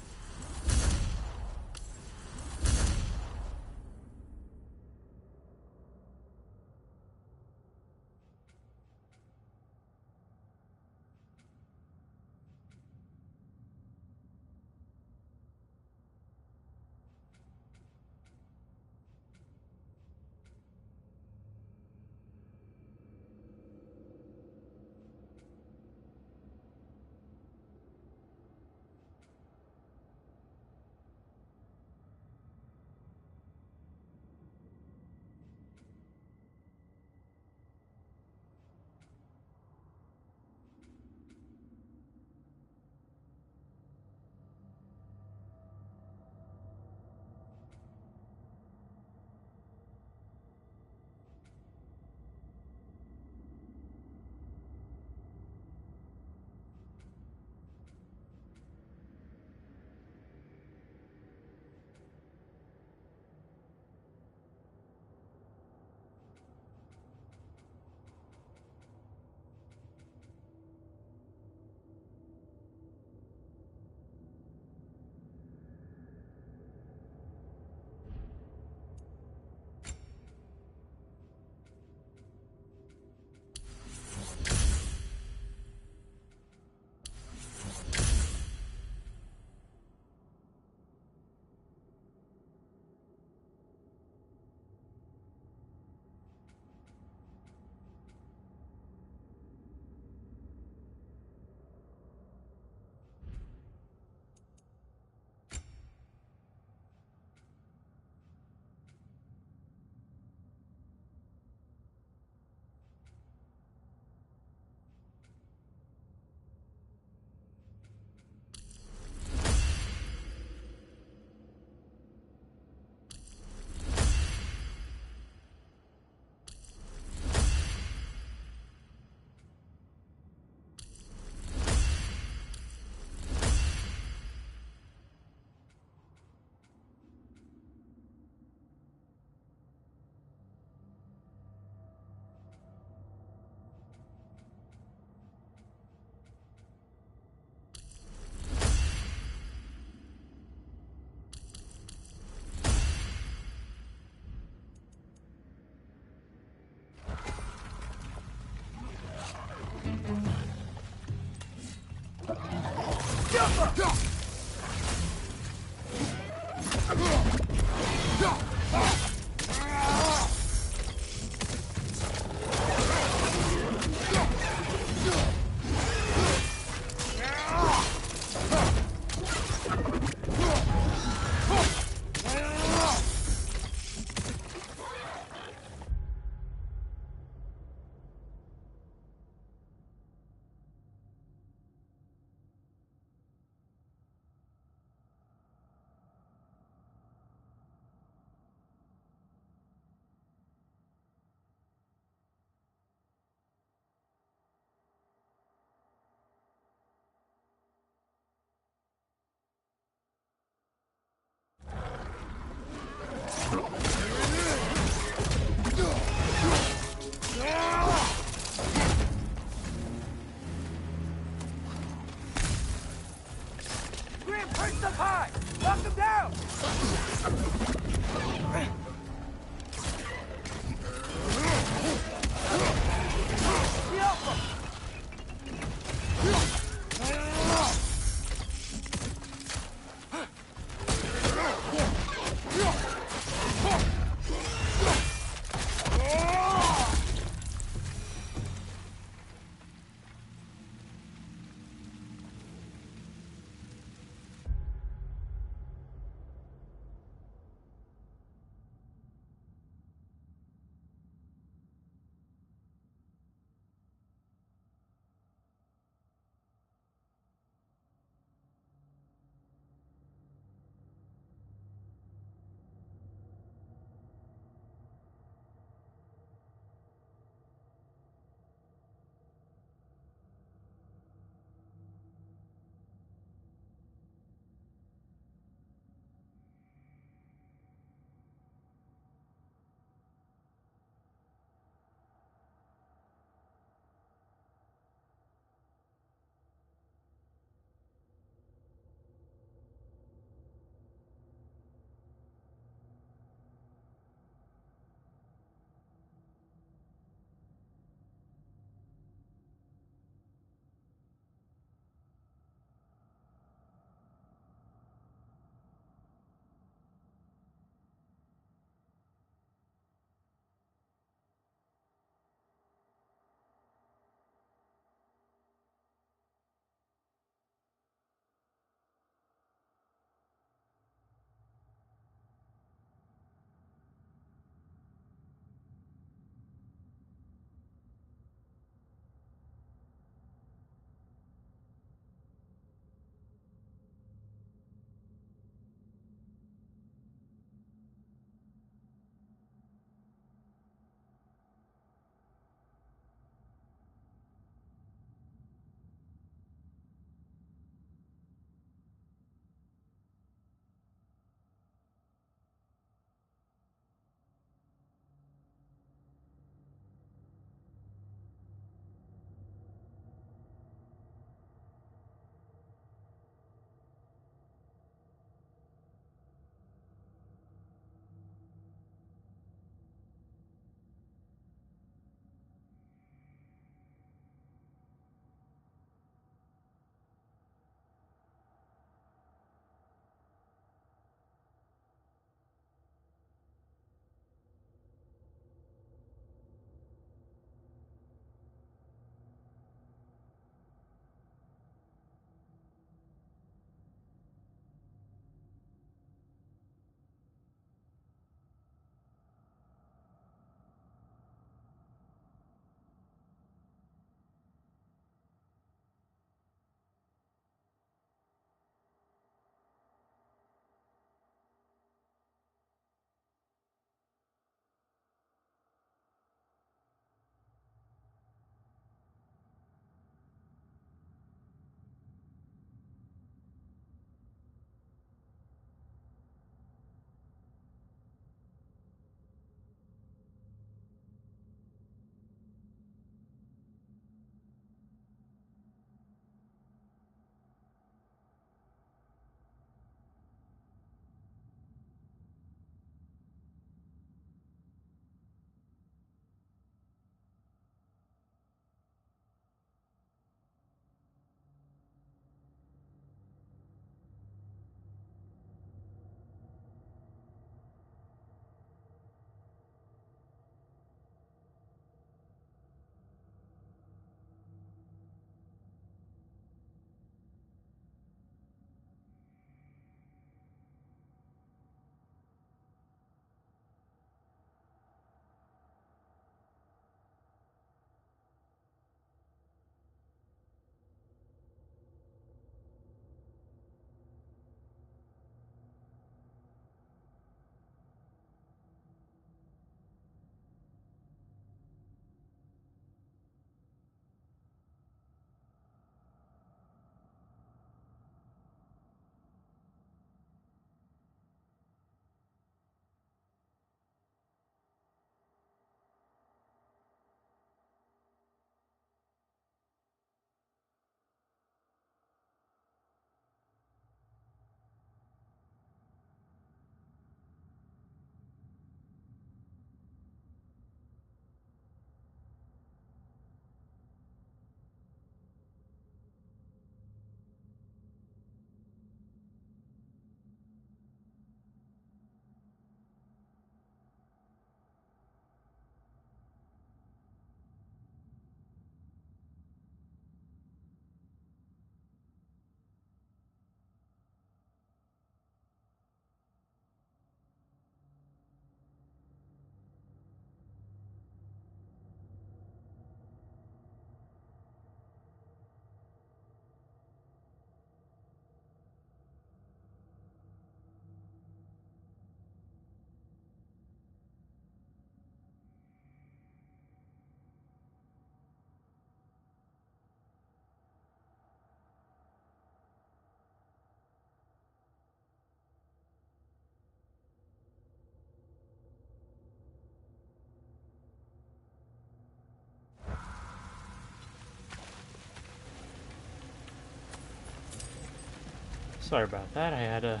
Sorry about that. I had to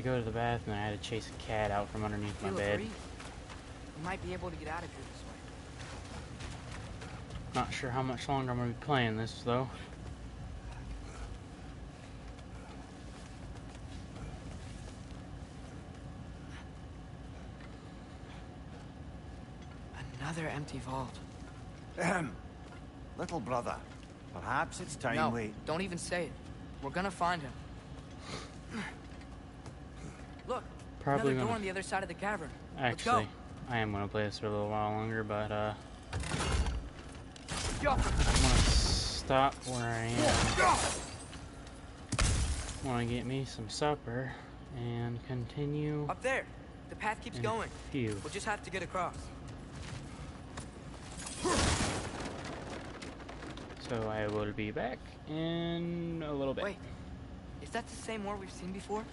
go to the bathroom and I had to chase a cat out from underneath my Feel bed. free. We might be able to get out of here this way. Not sure how much longer I'm gonna be playing this though. Another empty vault. Little brother, perhaps it's time No, we... don't even say it. We're gonna find him. Look, Probably another door gonna. on the other side of the cavern. Actually, Let's I am gonna play this for a little while longer, but go. I'm gonna stop where I am. Want to get me some supper and continue. Up there. The path keeps in going. a few. We'll just have to get across. So I will be back in a little bit. Wait, is that the same war we've seen before?